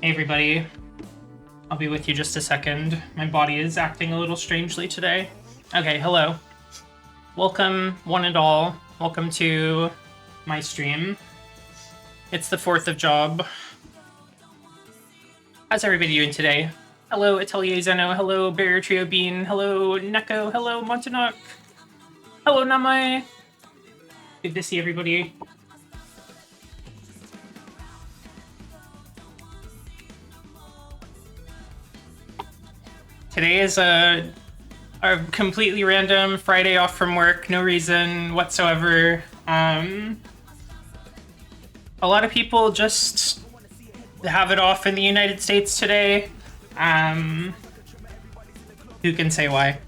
Hey everybody, I'll be with you just a second. My body is acting a little strangely today. Okay, hello. Welcome, one and all. Welcome to my stream. It's the 4th of Job. How's everybody doing today? Hello, Atelier Zeno. Hello, Barrier Trio Bean. Hello, Neko. Hello, Montanok. Hello, Namai. Good to see everybody. Today is a completely random Friday off from work, no reason whatsoever. A lot of people just have it off in the United States today. Who can say why?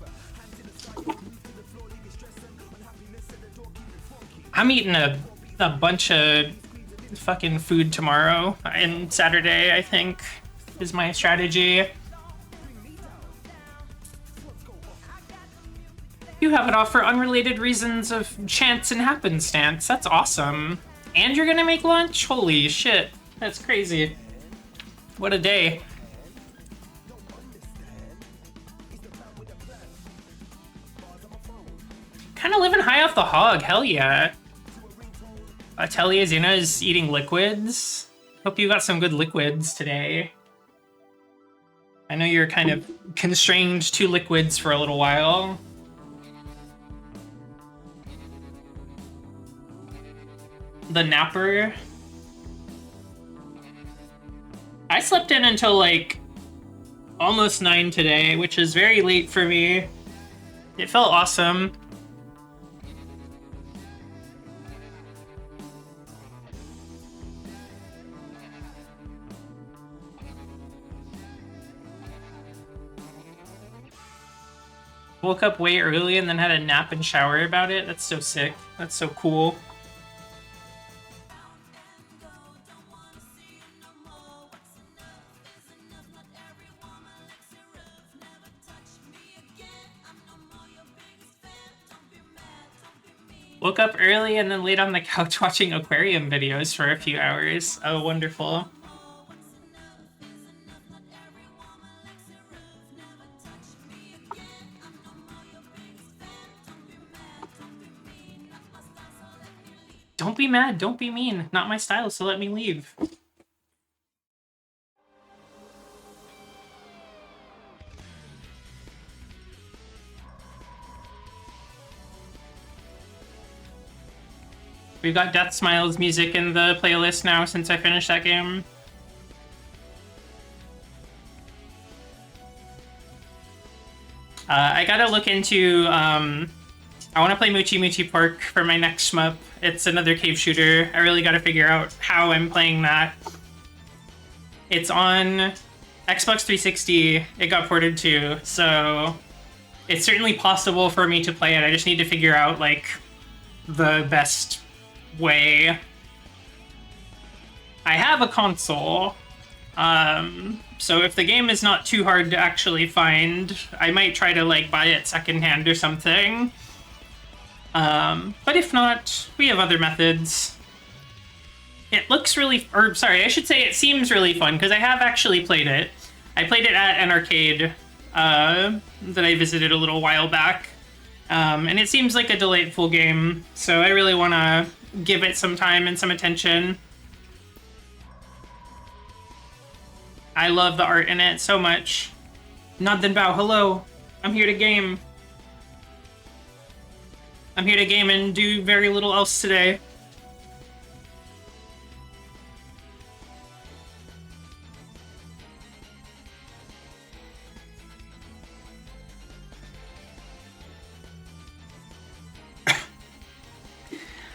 I'm eating a bunch of fucking food tomorrow and Saturday, I think, is my strategy. You have it off for unrelated reasons of chance and happenstance. That's awesome. And you're gonna make lunch? Holy shit. That's crazy. What a day. Kind of living high off the hog, hell yeah. Atelier Zena is eating liquids. Hope you got some good liquids today. I know you're kind of constrained to liquids for a little while. The napper. I slept in until like almost 9 today, which is very late for me. It felt awesome. Woke up way early and then had a nap and shower about it. That's so sick. That's so cool. Woke up early and then laid on the couch watching aquarium videos for a few hours. Oh, wonderful. Don't be mad, don't be mean. Not my style, so let me leave. We've got Death Smiles music in the playlist now since I finished that game. I gotta look into, I want to play Moochie Moochie Pork for my next shmup. It's another cave shooter. I really gotta figure out how I'm playing that. It's on Xbox 360. It got ported to, so it's certainly possible for me to play it. I just need to figure out, like, the best way. I have a console, so if the game is not too hard to actually find, I might try to like buy it secondhand or something. But if not, we have other methods. It looks really, or sorry, I should say it seems really fun because I have actually played it. I played it at an arcade that I visited a little while back, and it seems like a delightful game. So I really want to give it some time and some attention. I love the art in it so much. Nod then bow, hello. I'm here to game. I'm here to game and do very little else today.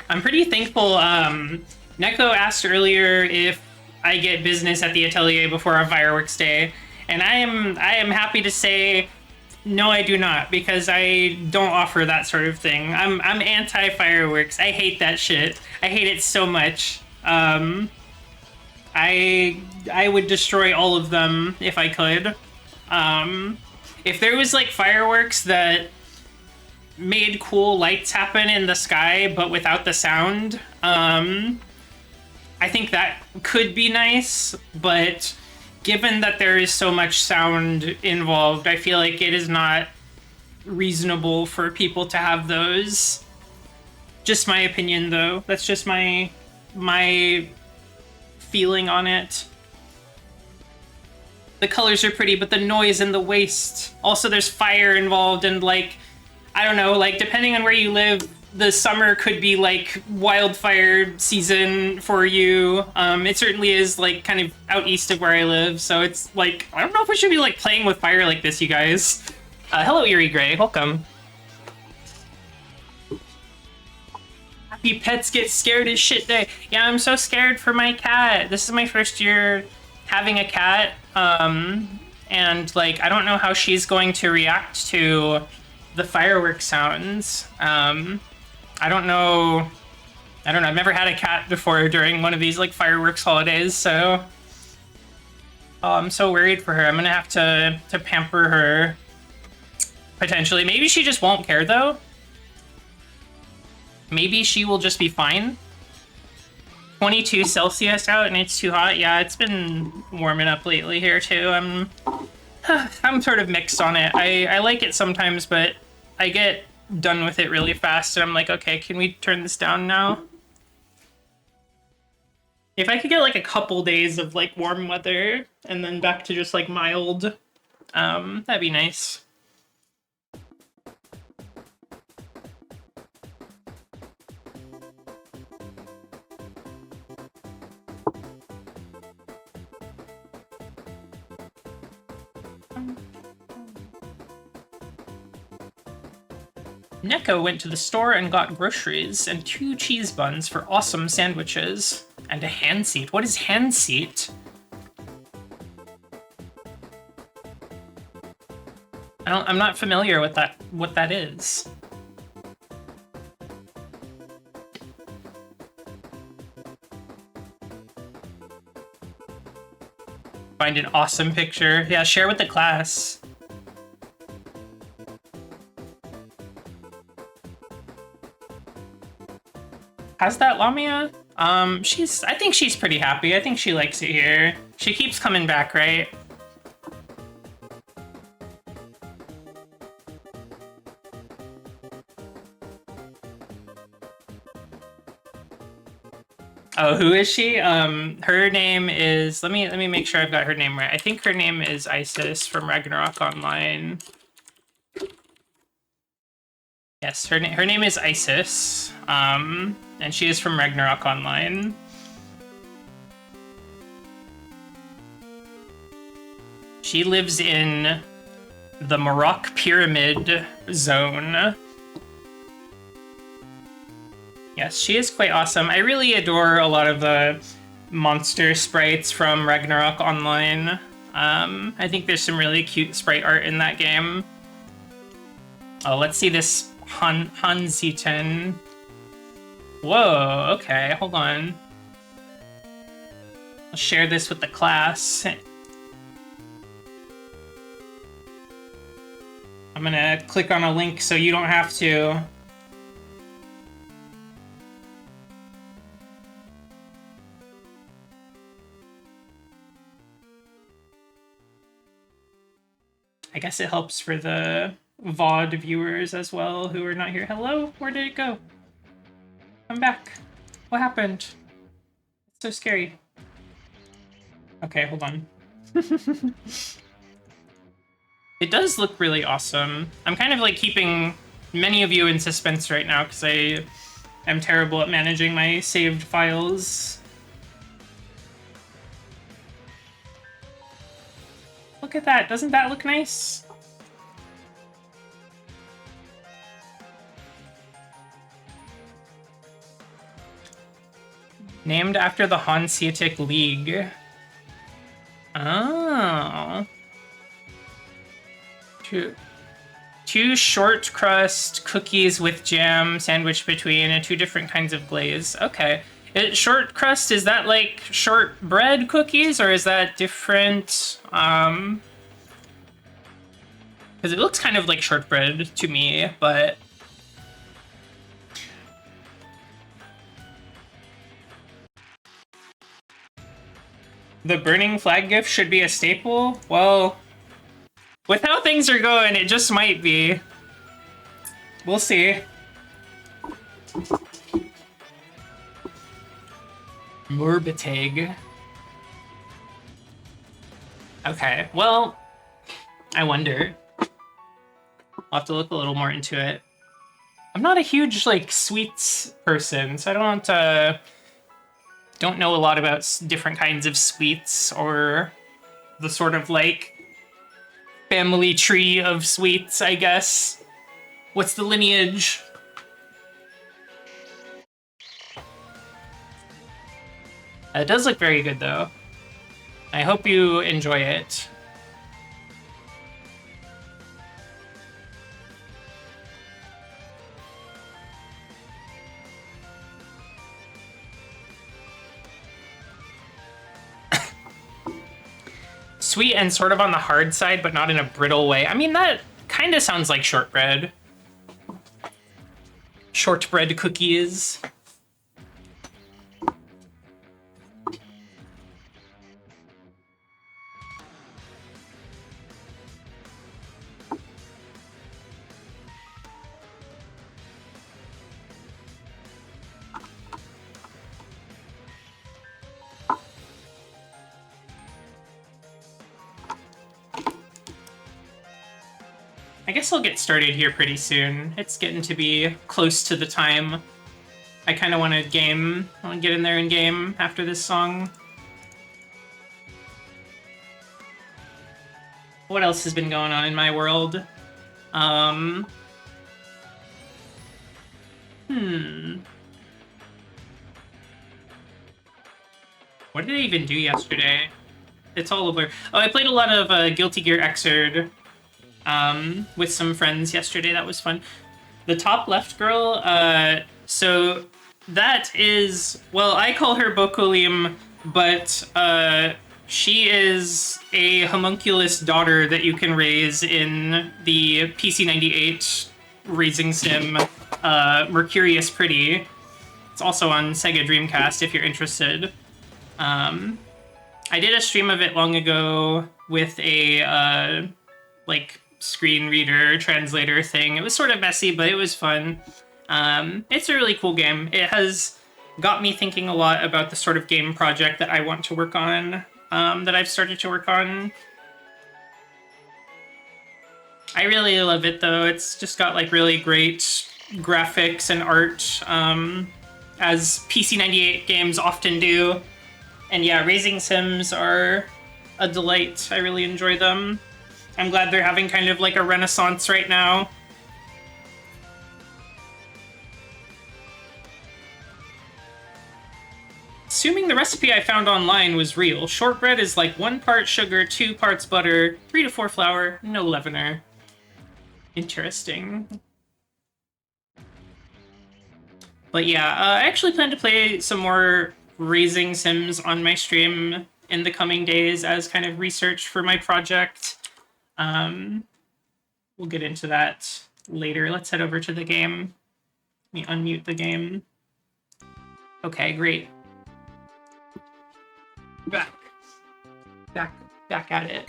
I'm pretty thankful. Neko asked earlier if I get business at the Atelier before our fireworks day, and I am happy to say no, I do not, because I don't offer that sort of thing. I'm anti fireworks. I hate that shit. I hate it so much. I would destroy all of them if I could. If there was like fireworks that made cool lights happen in the sky, but without the sound. I think that could be nice, but given that there is so much sound involved, I feel like it is not reasonable for people to have those. Just my opinion, though. That's just my feeling on it. The colors are pretty, but the noise and the waste. Also, there's fire involved, and like, I don't know, like depending on where you live, the summer could be like wildfire season for you. It certainly is like kind of out east of where I live, so it's like, I don't know if we should be like playing with fire like this, you guys. Hello, Eerie Gray, welcome. Happy Pets Get Scared as Shit Day. Yeah, I'm so scared for my cat. This is my first year having a cat, and like, I don't know how she's going to react to the fireworks sounds. I don't know. I've never had a cat before during one of these like fireworks holidays, so I'm so worried for her. I'm gonna have to pamper her potentially. Maybe she just won't care though. Maybe she will just be fine. 22 Celsius out and it's too hot. Yeah, it's been warming up lately here too. I'm sort of mixed on it. I like it sometimes, but I get done with it really fast and I'm like, okay, can we turn this down now? If I could get like a couple days of like warm weather and then back to just like mild, that'd be nice. Neko went to the store and got groceries and 2 cheese buns for awesome sandwiches. And a hand seat. What is hand seat? I'm not familiar with that. What that is. Find an awesome picture. Yeah, share with the class. How's that, Lamia? I think she's pretty happy. I think she likes it here. She keeps coming back, right? Oh, who is she? Her name is, let me make sure I've got her name right. I think her name is Isis from Ragnarok Online. Yes, her name is Isis. And she is from Ragnarok Online. She lives in the Morocco Pyramid Zone. Yes, she is quite awesome. I really adore a lot of the monster sprites from Ragnarok Online. I think there's some really cute sprite art in that game. Oh, let's see this Hansiten. Whoa, okay, hold on. I'll share this with the class. I'm gonna click on a link so you don't have to. I guess it helps for the VOD viewers as well who are not here. Hello? Where did it go? Come back. What happened? It's so scary. Okay, hold on. It does look really awesome. I'm kind of like keeping many of you in suspense right now because I am terrible at managing my saved files. Look at that. Doesn't that look nice? Named after the Hanseatic League. Oh. Two short crust cookies with jam sandwiched between and 2 different kinds of glaze. Okay. Short crust, is that like short bread cookies or is that different? Because it looks kind of like shortbread to me, but The burning flag gift should be a staple? Well, with how things are going, it just might be. We'll see. Morbiteg. Okay, well, I wonder. I'll have to look a little more into it. I'm not a huge, like, sweets person, so I don't know a lot about different kinds of sweets or the sort of, like, family tree of sweets, I guess. What's the lineage? It does look very good, though. I hope you enjoy it. Sweet and sort of on the hard side, but not in a brittle way. I mean, that kind of sounds like shortbread. Shortbread cookies. I guess I'll get started here pretty soon. It's getting to be close to the time. I kind of want to game. I want to get in there and game after this song. What else has been going on in my world? What did I even do yesterday? It's all over. Oh, I played a lot of Guilty Gear Xrd with some friends yesterday. That was fun. The top left girl, so that is, well, I call her Bokolim, but she is a homunculus daughter that you can raise in the PC98 raising sim, Mercurius Pretty. It's also on Sega Dreamcast if you're interested. I did a stream of it long ago with a, like, screen reader translator thing. It was sort of messy, but it was fun. It's a really cool game. It has got me thinking a lot about the sort of game project that I want to work on, that I've started to work on. I really love it, though. It's just got, like, really great graphics and art, as PC98 games often do. And yeah, raising sims are a delight. I really enjoy them. I'm glad they're having kind of like a renaissance right now. Assuming the recipe I found online was real, shortbread is like 1 part sugar, 2 parts butter, 3 to 4 flour, no leavener. Interesting. But yeah, I actually plan to play some more raising sims on my stream in the coming days as kind of research for my project. We'll get into that later. Let's head over to the game. Let me unmute the game. Okay, great. Back at it.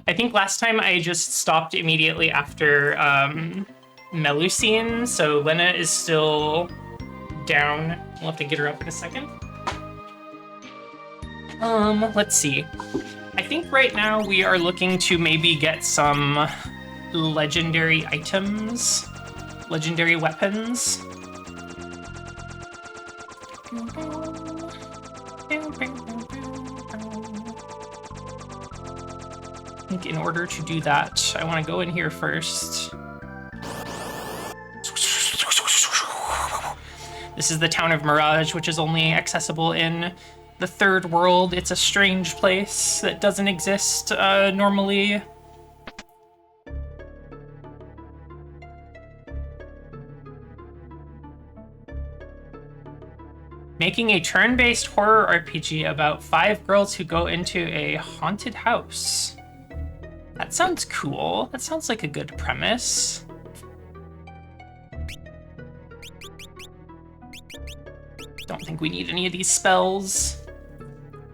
I think last time I just stopped immediately after Melusine, so Lena is still down. We'll have to get her up in a second. Let's see. I think right now we are looking to maybe get some legendary items, legendary weapons. I think in order to do that, I want to go in here first. This is the town of Mirage, which is only accessible in the third world. It's a strange place that doesn't exist normally. Making a turn-based horror RPG about 5 girls who go into a haunted house. That sounds cool. That sounds like a good premise. don't think we need any of these spells.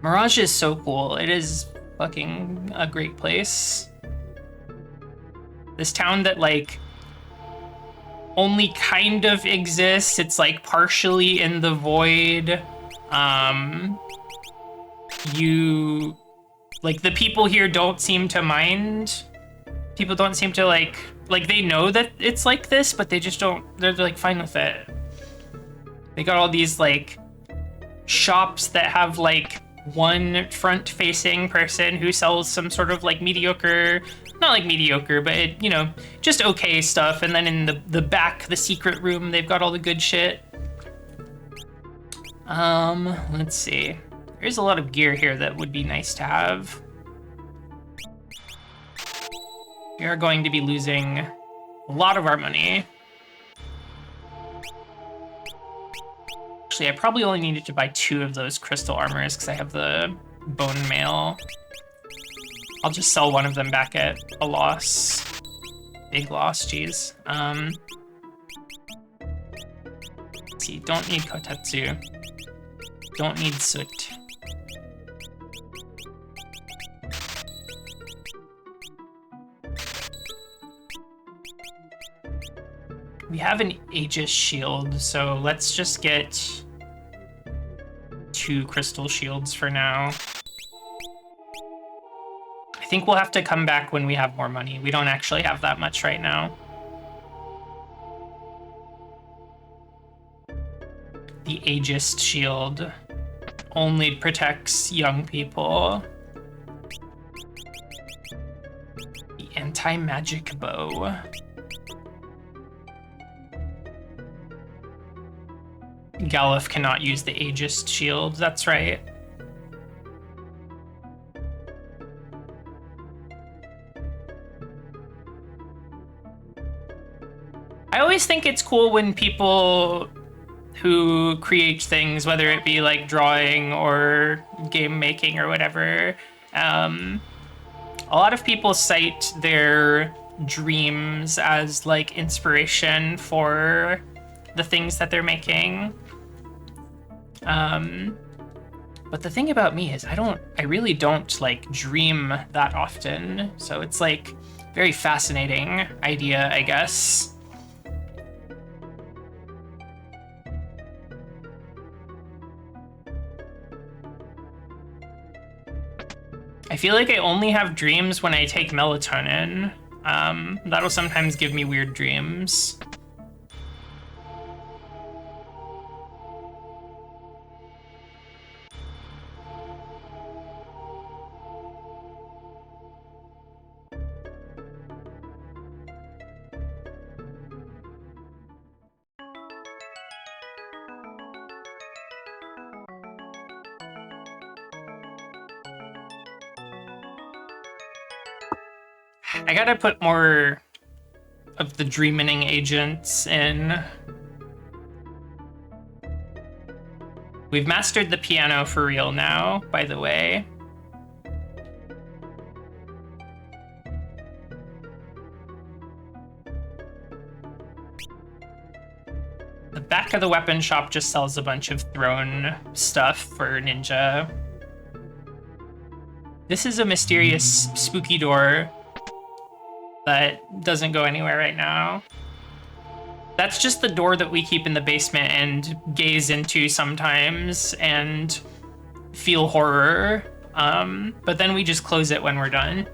Mirage is so cool. It is fucking a great place. This town that, like, only kind of exists. It's, like, partially in the void. Like, the people here don't seem to mind. People don't seem to, like, they know that it's like this, but they just don't, they're, like, fine with it. They got all these, like, shops that have, like, one front-facing person who sells some sort of, like, mediocre, not like mediocre, but, it, you know, just okay stuff. And then in the back, the secret room, they've got all the good shit. Let's see. There's a lot of gear here that would be nice to have. We are going to be losing a lot of our money. Actually, I probably only needed to buy 2 of those crystal armors because I have the bone mail. I'll just sell one of them back at a loss. Big loss, geez. Let's see, don't need Kotetsu. Don't need Soot. We have an Aegis shield, so let's just get 2 crystal shields for now. I think we'll have to come back when we have more money. We don't actually have that much right now. The Aegis shield only protects young people. The anti-magic bow. Galuf cannot use the Aegis shield, that's right. I always think it's cool when people who create things, whether it be like drawing or game making or whatever, a lot of people cite their dreams as like inspiration for the things that they're making. But the thing about me is I really don't like dream that often. So it's like very fascinating idea, I guess. I feel like I only have dreams when I take melatonin. That'll sometimes give me weird dreams. I gotta put more of the dreaming agents in. We've mastered the piano for real now, by the way. The back of the weapon shop just sells a bunch of thrown stuff for ninja. This is a mysterious, spooky door that doesn't go anywhere right now. That's just the door that we keep in the basement and gaze into sometimes and feel horror. But then we just close it when we're done.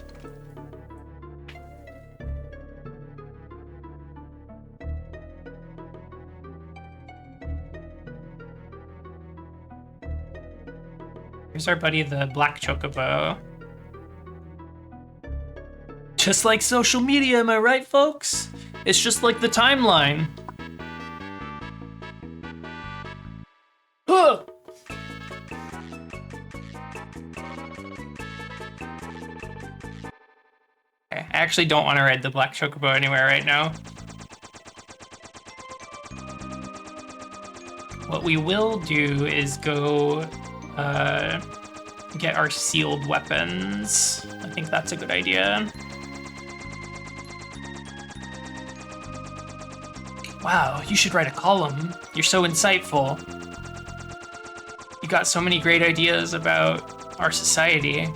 Here's our buddy, the Black Chocobo. Just like social media, am I right, folks? It's just like the timeline. Huh! Okay, I actually don't want to ride the Black Chocobo anywhere right now. What we will do is go get our sealed weapons. I think that's a good idea. Wow, you should write a column. You're so insightful. You got so many great ideas about our society.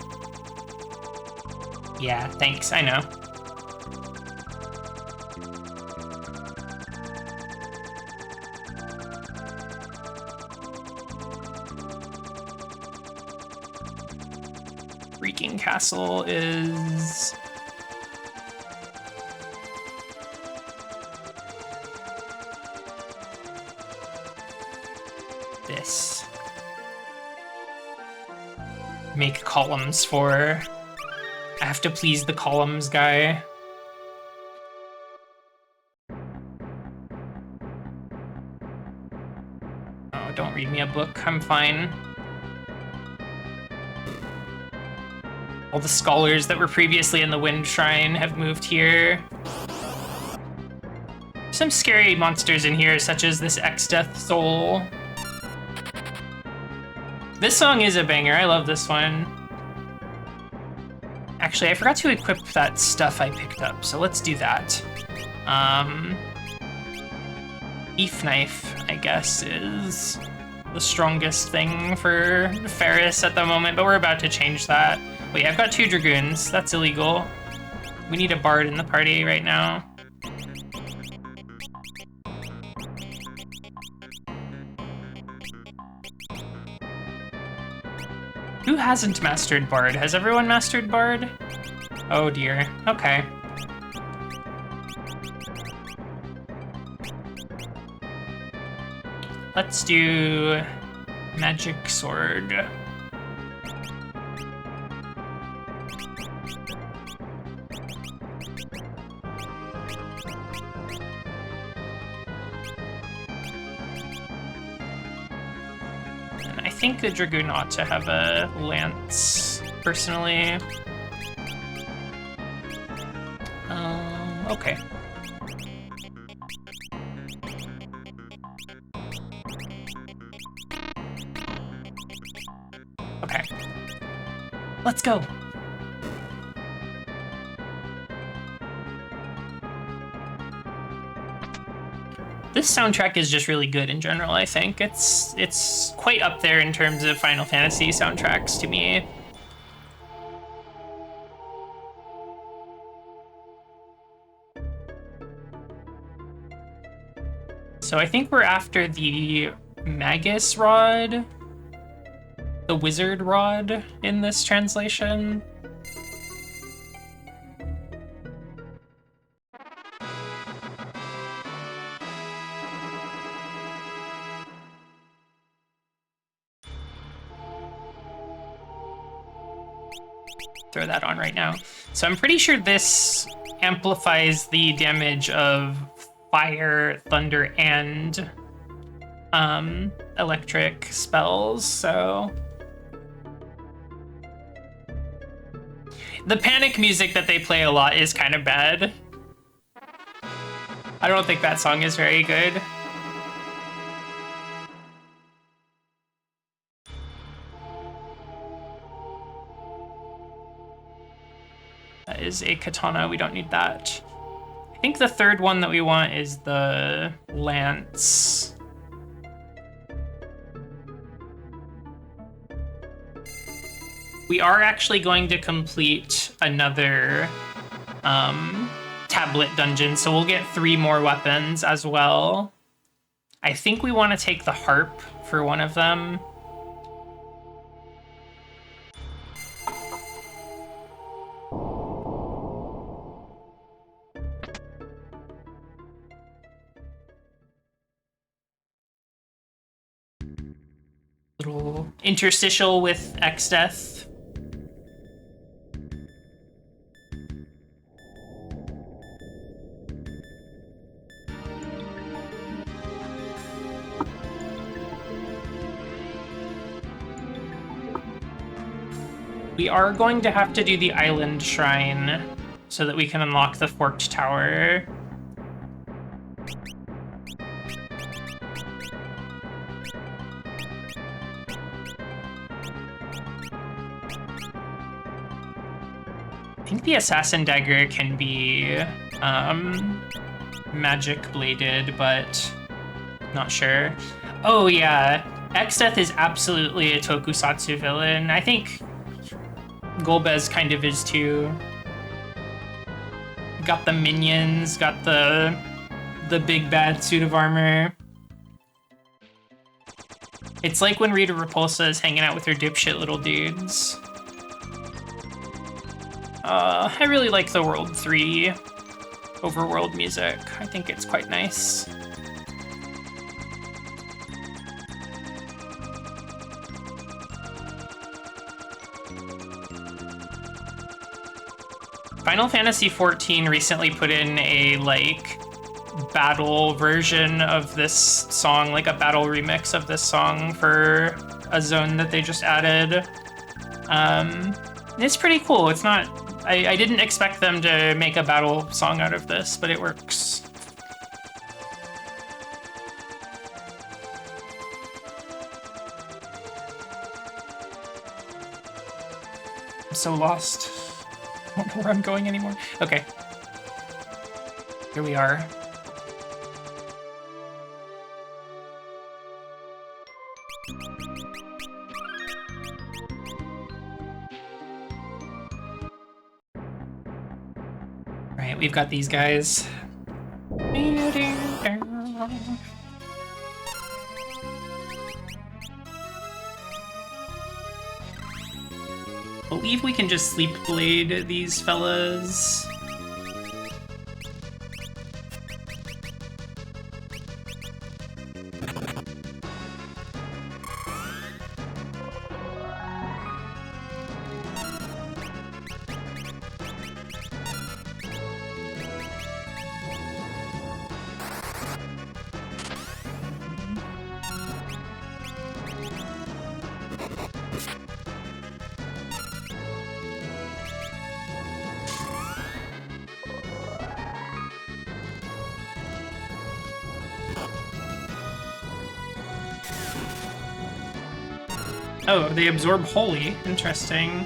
Yeah, thanks, I know. Freaking castle is... this. Make columns for... I have to please the columns guy. Oh, don't read me a book, I'm fine. All the scholars that were previously in the Wind Shrine have moved here. Some scary monsters in here, such as this exdeath soul. This song is a banger, I love this one. Actually, I forgot to equip that stuff I picked up, so let's do that. Beef knife, I guess, is the strongest thing for Ferris at the moment, but we're about to change that. Wait, I've got 2 dragoons. That's illegal. We need a bard in the party right now. Who hasn't mastered bard? Has everyone mastered bard? Oh dear. Okay. Let's do magic sword. And I think the dragoon ought to have a lance, personally. Okay. Okay. Let's go. This soundtrack is just really good in general, I think. It's quite up there in terms of Final Fantasy soundtracks to me. So I think we're after the Magus Rod, the Wizard Rod in this translation. Throw that on right now. So I'm pretty sure this amplifies the damage of fire, thunder, and electric spells, so... The panic music that they play a lot is kind of bad. I don't think that song is very good. That is a katana, we don't need that. I think the third one that we want is the lance. We are actually going to complete another tablet dungeon, so we'll get 3 more weapons as well. I think we want to take the harp for one of them. Little interstitial with exdeath. We are going to have to do the island shrine so that we can unlock the forked tower. I think the assassin dagger can be magic bladed, but not sure. Oh yeah, Exdeath is absolutely a tokusatsu villain. I think Golbez kind of is too. Got the minions, got the big bad suit of armor. It's like when Rita Repulsa is hanging out with her dipshit little dudes. I really like the World 3 overworld music. I think it's quite nice. Final Fantasy XIV recently put in a, like, battle version of this song, like a battle remix of this song for a zone that they just added. It's pretty cool. It's not... I didn't expect them to make a battle song out of this, but it works. I'm so lost. I don't know where I'm going anymore. Okay. Here we are. Alright, we've got these guys. I believe we can just sleep blade these fellas. Oh, they absorb holy. Interesting.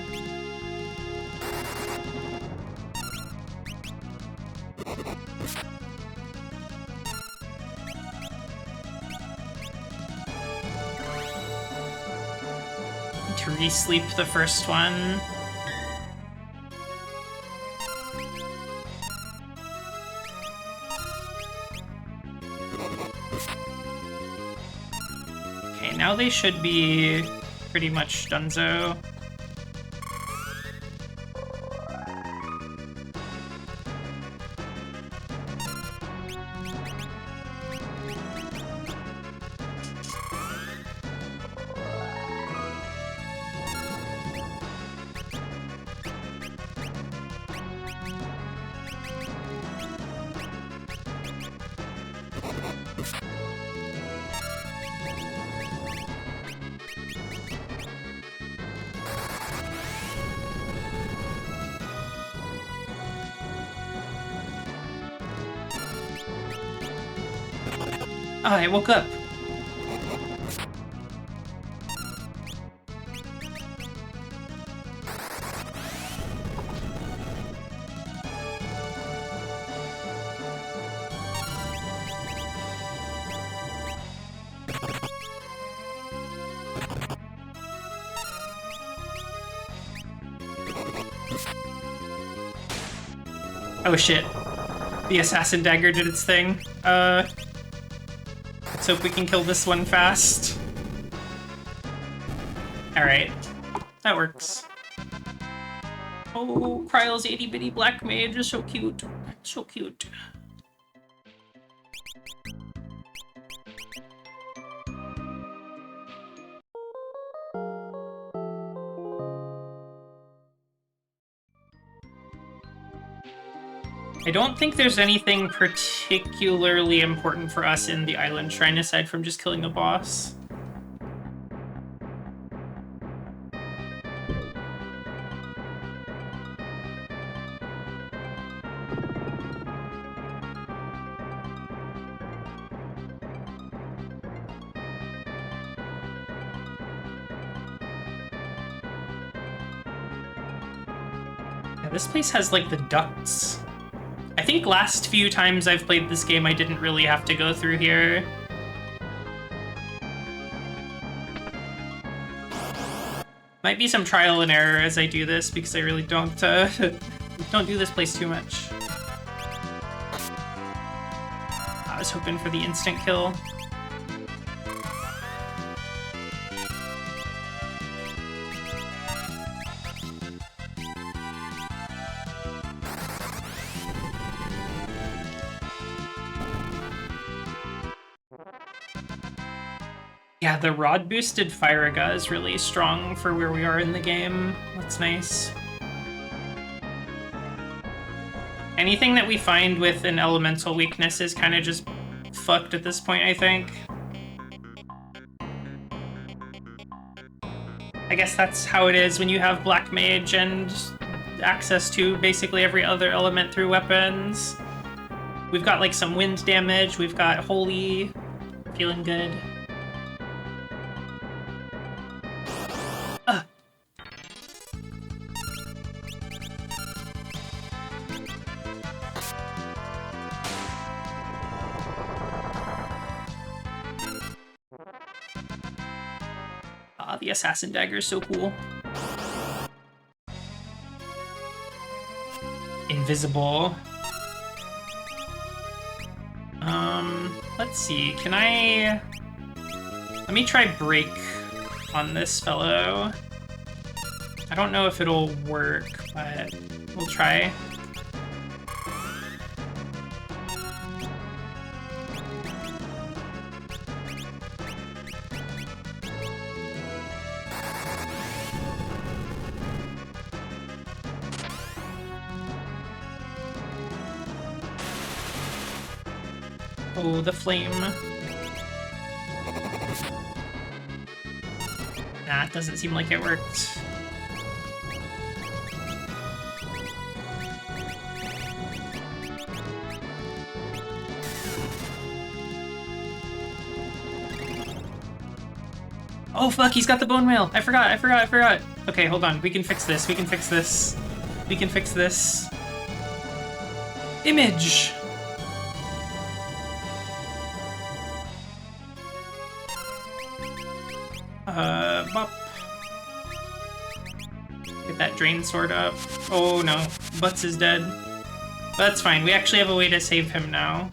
To re-sleep the first one. Okay, now they should be pretty much donezo. Oh, I woke up. Oh shit. The assassin dagger did its thing. Let's hope we can kill this one fast. Alright. That works. Oh, Kryle's itty bitty black mage is so cute. So cute. I don't think there's anything particularly important for us in the Island Shrine aside from just killing a boss. Yeah, this place has like the ducts. I think last few times I've played this game, I didn't really have to go through here. Might be some trial and error as I do this because I really don't don't do this place too much. I was hoping for the instant kill. Yeah, the rod boosted Firaga is really strong for where we are in the game. That's nice. Anything that we find with an elemental weakness is kind of just fucked at this point, I think. I guess that's how it is when you have Black Mage and access to basically every other element through weapons. We've got like some wind damage, we've got Holy, feeling good. The Assassin Dagger is so cool. Invisible. Let's see, can I... Let me try Break on this fellow. I don't know if it'll work, but we'll try. Oh, the flame. Nah, it doesn't seem like it worked. Oh fuck, he's got the bone mail! I forgot! Okay, hold on, we can fix this, we can fix this. Image! Bop. Get that drain sword up. Oh no, Butts is dead. But that's fine, we actually have a way to save him now.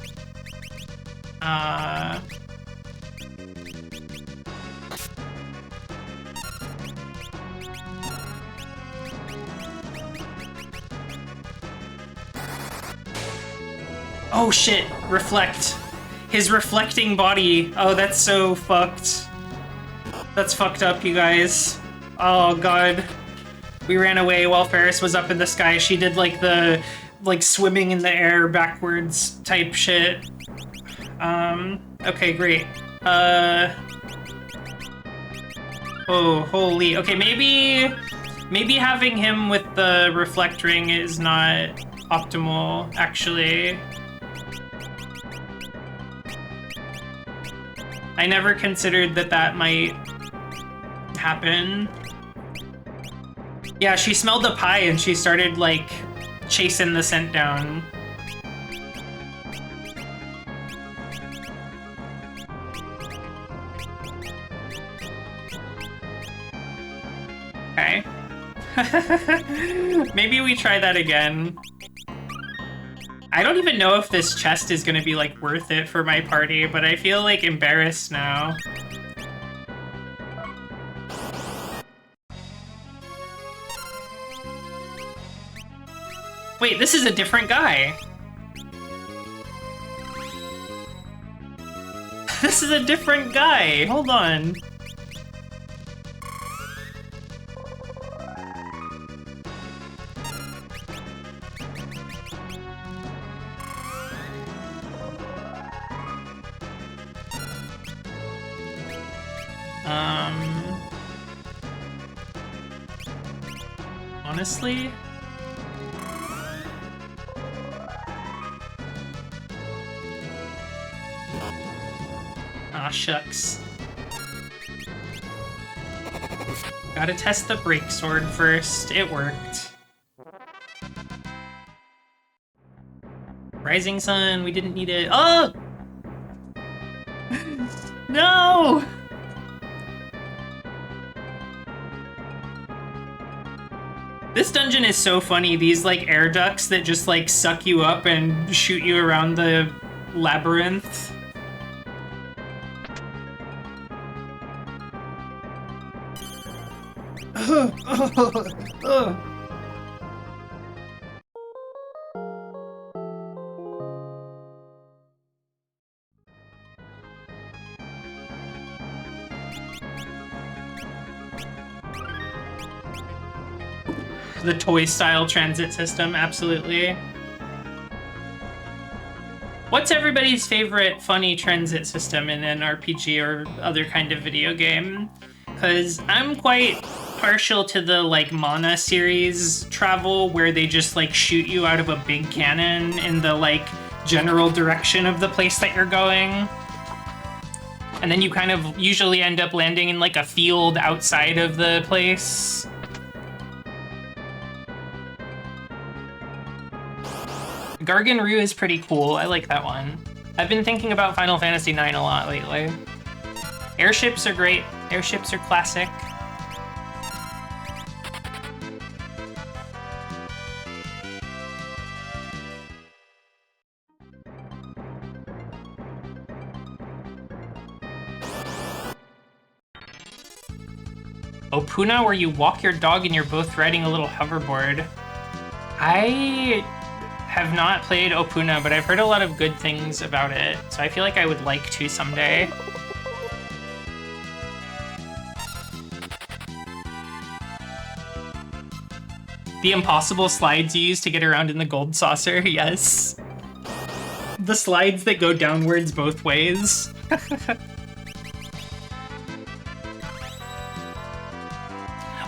Oh shit, reflect. His reflecting body. Oh, that's so fucked. That's fucked up, you guys. Oh god. We ran away while Ferris was up in the sky. She did like the swimming in the air backwards type shit. Okay, great. Oh, holy. Okay, maybe having him with the reflect ring is not optimal, actually. I never considered that might happen. Yeah, she smelled the pie and she started, like, chasing the scent down. Okay. Maybe we try that again. I don't even know if this chest is gonna be, like, worth it for my party, but I feel, like, embarrassed now. Wait, this is a different guy. This is a different guy. Hold on. Honestly? Ah, shucks. Gotta test the break sword first. It worked. Rising Sun, we didn't need it. Oh! No! This dungeon is so funny. These like air ducts that just like suck you up and shoot you around the labyrinth. The toy-style transit system, absolutely. What's everybody's favorite funny transit system in an RPG or other kind of video game? Because I'm quite partial to the like Mana series travel where they just like shoot you out of a big cannon in the like general direction of the place that you're going. And then you kind of usually end up landing in like a field outside of the place. Garganroo is pretty cool. I like that one. I've been thinking about Final Fantasy IX a lot lately. Airships are great. Airships are classic. Opuna, where you walk your dog and you're both riding a little hoverboard. I have not played Opuna, but I've heard a lot of good things about it, so I feel like I would like to someday. The impossible slides you use to get around in the gold saucer, yes. The slides that go downwards both ways.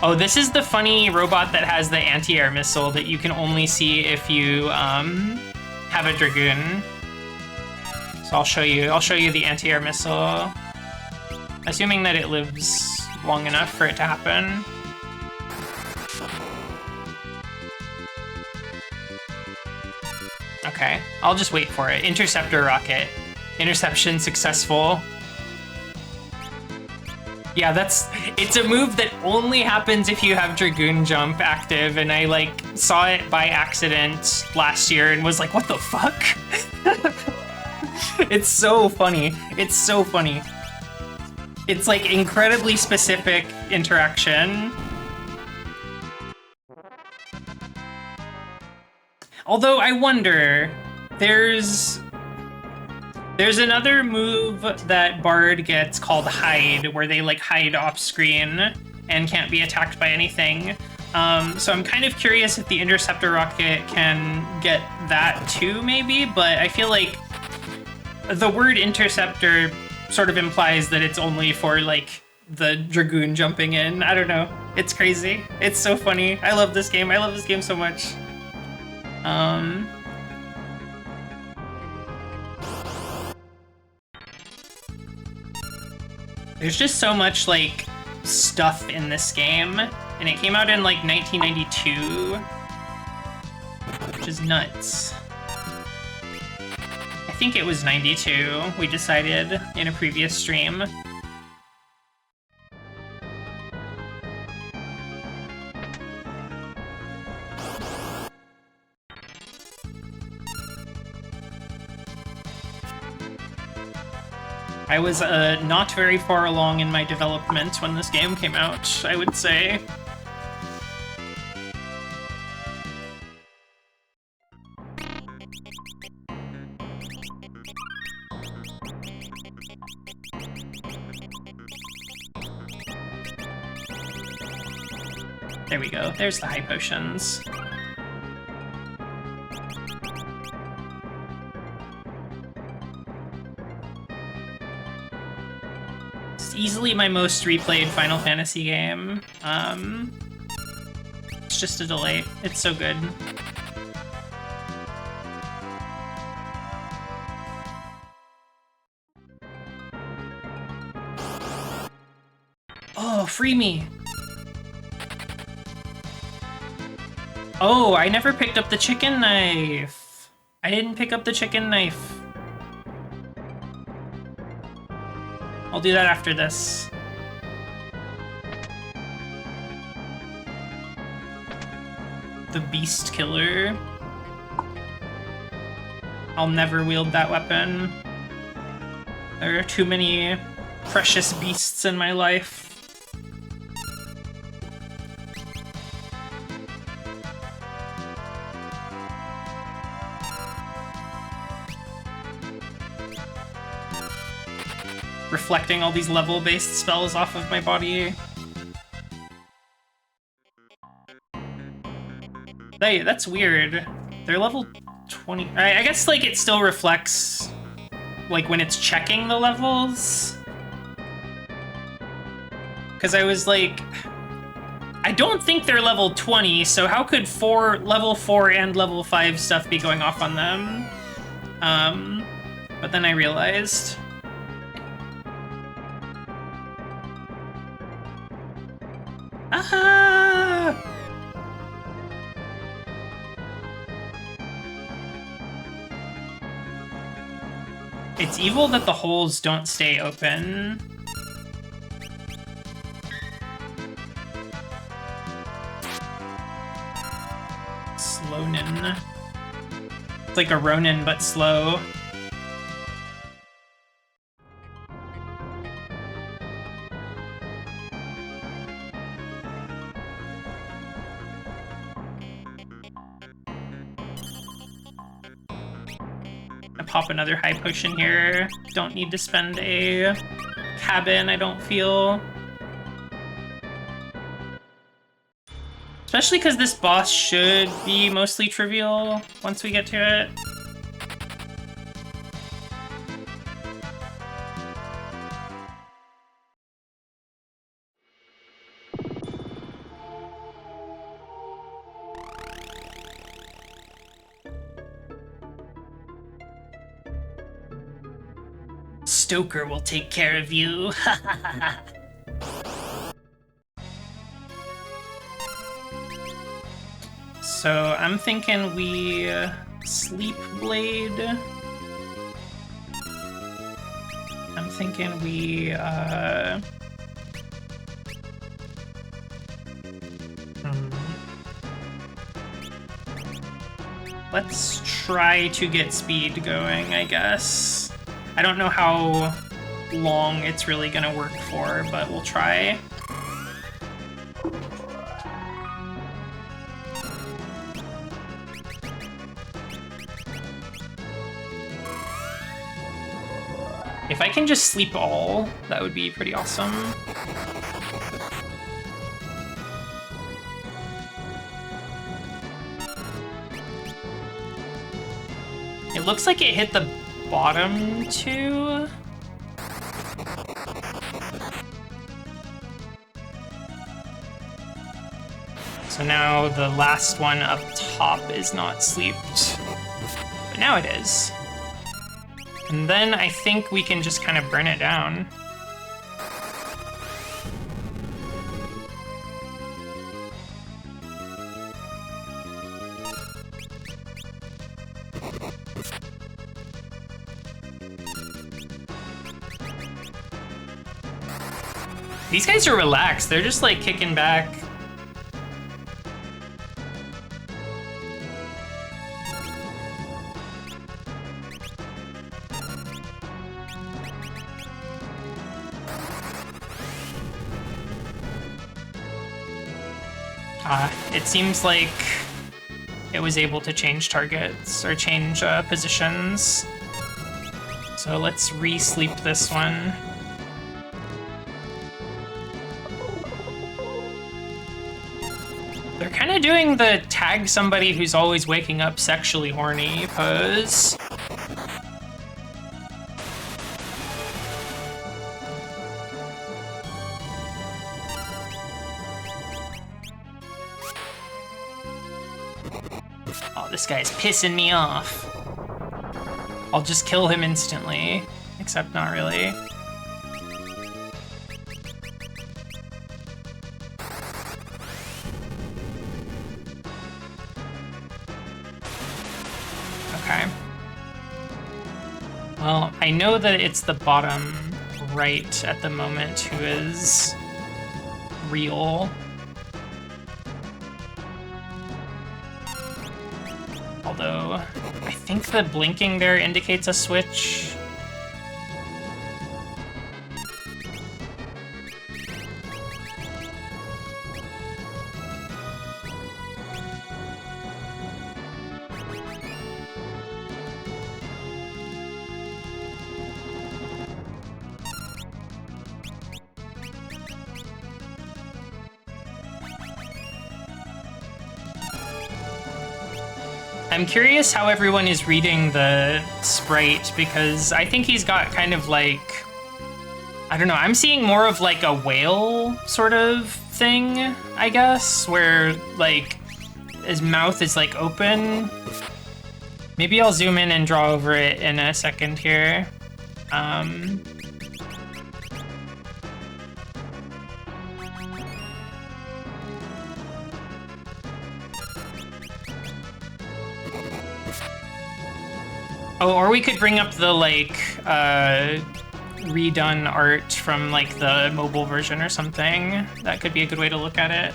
Oh, this is the funny robot that has the anti-air missile that you can only see if you have a Dragoon. So I'll show you the anti-air missile. Assuming that it lives long enough for it to happen. Okay, I'll just wait for it. Interceptor rocket. Interception successful. Yeah, it's a move that only happens if you have Dragoon Jump active, and I like saw it by accident last year and was like, what the fuck? It's so funny. It's so funny. It's like incredibly specific interaction. Although I wonder, there's another move that Bard gets called Hide, where they like hide off screen and can't be attacked by anything. So I'm kind of curious if the Interceptor Rocket can get that too, maybe, but I feel like the word Interceptor sort of implies that it's only for like the Dragoon jumping in. I don't know. It's crazy. It's so funny. I love this game. I love this game so much. There's just so much, like, stuff in this game, and it came out in, like, 1992, which is nuts. I think it was 92, we decided in a previous stream. I was not very far along in my development when this game came out, I would say. There we go, there's the high potions. Easily my most replayed Final Fantasy game. It's just a delight. It's so good. Oh, free me! Oh, I never picked up the chicken knife. I didn't pick up the chicken knife. I'll do that after this. the Beast Killer. I'll never wield that weapon. There are too many precious beasts in my life. Reflecting all these level-based spells off of my body. Hey, that's weird. They're level 20. I guess, like, it still reflects, like, when it's checking the levels. Because I was like, I don't think they're level 20, so how could level 4 and level 5 stuff be going off on them? But then I realized... Ah! It's evil that the holes don't stay open. Slonin. It's like a Ronin, but slow. Pop another high potion here. Don't need to spend a cabin, I don't feel. Especially because this boss should be mostly trivial once we get to it. Stoker will take care of you. So I'm thinking we Sleep Blade. I'm thinking we let's try to get speed going, I guess. I don't know how long it's really gonna work for, but we'll try. If I can just sleep all, that would be pretty awesome. It looks like it hit the bottom two. So now the last one up top is not sleeped, but now it is. And then I think we can just kind of burn it down. These guys are relaxed. They're just like kicking back. It seems like it was able to change targets or change positions. So let's re-sleep this one. They're kind of doing the tag somebody who's always waking up sexually horny pose. Oh, this guy's pissing me off. I'll just kill him instantly, except not really. Okay. Well, I know that it's the bottom right at the moment who is real. Although, I think the blinking there indicates a switch. I'm curious how everyone is reading the sprite, because I think he's got kind of like, I don't know, I'm seeing more of like a whale sort of thing, I guess, where like his mouth is like open. Maybe I'll zoom in and draw over it in a second here. Oh, or we could bring up the, like, redone art from, like, the mobile version or something. That could be a good way to look at it.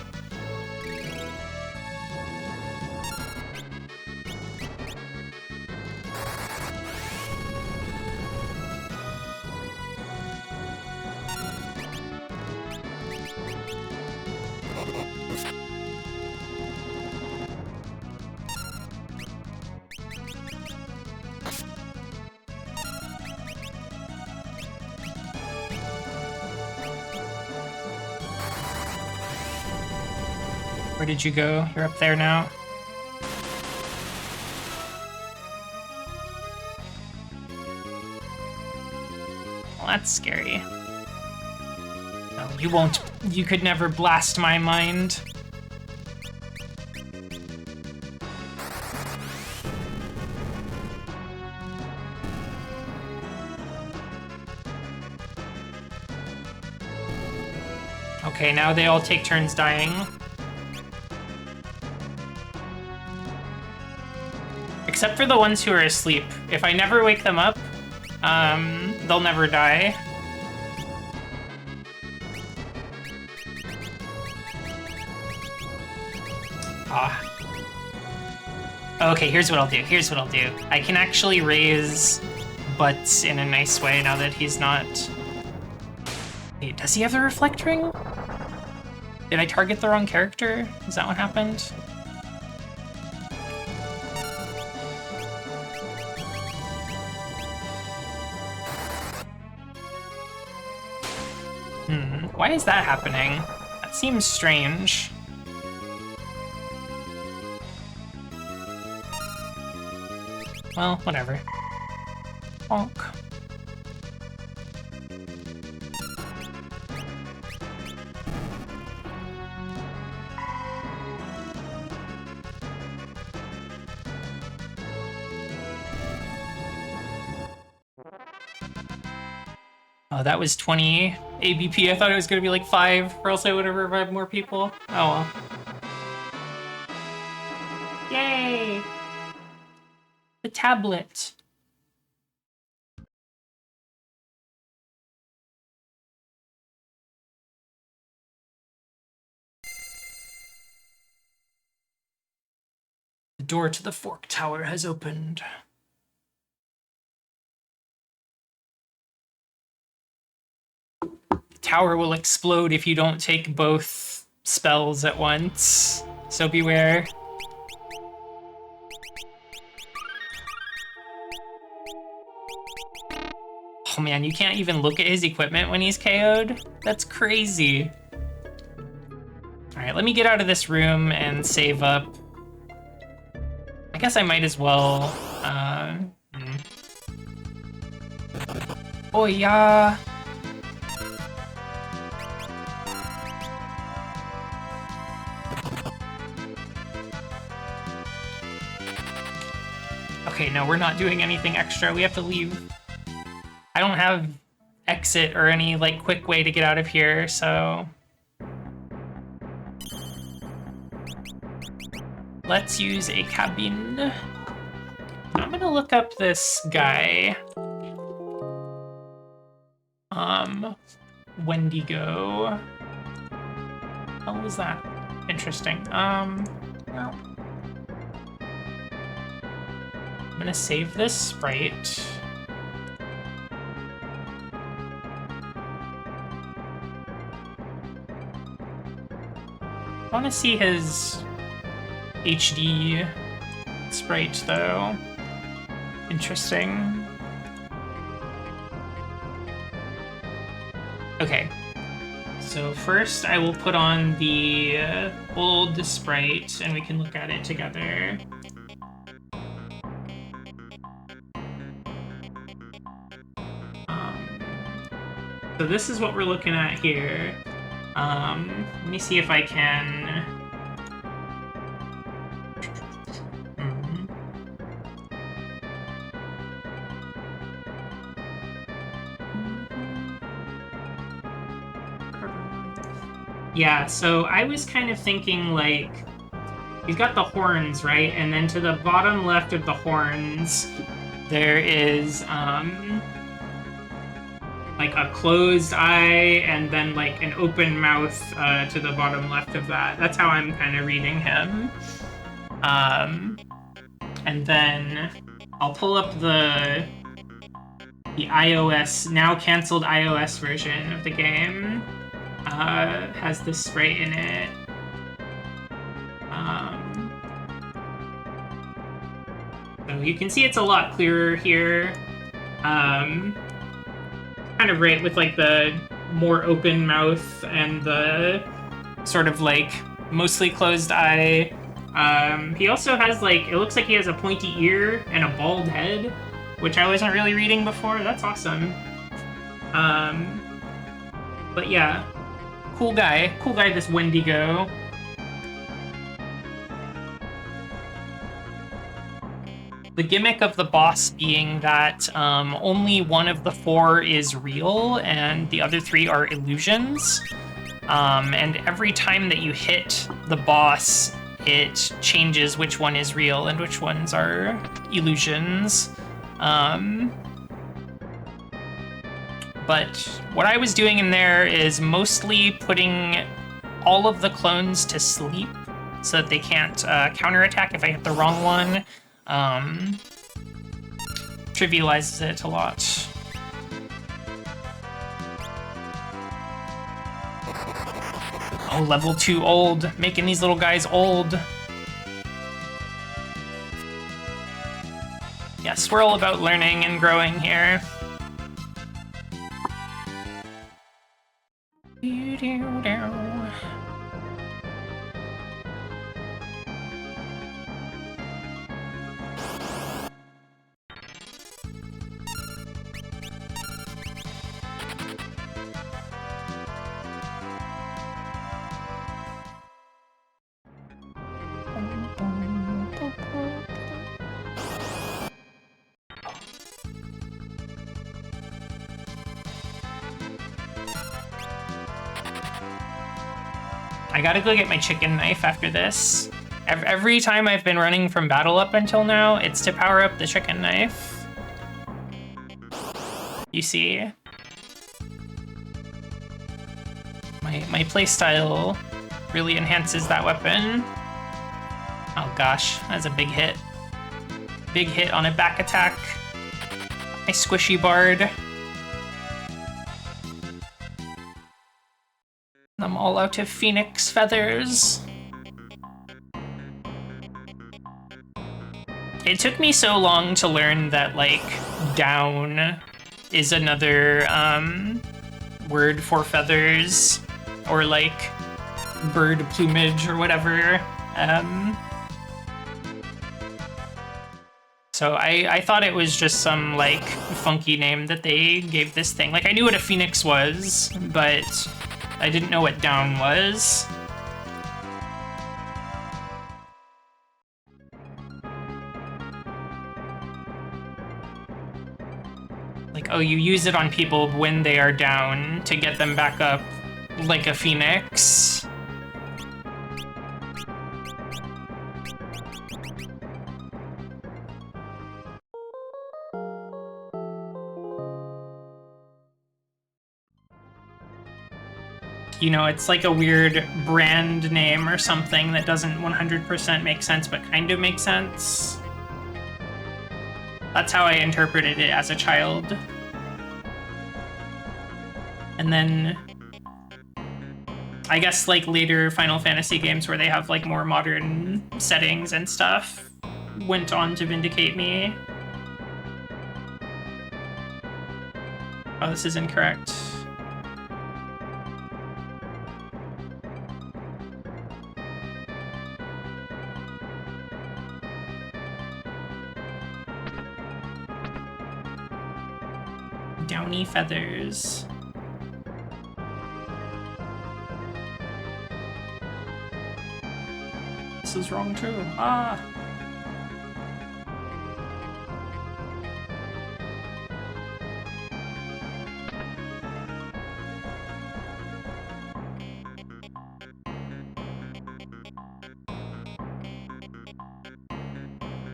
Where did you go? You're up there now. Well, that's scary. No, you won't. You could never blast my mind. Okay, now they all take turns dying. Except for the ones who are asleep. If I never wake them up, they'll never die. Ah. Okay, here's what I'll do. Here's what I'll do. I can actually raise butts in a nice way now that he's not... Wait, does he have the reflect ring? Did I target the wrong character? Is that what happened? Why is that happening? That seems strange. Well, whatever. Bonk. Oh, that was 20 ABP. I thought it was gonna be like 5, or else I would have revived more people. Oh well. Yay! The tablet. The door to the Fork Tower has opened. Tower will explode if you don't take both spells at once, so beware. Oh man, you can't even look at his equipment when he's KO'd? That's crazy. Alright, let me get out of this room and save up. I guess I might as well, Oh yeah. Okay, no, we're not doing anything extra. We have to leave. I don't have exit or any, like, quick way to get out of here, so... Let's use a cabin. I'm gonna look up this guy. Wendigo. What was that? Interesting. Well... I'm gonna save this sprite. I want to see his HD sprite, though. Interesting. Okay. So first I will put on the old sprite, and we can look at it together. So this is what we're looking at here. Let me see if I can... Yeah, so I was kind of thinking, like, he's got the horns, right? And then to the bottom left of the horns, there is, like a closed eye and then like an open mouth to the bottom left of that. That's how I'm kind of reading him. And then I'll pull up the iOS, now canceled iOS version of the game. Has this sprite in it. So you can see it's a lot clearer here. Kind of right with like the more open mouth and the sort of like mostly closed eye. He also has like, it looks like he has a pointy ear and a bald head, which I wasn't really reading before. That's awesome. But yeah, cool guy, this Wendigo. The gimmick of the boss being that only one of the 4 is real and the other 3 are illusions. And every time that you hit the boss, it changes which one is real and which ones are illusions. But what I was doing in there is mostly putting all of the clones to sleep so that they can't counterattack if I hit the wrong one. Trivializes it a lot. Oh, level 2 old, making these little guys old. Yes, we're all about learning and growing here. I gotta go get my chicken knife after this. Every time I've been running from battle up until now, it's to power up the chicken knife. You see? My playstyle really enhances that weapon. Oh gosh, that's a big hit. Big hit on a back attack. My squishy bard. I'm all out of phoenix feathers. It took me so long to learn that, like, down is another word for feathers, or like bird plumage or whatever. So I thought it was just some like funky name that they gave this thing. Like, I knew what a phoenix was, but I didn't know what down was. Like, oh, you use it on people when they are down to get them back up like a phoenix. You know, it's like a weird brand name or something that doesn't 100% make sense, but kind of makes sense. That's how I interpreted it as a child. And then I guess like later Final Fantasy games where they have like more modern settings and stuff went on to vindicate me. Oh, this is incorrect. Downy feathers. This is wrong too. Ah.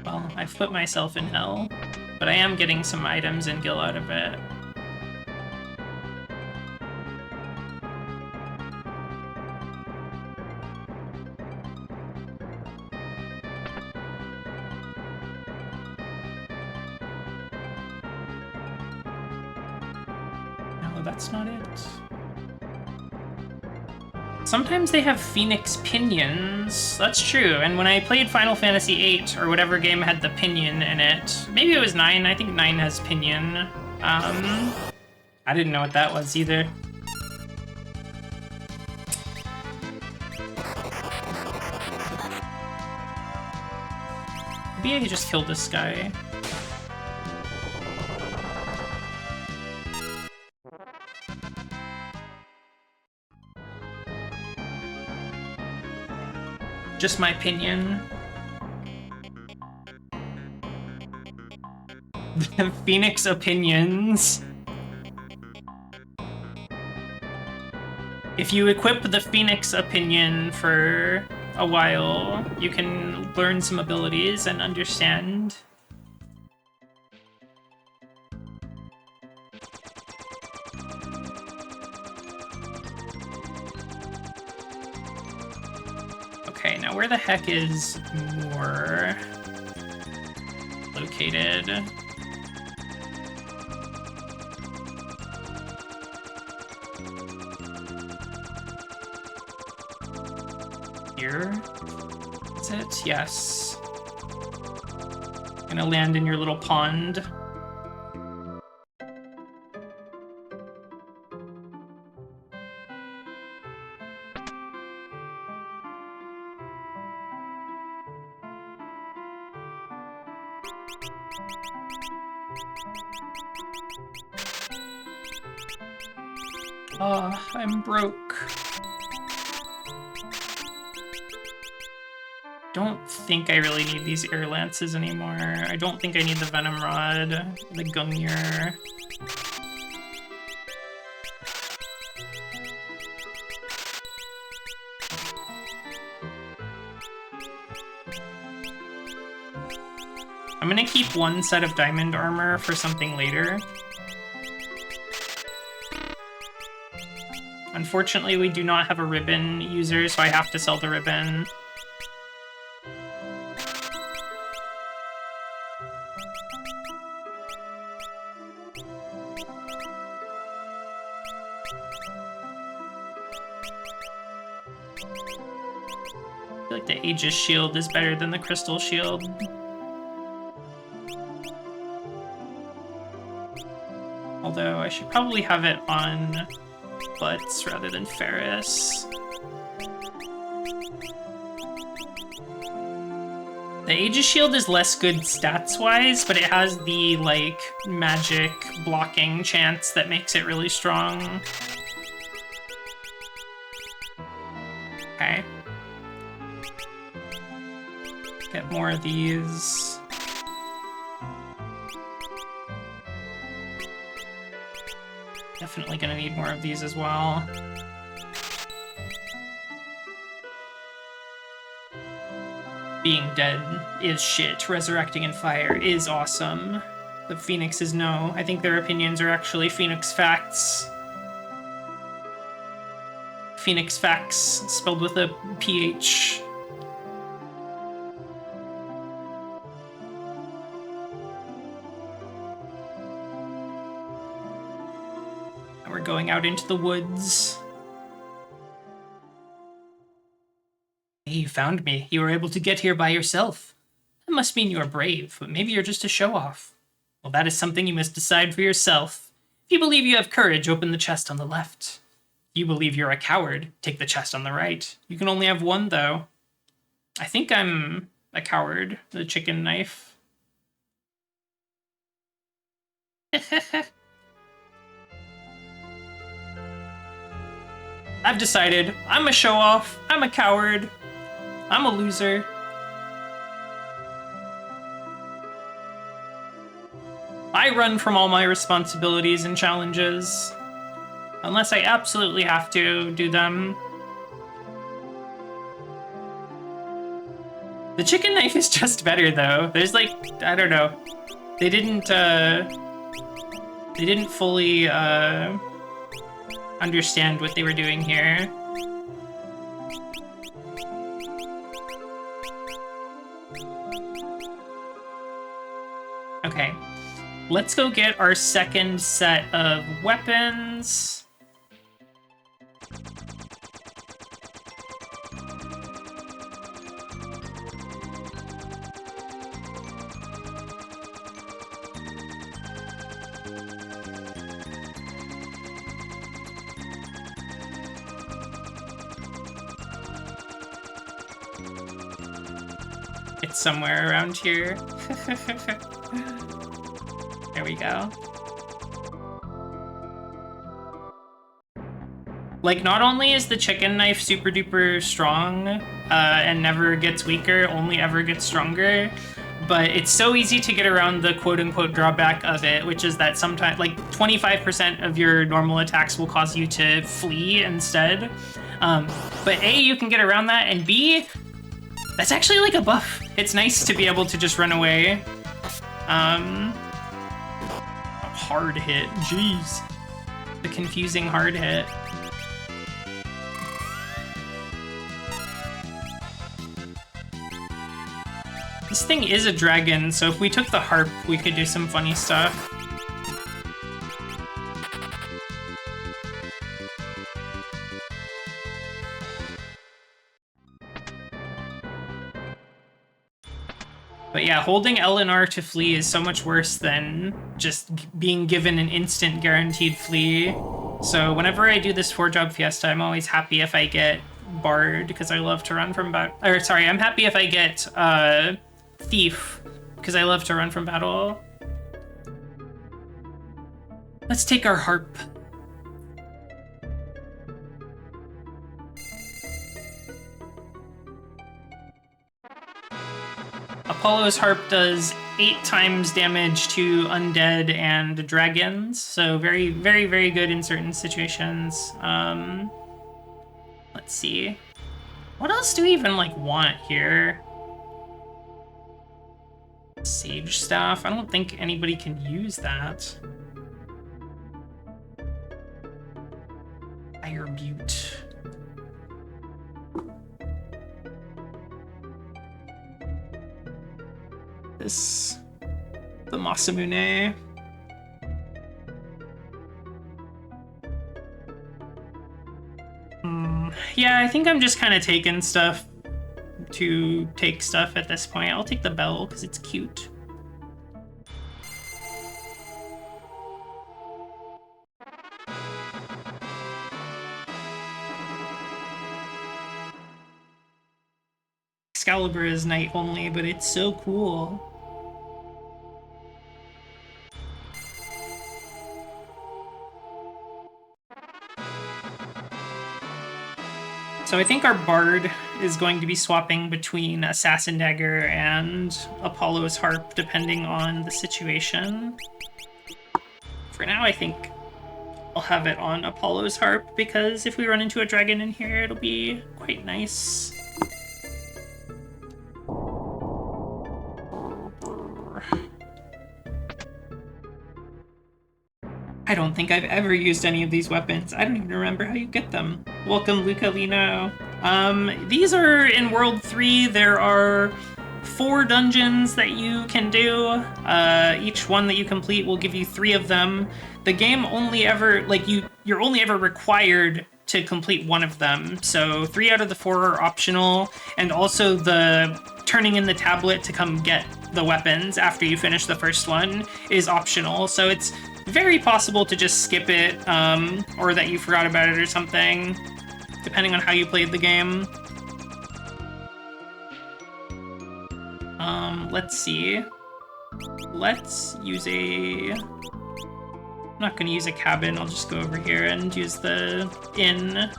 Well, I've put myself in hell, but I am getting some items and gil out of it. No, that's not it. Sometimes they have phoenix pinions. That's true. And when I played Final Fantasy VIII, or whatever game had the pinion in it, maybe it was 9. I think 9 has pinion. I didn't know what that was either. Maybe I could just kill this guy. Just my opinion. The Phoenix opinions. If you equip the Phoenix opinion for a while, you can learn some abilities and understand. Okay, now where the heck is Moore located? Here? Is it? Yes. Gonna land in your little pond. Oh, I'm broke. Don't think I really need these air lances anymore. I don't think I need the venom rod, the gungnir. I'm gonna keep one set of diamond armor for something later. Unfortunately, we do not have a ribbon user, so I have to sell the ribbon. I feel like the Aegis shield is better than the crystal shield. Although I should probably have it on Butts rather than Ferris. The Aegis shield is less good stats-wise, but it has the, like, magic blocking chance that makes it really strong. Okay. Get more of these. Definitely gonna need more of these as well. Being dead is shit. Resurrecting in fire is awesome. The Phoenixes know. I think their opinions are actually Phoenix facts. Phoenix facts, spelled with a PH. We're going out into the woods. Hey, you found me. You were able to get here by yourself. That must mean you are brave, but maybe you're just a show-off. Well, that is something you must decide for yourself. If you believe you have courage, open the chest on the left. If you believe you're a coward, take the chest on the right. You can only have one, though. I think I'm a coward. The chicken knife. I've decided. I'm a show-off. I'm a coward. I'm a loser. I run from all my responsibilities and challenges. Unless I absolutely have to do them. The chicken knife is just better, though. There's like, I don't know. They didn't fully, understand what they were doing here. Okay, let's go get our second set of weapons. It's somewhere around here. There we go. Like, not only is the chicken knife super duper strong and never gets weaker, only ever gets stronger, but it's so easy to get around the quote-unquote drawback of it, which is that sometimes, like, 25% of your normal attacks will cause you to flee instead. But A, you can get around that, and B, that's actually like a buff. It's nice to be able to just run away. Hard hit, jeez. The confusing hard hit. This thing is a dragon, so if we took the harp, we could do some funny stuff. But yeah, holding L and R to flee is so much worse than just being given an instant guaranteed flee. So whenever I do this 4-job Fiesta, I'm always happy if I get Bard, because I love to run from battle. Or sorry, I'm happy if I get Thief, because I love to run from battle. Let's take our harp. Apollo's harp does 8 times damage to undead and dragons, so very, very, very good in certain situations. Let's see. What else do we even, like, want here? Sage staff? I don't think anybody can use that. Fire Butte. The Masamune. Yeah, I think I'm just kind of taking stuff to take stuff at this point. I'll take the bell because it's cute. Excalibur is night only, but it's so cool. So I think our Bard is going to be swapping between Assassin Dagger and Apollo's Harp, depending on the situation. For now, I think I'll have it on Apollo's Harp, because if we run into a dragon in here, it'll be quite nice. I don't think I've ever used any of these weapons. I don't even remember how you get them. Welcome, Luca Lino. These are in World 3. There are 4 dungeons that you can do. Each one that you complete will give you 3 of them. The game only ever, like, you're only ever required to complete one of them. So 3 out of the 4 are optional, and also the turning in the tablet to come get the weapons after you finish the first one is optional. So it's very possible to just skip it, or that you forgot about it or something, depending on how you played the game. Let's see. Let's use a... I'm not going to use a cabin, I'll just go over here and use the inn.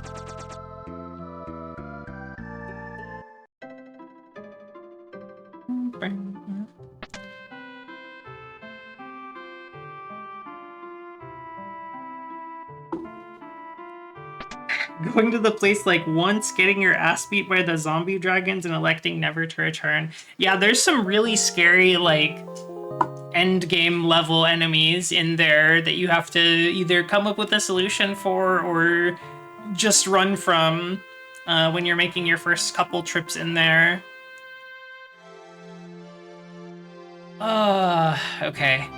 Going to the place like once, getting your ass beat by the zombie dragons, and electing never to return. Yeah, there's some really scary, like, end game level enemies in there that you have to either come up with a solution for or just run from when you're making your first couple trips in there. Okay.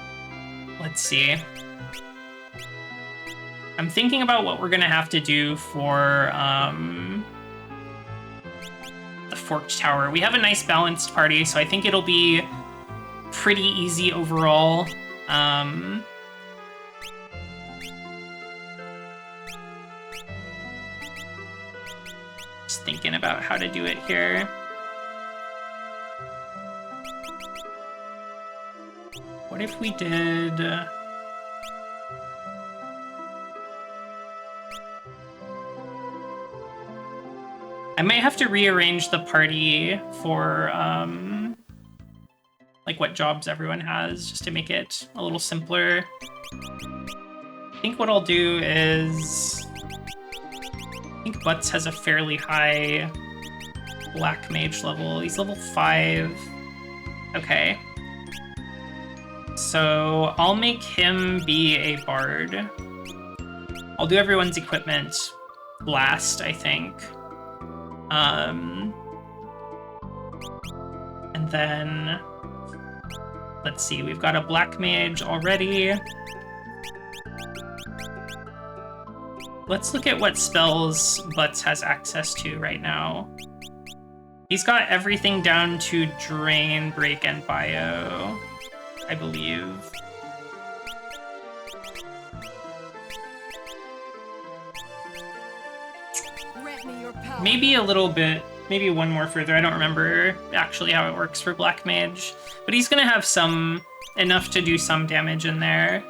Let's see. I'm thinking about what we're gonna have to do for the Forked Tower. We have a nice balanced party, so I think it'll be pretty easy overall. Just thinking about how to do it here. What if we did... I might have to rearrange the party for, like, what jobs everyone has, just to make it a little simpler. I think what I'll do is... I think Butts has a fairly high Black Mage level. He's level 5. Okay. So I'll make him be a bard. I'll do everyone's equipment last, I think. And then, let's see, we've got a Black Mage already. Let's look at what spells Butts has access to right now. He's got everything down to Drain, Break, and Bio, I believe. Maybe a little bit, maybe one more further. I don't remember actually how it works for Black Mage, but he's gonna have enough to do some damage in there.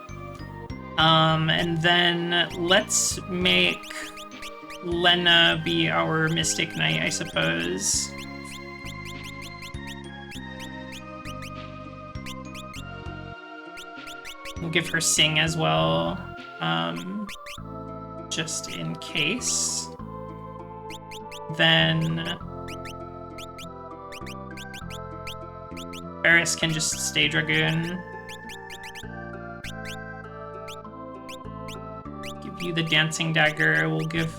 And then let's make Lena be our Mystic Knight, I suppose. We'll give her Sing as well, just in case. Then Ferris can just stay Dragoon. Give you the Dancing Dagger. We'll give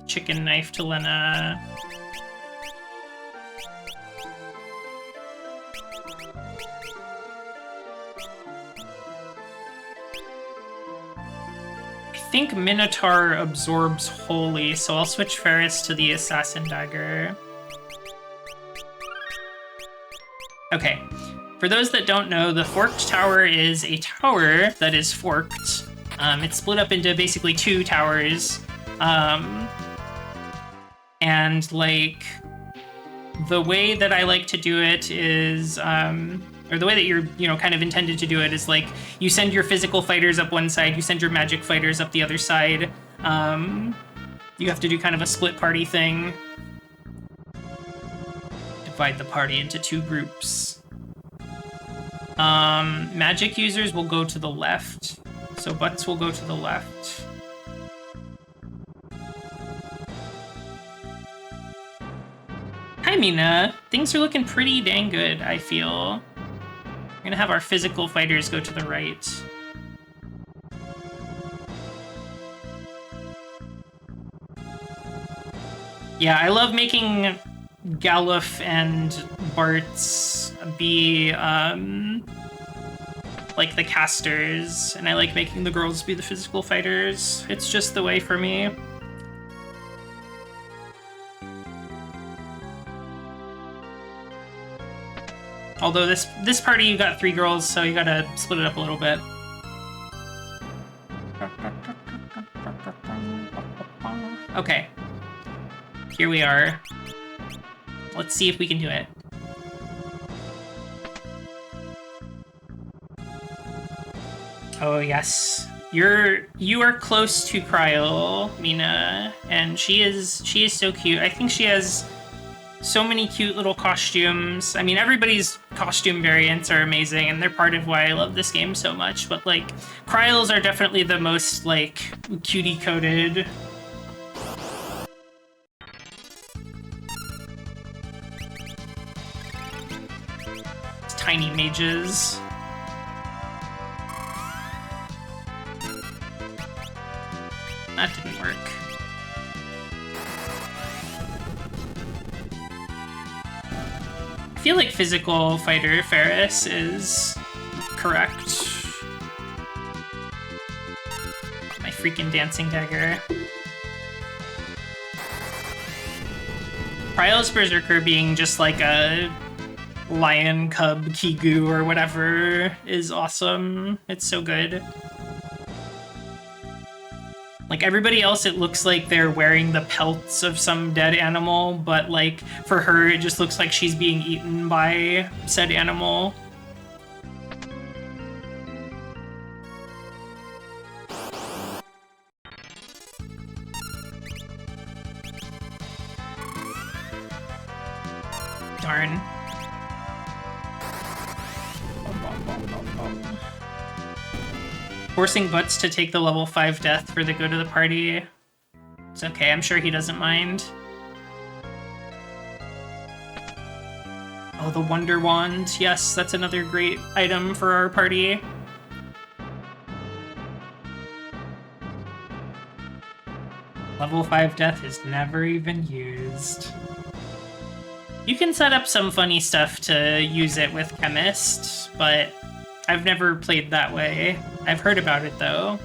Chicken Knife to Lena. I think Minotaur absorbs Holy, so I'll switch Ferris to the Assassin Dagger. Okay, for those that don't know, the Forked Tower is a tower that is forked. It's split up into basically 2 towers. And, like, the way that I like to do it is... or the way that you're, kind of intended to do it is, like, you send your physical fighters up one side, you send your magic fighters up the other side. You have to do kind of a split party thing. Divide the party into 2 groups. Magic users will go to the left, so Butts will go to the left. Hi, Mina. Things are looking pretty dang good, I feel. We're gonna have our physical fighters go to the right. Yeah, I love making Galuf and Bartz be, like the casters, and I like making the girls be the physical fighters. It's just the way for me. Although this party you got 3 girls, so you gotta split it up a little bit. Okay. Here we are. Let's see if we can do it. Oh yes. You are close to Cryo, Mina, and she is so cute. I think she has so many cute little costumes. I mean, everybody's costume variants are amazing, and they're part of why I love this game so much, but, like, Cryos are definitely the most, like, cutie-coded. Tiny mages. That didn't work. I feel like physical fighter Ferris is correct. My freaking dancing dagger. Prio's Berserker being just like a lion cub Kigu or whatever is awesome. It's so good. Like, everybody else, it looks like they're wearing the pelts of some dead animal, but, like, for her, it just looks like she's being eaten by said animal. Darn. Forcing Butts to take the level 5 death for the good of the party. It's okay, I'm sure he doesn't mind. Oh, the Wonder Wand. Yes, that's another great item for our party. Level 5 death is never even used. You can set up some funny stuff to use it with Chemist, but I've never played that way. I've heard about it, though.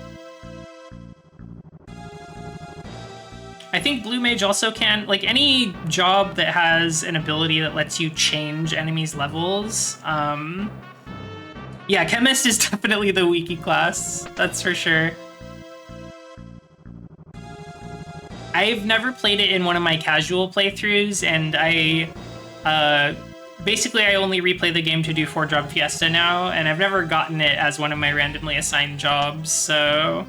I think Blue Mage also can, like, any job that has an ability that lets you change enemies' levels. Yeah, Chemist is definitely the weakie class, that's for sure. I've never played it in one of my casual playthroughs, and basically, I only replay the game to do 4-job Fiesta now, and I've never gotten it as one of my randomly assigned jobs, so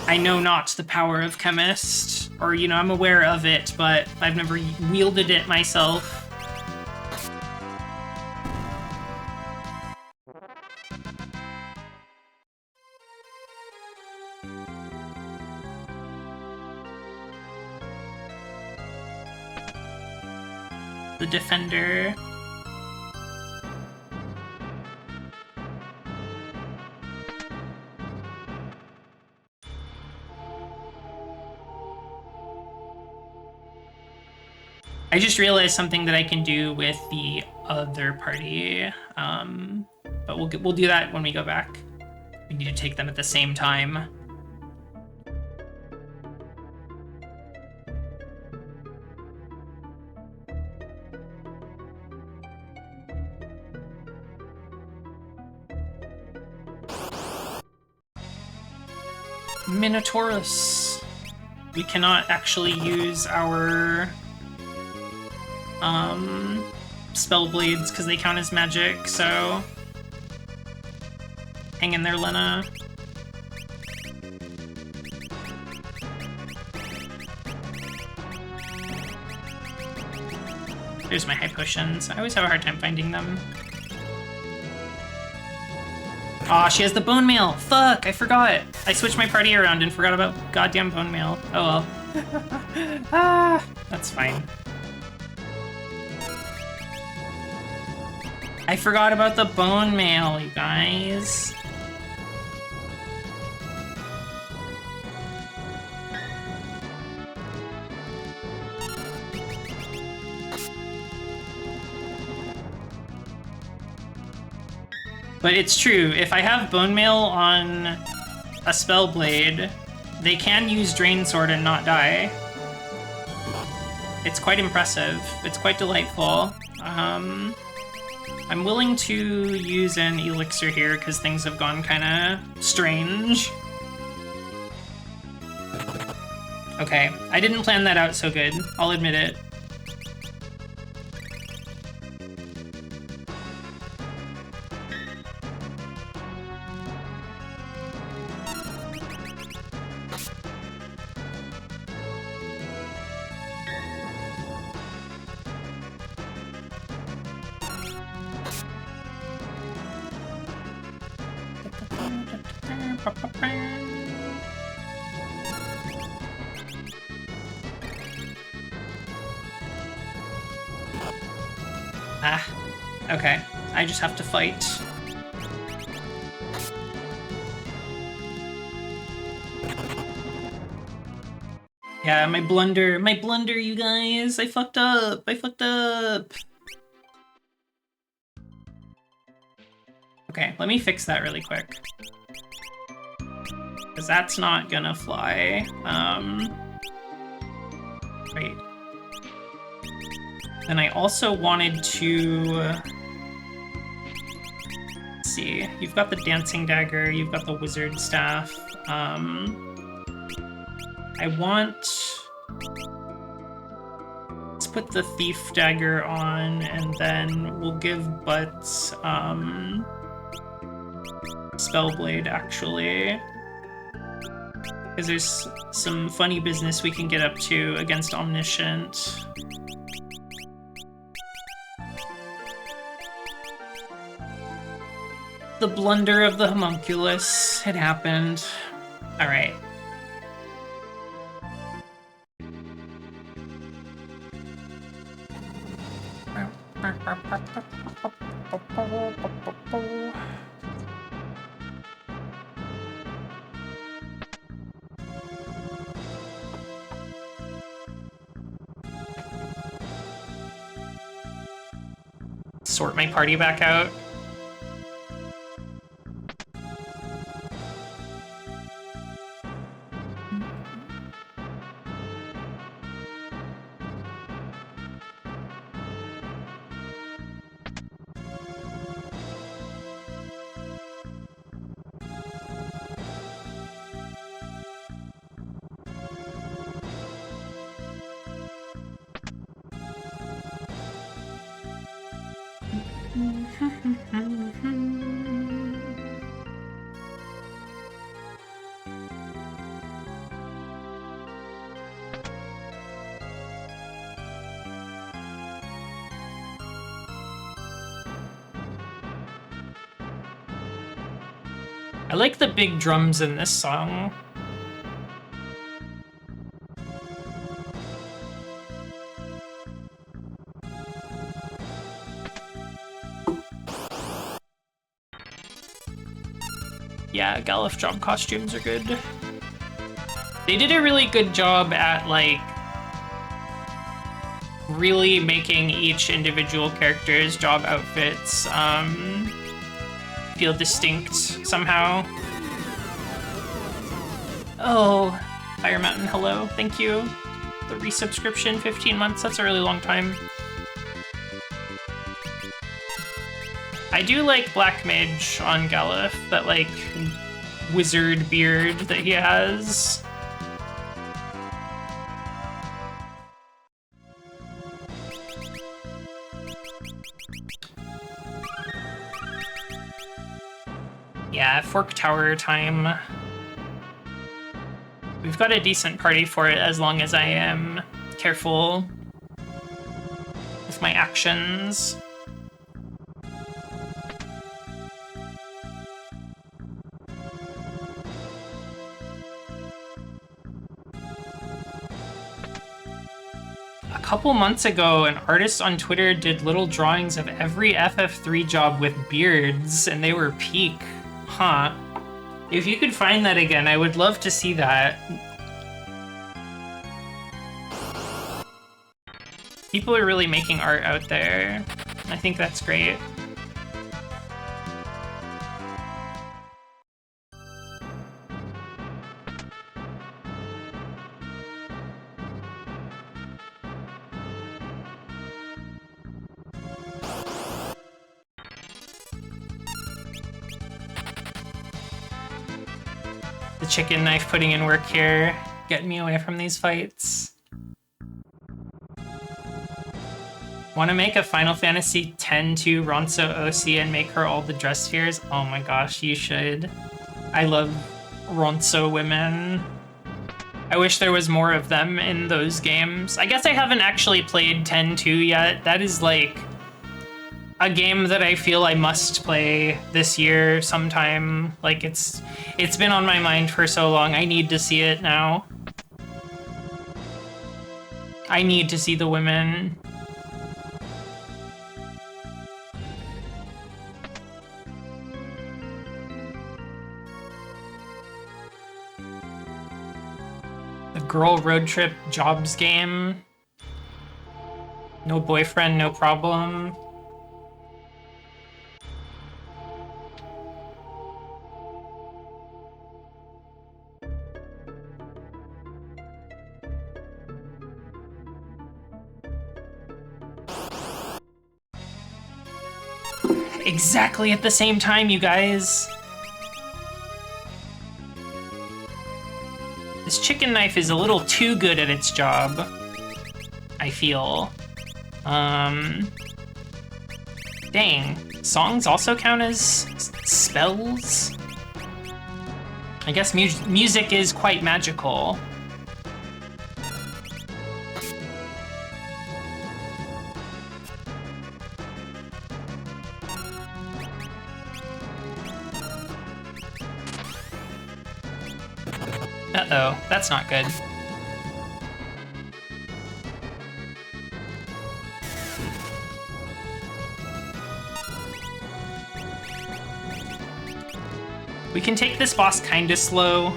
I know not the power of Chemist, or, you know, I'm aware of it, but I've never wielded it myself. The Defender. I just realized something that I can do with the other party, but we'll do that when we go back. We need to take them at the same time. Minotaurus. We cannot actually use our spell blades because they count as magic, so hang in there, Lena. There's my high potions. I always have a hard time finding them. Aw, she has the bone mail. Fuck, I forgot. I switched my party around and forgot about goddamn bone mail. Oh well. Ah, that's fine. I forgot about the bone mail, you guys. But it's true, if I have Bone Mail on a Spellblade, they can use Drain Sword and not die. It's quite impressive. It's quite delightful. I'm willing to use an Elixir here because things have gone kind of strange. Okay, I didn't plan that out so good. I'll admit it. Okay. I just have to fight. Yeah, my blunder, you guys! I fucked up! Okay, let me fix that really quick. Because that's not gonna fly. Right. And I also wanted to... Let's see, you've got the Dancing Dagger, you've got the Wizard Staff. I want... Let's put the Thief Dagger on, and then we'll give Butt Spellblade, actually. Because there's some funny business we can get up to against Omniscient. The blunder of the homunculus. It happened. Alright. Sort my party back out. I like the big drums in this song. Yeah, Galuf job costumes are good. They did a really good job at, like, really making each individual character's job outfits, feel distinct somehow. Oh, Fire Mountain, hello, thank you. The resubscription, 15 months, that's a really long time. I do like Black Mage on Galuf, that, like, wizard beard that he has. Yeah, Fork Tower time. We've got a decent party for it as long as I am careful with my actions. A couple months ago, an artist on Twitter did little drawings of every FF3 job with beards, and they were peak. Huh. If you could find that again, I would love to see that. People are really making art out there. I think that's great. The chicken knife putting in work here, getting me away from these fights. Want to make a Final Fantasy X-2 Ronso OC and make her all the dress spheres? Oh my gosh, you should. I love Ronso women. I wish there was more of them in those games. I guess I haven't actually played X-2 yet. That is like a game that I feel I must play this year sometime. Like it's been on my mind for so long. I need to see it now. I need to see the women. The girl road trip jobs game. No boyfriend, no problem. Exactly at the same time, you guys. This chicken knife is a little too good at its job, I feel. Dang. Songs also count as spells? I guess music is quite magical. Uh-oh, that's not good. We can take this boss kinda slow.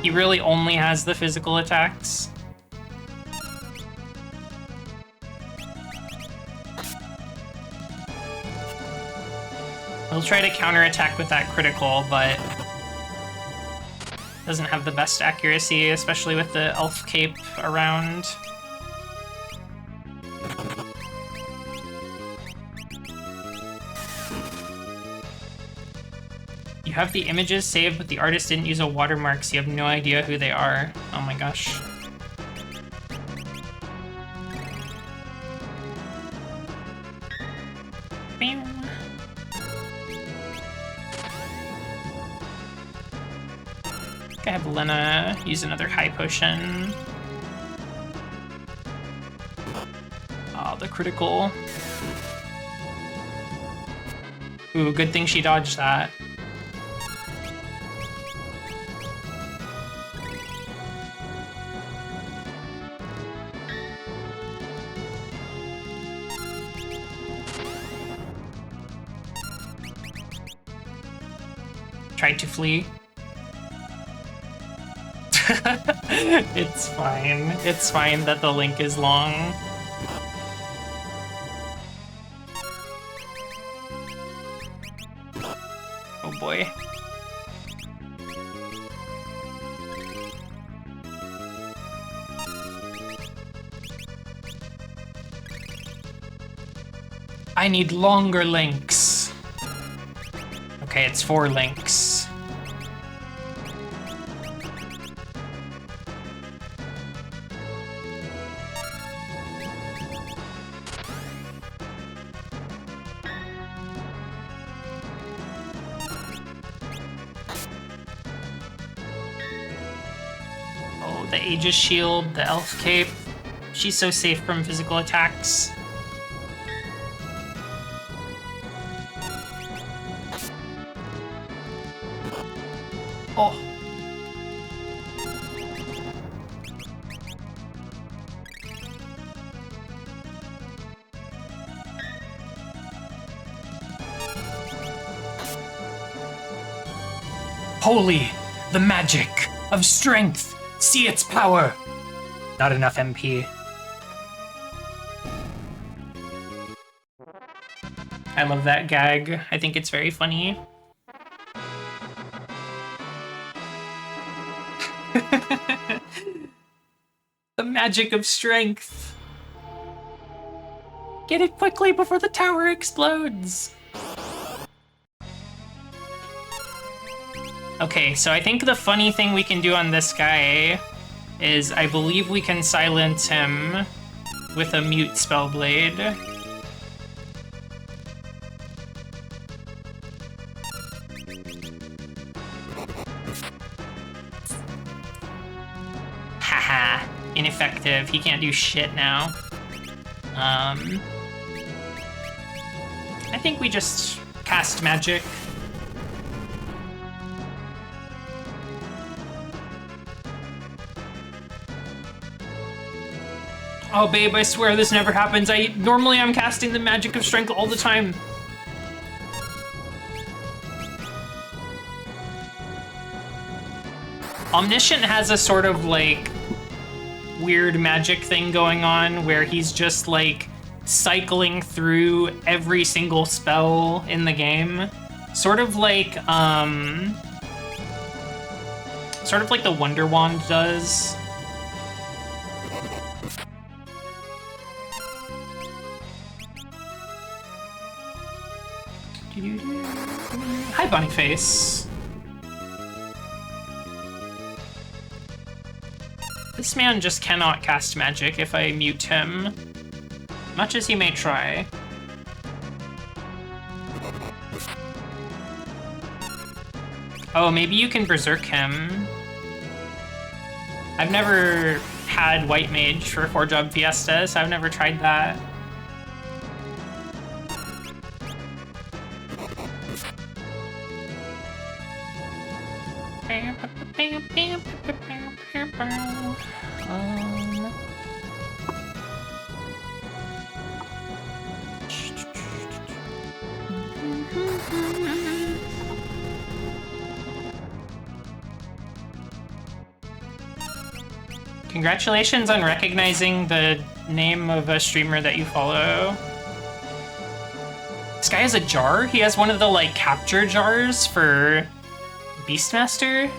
He really only has the physical attacks. He'll try to counterattack with that critical, but doesn't have the best accuracy, especially with the elf cape around. You have the images saved, but the artist didn't use a watermark, so you have no idea who they are. Oh my gosh. I have Lena use another high potion. Oh, the critical. Ooh, good thing she dodged that. Tried to flee. It's fine. It's fine that the link is long. Oh boy. I need longer links. Okay, it's 4 links. The Aegis shield, the elf cape. She's so safe from physical attacks. Oh. Holy, the magic of strength. See its power! Not enough MP. I love that gag. I think it's very funny. The magic of strength. Get it quickly before the tower explodes. Okay, so I think the funny thing we can do on this guy is I believe we can silence him with a mute spellblade. Haha, ineffective. He can't do shit now. I think we just cast magic. Oh, babe, I swear this never happens. Normally I'm casting the magic of strength all the time. Omniscient has a sort of, like, weird magic thing going on where he's just, like, cycling through every single spell in the game. Sort of like the Wonder Wand does. Hi, Bunnyface. This man just cannot cast magic if I mute him, much as he may try. Oh, maybe you can Berserk him. I've never had White Mage for 4-job Fiesta, so I've never tried that. Congratulations on recognizing the name of a streamer that you follow. This guy has a jar? He has one of the, like, capture jars for Beastmaster?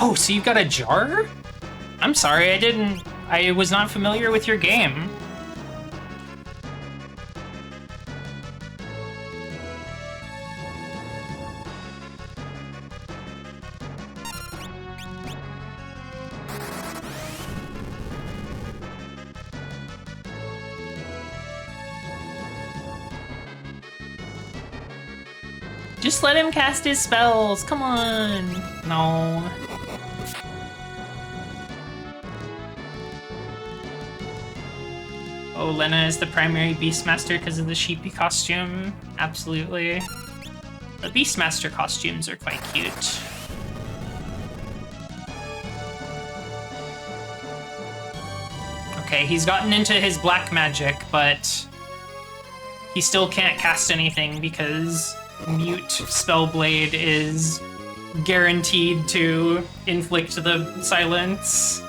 Oh, so you've got a jar? I'm sorry, I was not familiar with your game. Just let him cast his spells, come on. No. Oh, Lena is the primary Beastmaster because of the sheepy costume. Absolutely. The Beastmaster costumes are quite cute. Okay, he's gotten into his black magic, but he still can't cast anything because mute spellblade is guaranteed to inflict the silence.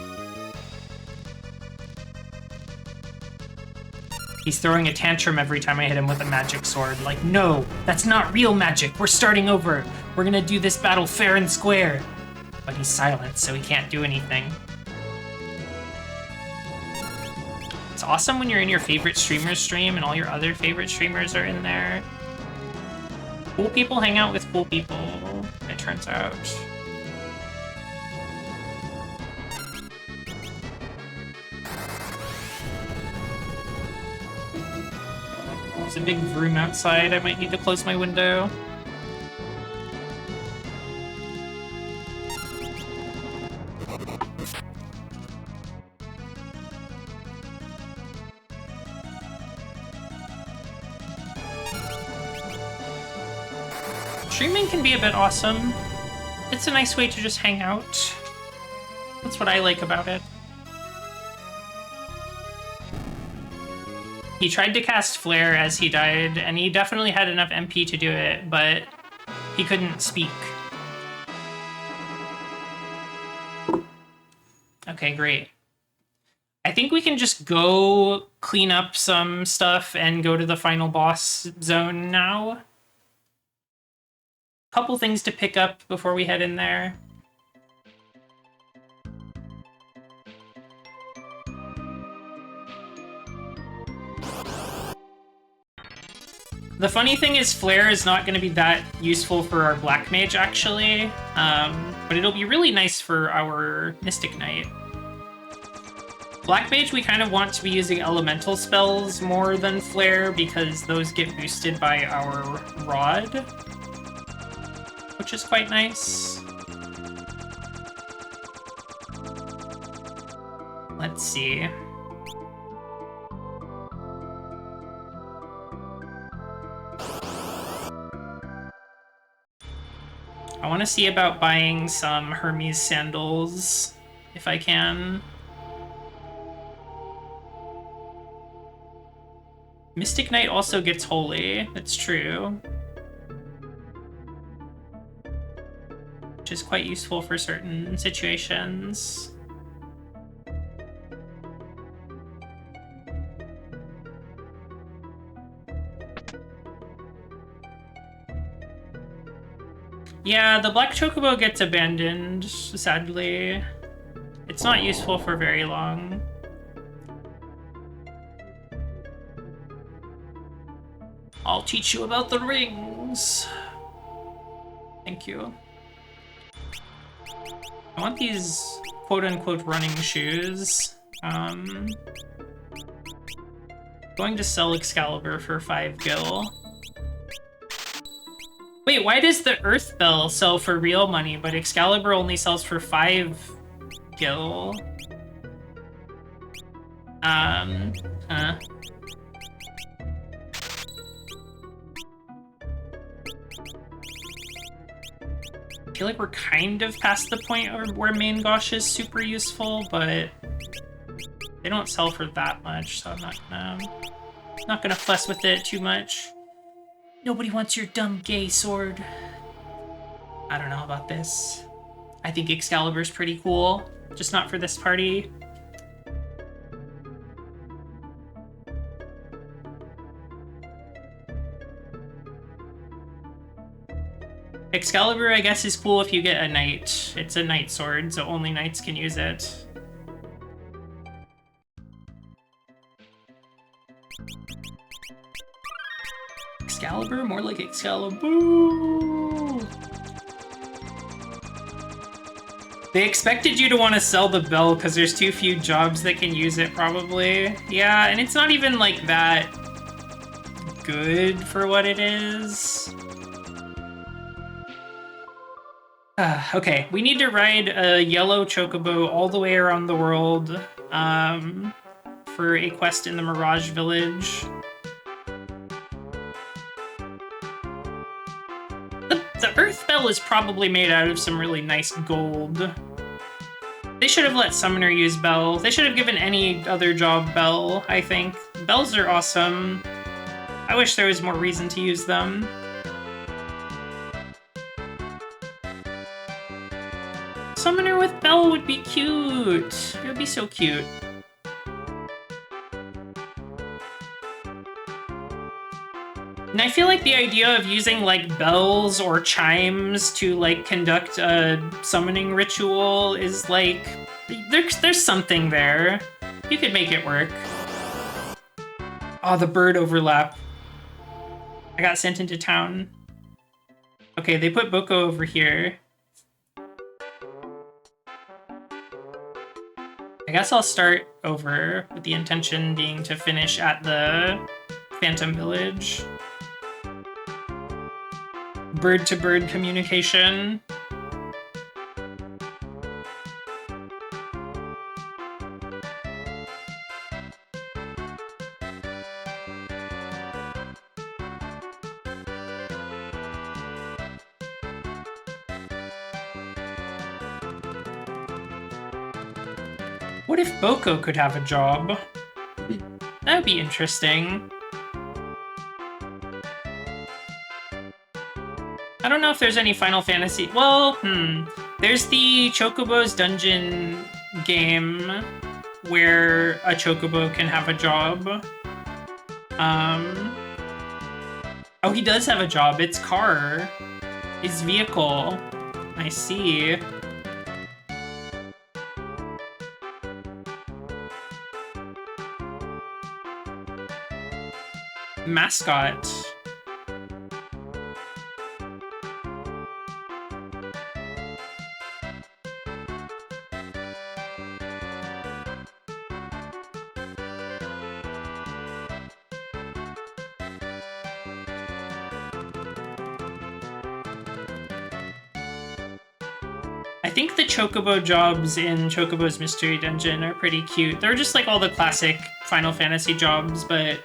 He's throwing a tantrum every time I hit him with a magic sword. Like, no, that's not real magic. We're starting over. We're gonna do this battle fair and square. But he's silent, so he can't do anything. It's awesome when you're in your favorite streamer's stream and all your other favorite streamers are in there. Cool people hang out with cool people, it turns out. There's a big vroom outside. I might need to close my window. Streaming can be a bit awesome. It's a nice way to just hang out. That's what I like about it. He tried to cast Flare as he died, and he definitely had enough MP to do it, but he couldn't speak. Okay, great. I think we can just go clean up some stuff and go to the final boss zone now. Couple things to pick up before we head in there. The funny thing is Flare is not going to be that useful for our Black Mage, actually. But it'll be really nice for our Mystic Knight. Black Mage, we kind of want to be using elemental spells more than Flare because those get boosted by our Rod, which is quite nice. Let's see. I want to see about buying some Hermes sandals, if I can. Mystic Knight also gets Holy, that's true. Which is quite useful for certain situations. Yeah, the Black Chocobo gets abandoned, sadly. It's not useful for very long. I'll teach you about the rings. Thank you. I want these quote-unquote running shoes. Going to sell Excalibur for 5 gil. Wait, why does the Earth Bell sell for real money, but Excalibur only sells for 5 gil? Huh. I feel like we're kind of past the point where Main Gosh is super useful, but they don't sell for that much, so I'm not gonna fuss with it too much. Nobody wants your dumb gay sword. I don't know about this. I think Excalibur's pretty cool, just not for this party. Excalibur, I guess, is cool if you get a knight. It's a knight sword, so only knights can use it. Excalibur? More like Excalibur. They expected you to want to sell the bell because there's too few jobs that can use it, probably. Yeah, and it's not even, like, that good for what it is. Okay, we need to ride a yellow chocobo all the way around the world for a quest in the Mirage Village. The Earth Bell is probably made out of some really nice gold. They should have let Summoner use Bell. They should have given any other job Bell, I think. Bells are awesome. I wish there was more reason to use them. Summoner with Bell would be cute. It would be so cute. And I feel like the idea of using, like, bells or chimes to, like, conduct a summoning ritual is, like, there's something there. You could make it work. Oh, the bird overlap. I got sent into town. Okay, they put Boko over here. I guess I'll start over with the intention being to finish at the Phantom Village. Bird-to-bird communication. What if Boko could have a job? That would be interesting. I don't know if there's any Final Fantasy... Well, there's the Chocobo's Dungeon game where a Chocobo can have a job. Oh, he does have a job. It's car. His vehicle. I see. Mascot. I think the Chocobo jobs in Chocobo's Mystery Dungeon are pretty cute. They're just like all the classic Final Fantasy jobs, but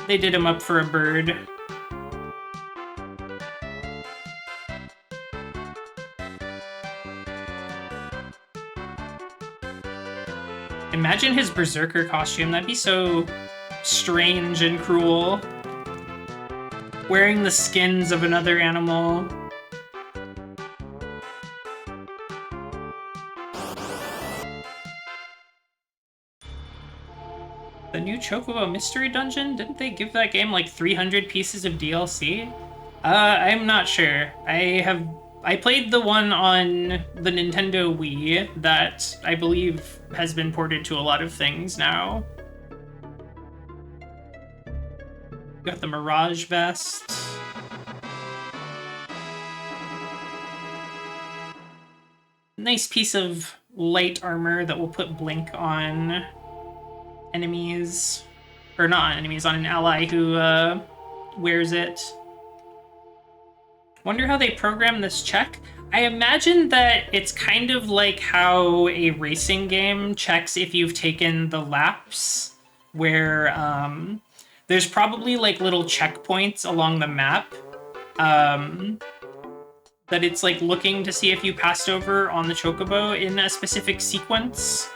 they did them up for a bird. Imagine his Berserker costume. That'd be so strange and cruel. Wearing the skins of another animal. The new Chocobo Mystery Dungeon? Didn't they give that game like 300 pieces of DLC? I'm not sure. I played the one on the Nintendo Wii that I believe has been ported to a lot of things now. Got the Mirage Vest. Nice piece of light armor that will put blink on enemies. Or not on enemies, on an ally who wears it. Wonder how they program this check? I imagine that it's kind of like how a racing game checks if you've taken the laps, where there's probably like little checkpoints along the map that it's like looking to see if you passed over on the Chocobo in a specific sequence.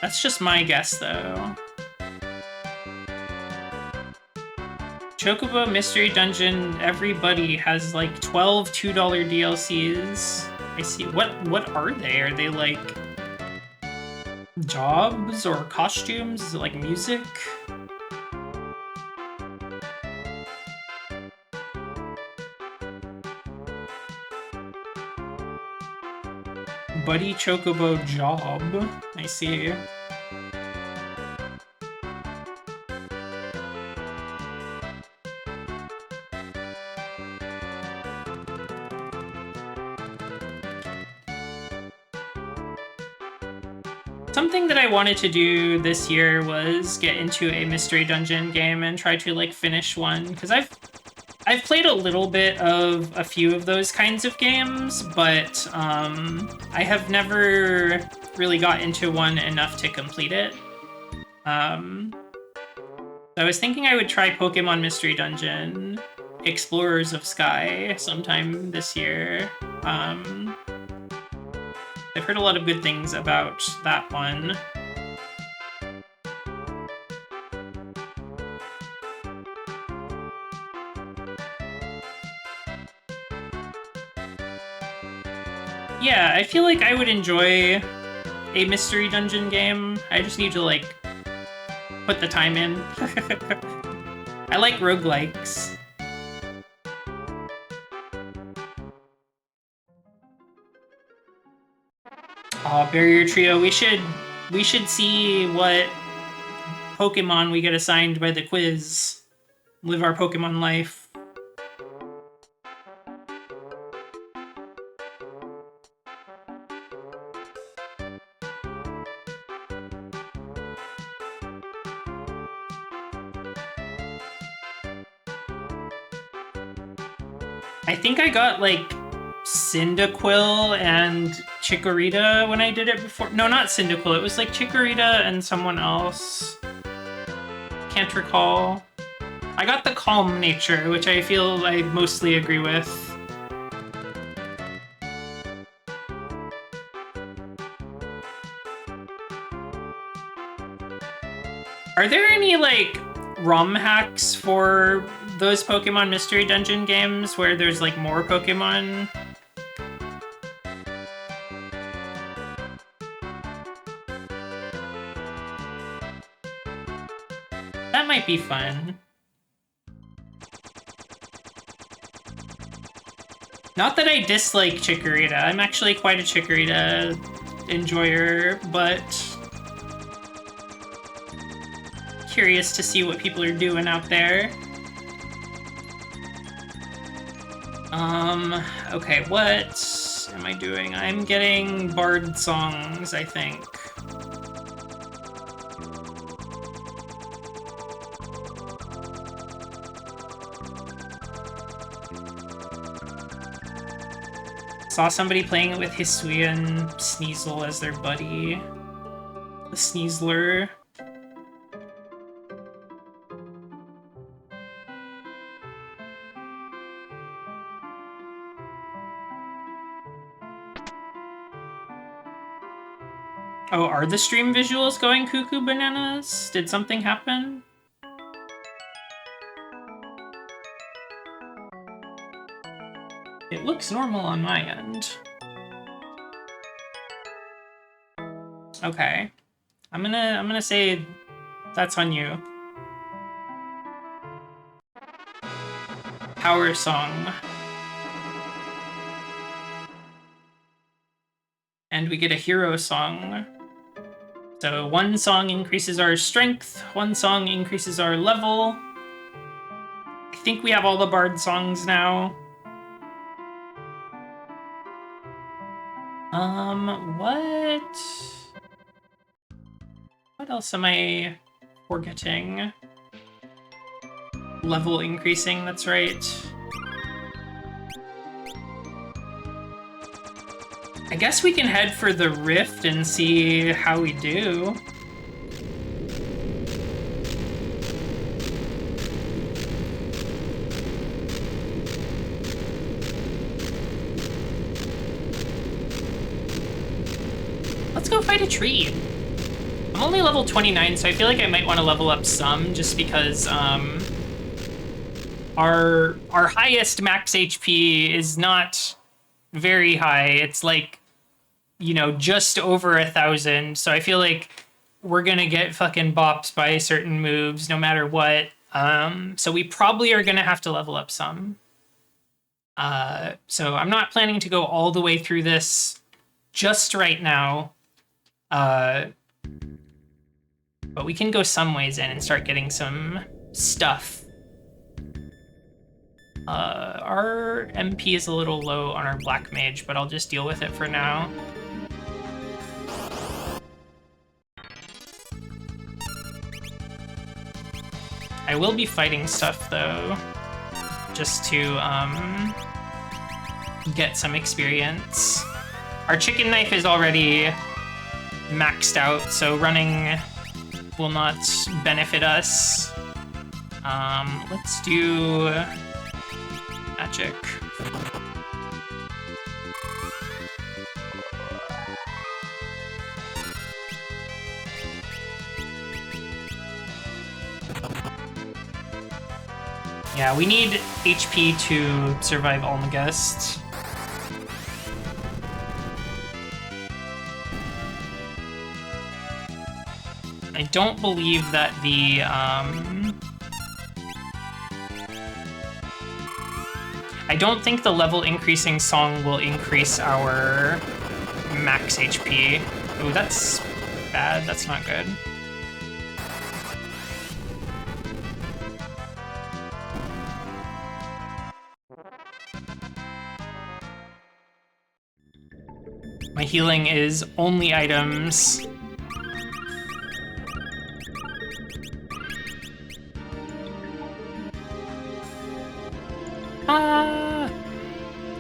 That's just my guess, though. Chocobo Mystery Dungeon, everybody has like 12 $2 DLCs. I see. What are they? Are they like jobs or costumes? Is it like music? Buddy Chocobo job. I see. Something that I wanted to do this year was get into a mystery dungeon game and try to like finish one, because I've played a little bit of a few of those kinds of games, but I have never really got into one enough to complete it. So I was thinking I would try Pokemon Mystery Dungeon Explorers of Sky sometime this year. I've heard a lot of good things about that one. Yeah, I feel like I would enjoy a mystery dungeon game. I just need to, like, put the time in. I like roguelikes. Oh, Barrier Trio, we should see what Pokemon we get assigned by the quiz. Live our Pokemon life. I think I got, like, Cyndaquil and Chikorita when I did it before. No, not Cyndaquil. It was, like, Chikorita and someone else. Can't recall. I got the Calm Nature, which I feel I mostly agree with. Are there any, like, ROM hacks for those Pokemon Mystery Dungeon games where there's, like, more Pokemon? That might be fun. Not that I dislike Chikorita. I'm actually quite a Chikorita enjoyer, but curious to see what people are doing out there. Okay, what am I doing? I'm getting bard songs, I think. Saw somebody playing it with Hisui and Sneasel as their buddy. The Sneasler. Oh, are the stream visuals going cuckoo bananas? Did something happen? It looks normal on my end. Okay. I'm gonna say that's on you. Power song. And we get a hero song. So one song increases our strength, one song increases our level. I think we have all the bard songs now. What else am I forgetting? Level increasing, that's right. I guess we can head for the rift and see how we do. Let's go fight a tree. I'm only level 29, so I feel like I might want to level up some, just because our highest max HP is not very high. It's like, you know, just over 1,000. So I feel like we're gonna get fucking bopped by certain moves no matter what. So we probably are gonna have to level up some. So I'm not planning to go all the way through this just right now. But we can go some ways in and start getting some stuff. Our MP is a little low on our Black Mage, but I'll just deal with it for now. I will be fighting stuff, though, just to get some experience. Our chicken knife is already maxed out, so running will not benefit us. Let's do magic. Yeah, we need HP to survive Almagest. I don't believe that the I don't think the level increasing song will increase our max HP. Ooh, that's bad. That's not good. My healing is only items.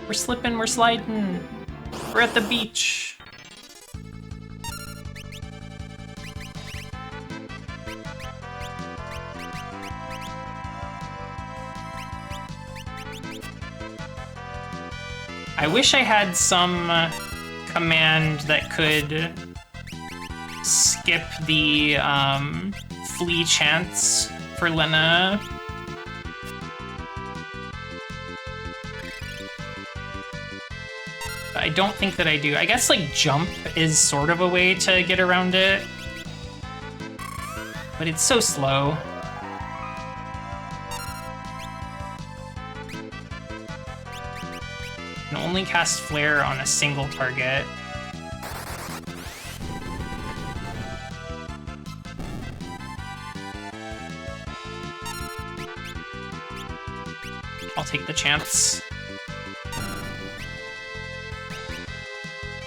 We're slipping, we're sliding. We're at the beach. I wish I had some command that could skip the flee chance for Lena. I don't think that I do. I guess, like, jump is sort of a way to get around it. But it's so slow. Can only cast Flare on a single target. I'll take the chance.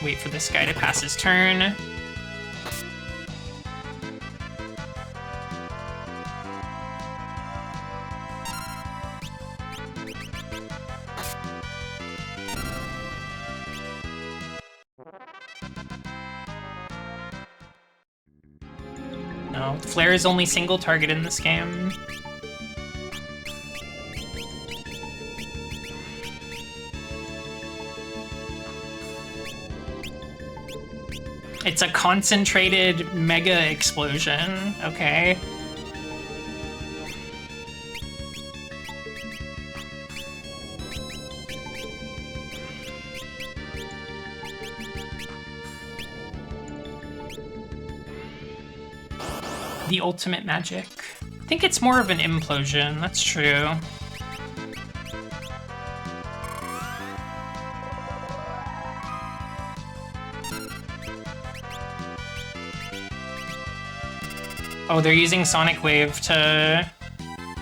Wait for this guy to pass his turn. No, flare is only single target in this game. It's a concentrated mega explosion, okay. The ultimate magic. I think it's more of an implosion, that's true. Oh, they're using Sonic Wave to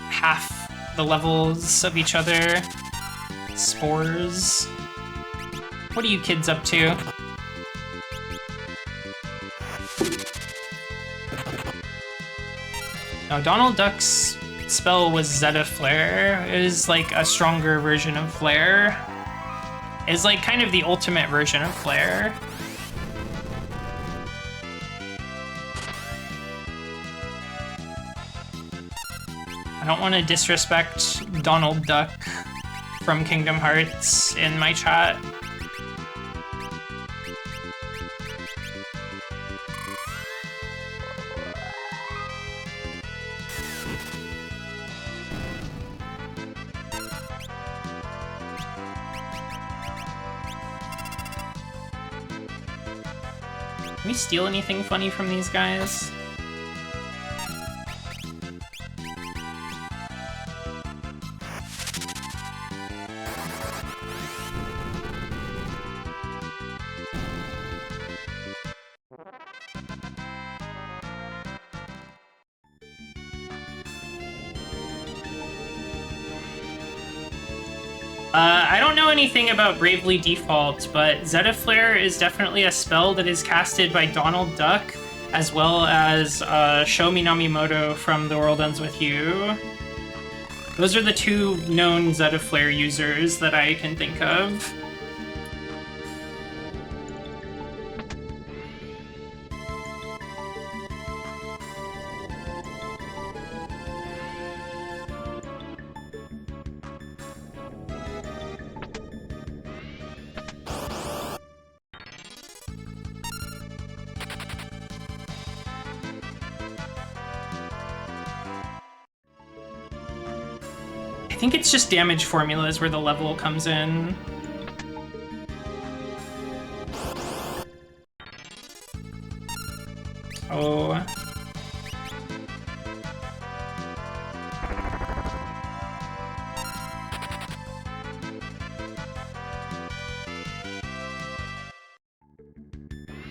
half the levels of each other. Spores. What are you kids up to? No, Donald Duck's spell was Zeta Flare. It is like a stronger version of Flare. It's like kind of the ultimate version of Flare. I don't want to disrespect Donald Duck from Kingdom Hearts in my chat. Can we steal anything funny from these guys? I don't know anything about Bravely Default, but Zeta Flare is definitely a spell that is casted by Donald Duck, as well as Sho Minamimoto from The World Ends With You. Those are the two known Zeta Flare users that I can think of. I think it's just damage formulas where the level comes in. Oh.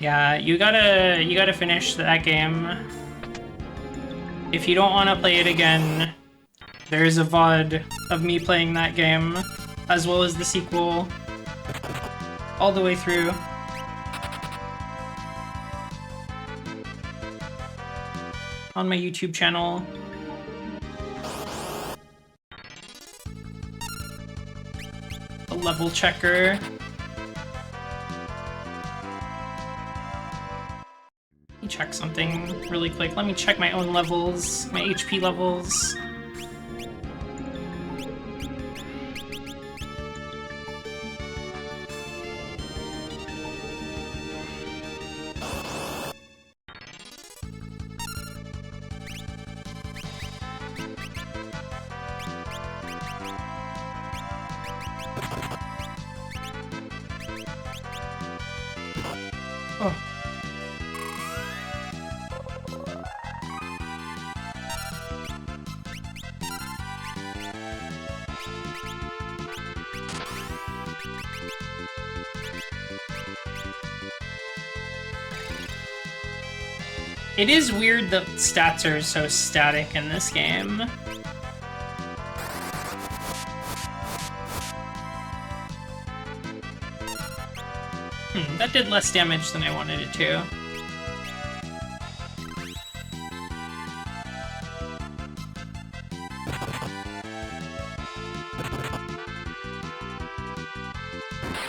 Yeah, you gotta finish that game. If you don't want to play it again, there's a VOD of me playing that game, as well as the sequel, all the way through. On my YouTube channel. A level checker. Let me check something really quick. Let me check my own levels, my HP levels. It is weird that stats are so static in this game. That did less damage than I wanted it to.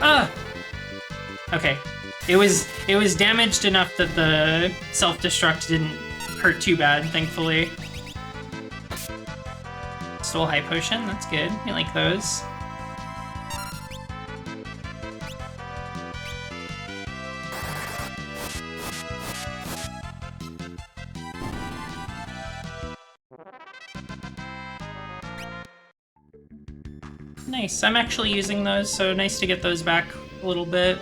Ah! Okay. It was damaged enough that the self-destruct didn't hurt too bad, thankfully. Stole high potion, that's good. I like those. Nice, I'm actually using those, so nice to get those back a little bit.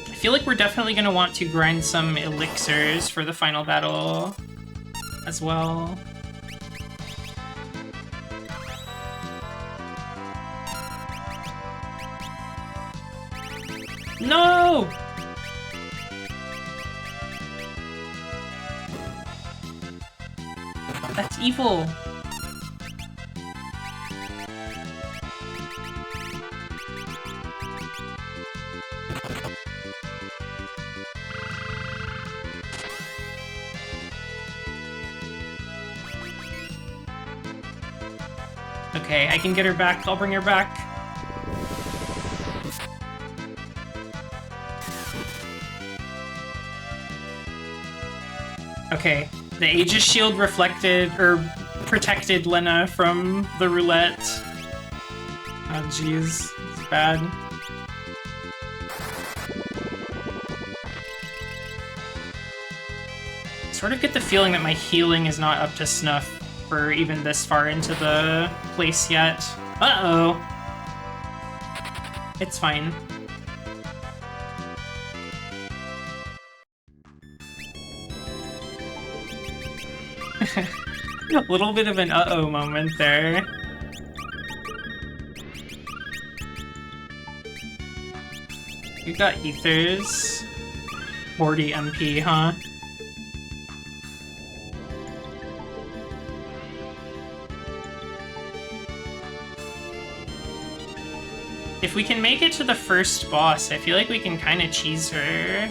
I feel like we're definitely going to want to grind some elixirs for the final battle as well. No! That's evil. Okay, I can get her back. I'll bring her back. Okay, the Aegis Shield reflected, or protected Lena from the roulette. Oh jeez, it's bad. Sort of get the feeling that my healing is not up to snuff for even this far into the place yet. Uh-oh. It's fine. A little bit of an uh-oh moment there. We've got ethers. 40 MP, huh? If we can make it to the first boss, I feel like we can kind of cheese her.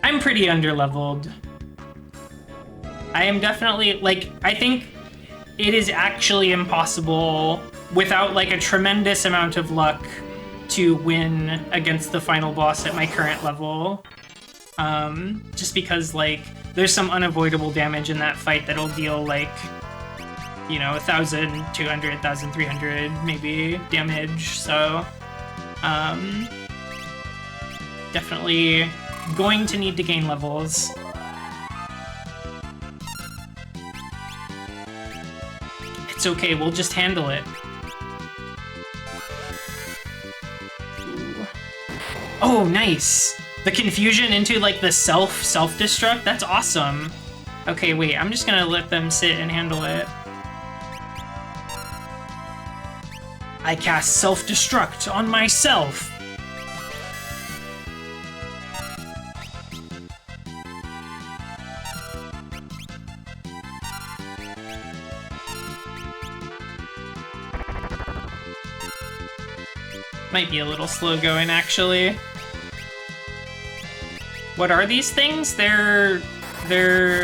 I'm pretty underleveled. I am definitely, like, I think it is actually impossible without, like, a tremendous amount of luck to win against the final boss at my current level. Just because, like, there's some unavoidable damage in that fight that'll deal, like, you know, 1,200, 1,300 maybe damage, so definitely going to need to gain levels. It's okay, we'll just handle it. Oh, nice! The confusion into, like, the self-destruct? That's awesome. Okay, wait, I'm just gonna let them sit and handle it. I cast self-destruct on myself! Might be a little slow going, actually. What are these things? They're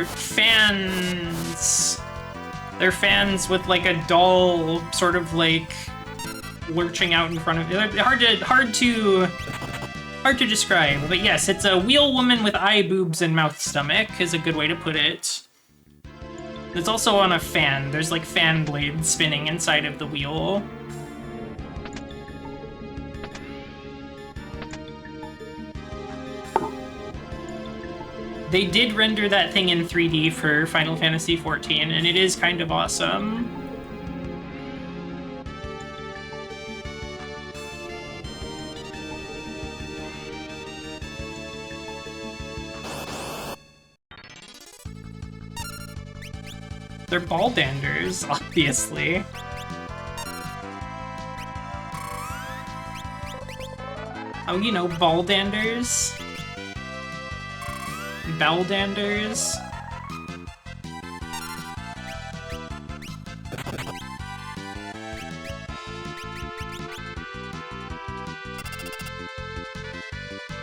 fans. They're fans with, like, a doll sort of, like, lurching out in front of you. They're hard to describe. But yes, it's a wheel woman with eye, boobs, and mouth stomach is a good way to put it. It's also on a fan. There's, like, fan blades spinning inside of the wheel. They did render that thing in 3D for Final Fantasy XIV, and it is kind of awesome. They're baldanders, obviously. Oh, you know, baldanders. Beldanders.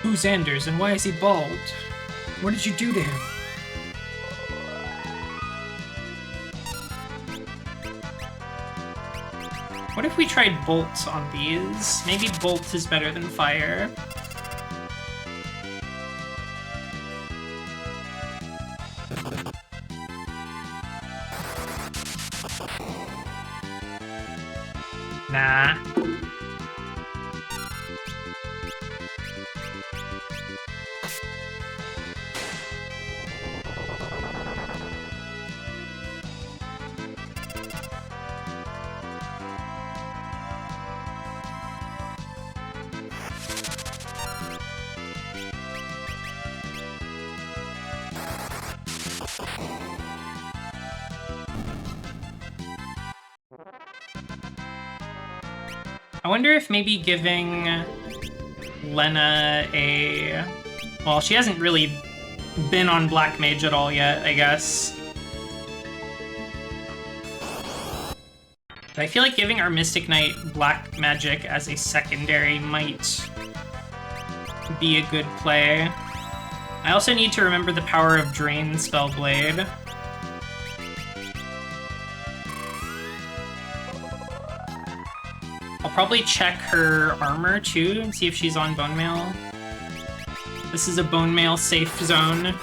Who's Anders and why is he bald? What did you do to him? if we tried Bolt on these? Maybe Bolt is better than Fire. Nah. I wonder if maybe giving Lena a... Well, she hasn't really been on Black Mage at all yet, I guess. But I feel like giving our Mystic Knight Black Magic as a secondary might be a good play. I also need to remember the power of Drain Spellblade. I'll probably check her armor too and see if she's on Bone Mail. This is a Bone Mail safe zone.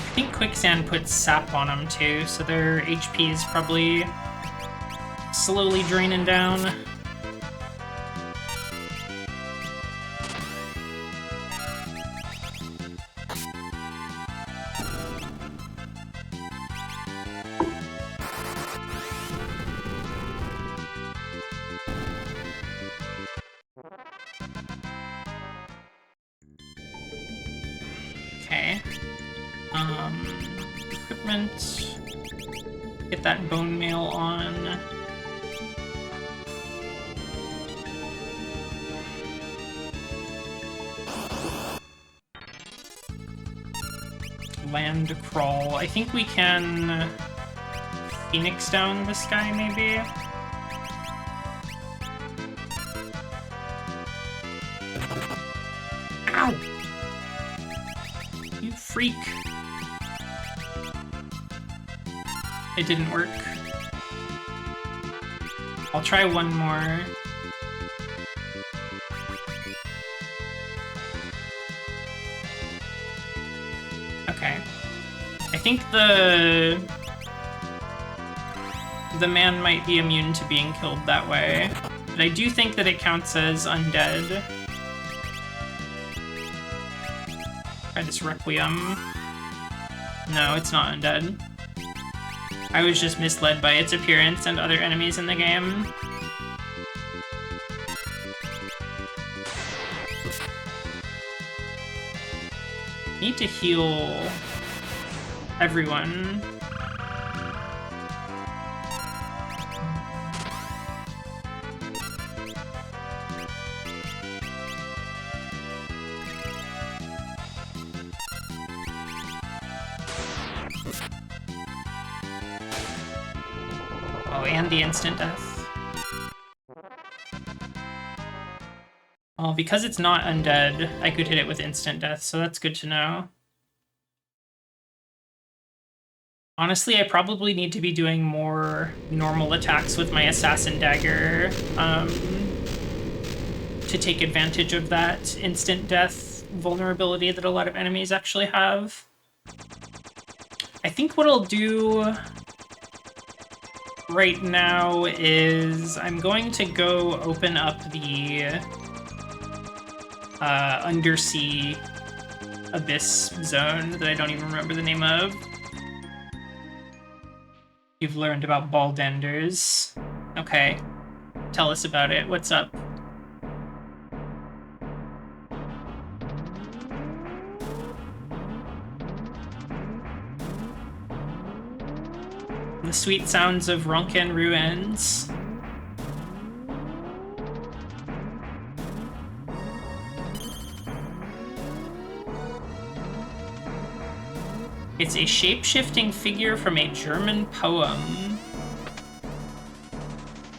I think Quicksand puts sap on them too, so their HP is probably slowly draining down. Okay. Equipment. Get that Bone Mail on. Land Crawl. I think we can Phoenix down this guy, maybe? Ow! You freak. It didn't work. I'll try one more. Okay. I think the man might be immune to being killed that way, but I do think that it counts as undead. Try this Requiem. No, it's not undead. I was just misled by its appearance and other enemies in the game. Need to heal everyone. Oh, and the instant death. Well, because it's not undead, I could hit it with instant death, so that's good to know. Honestly, I probably need to be doing more normal attacks with my Assassin Dagger to take advantage of that instant death vulnerability that a lot of enemies actually have. I think what I'll do right now is I'm going to go open up the undersea abyss zone that I don't even remember the name of. You've learned about Baldenders. Okay. Tell us about it. What's up? The sweet sounds of Ronken ruins. It's a shape-shifting figure from a German poem.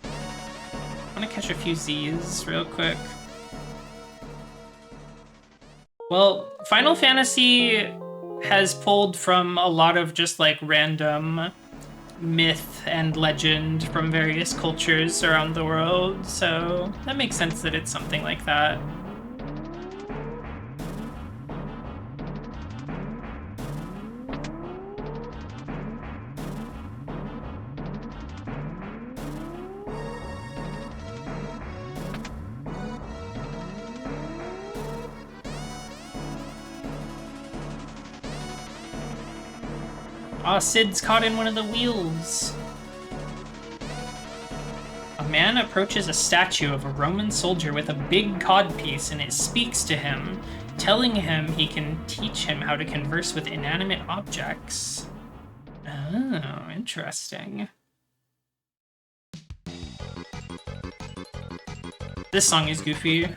I want to catch a few Z's real quick. Well, Final Fantasy has pulled from a lot of just like random myth and legend from various cultures around the world, so that makes sense that it's something like that. Ah, Sid's caught in one of the wheels. A man approaches a statue of a Roman soldier with a big codpiece, and it speaks to him, telling him he can teach him how to converse with inanimate objects. Oh, interesting. This song is goofy.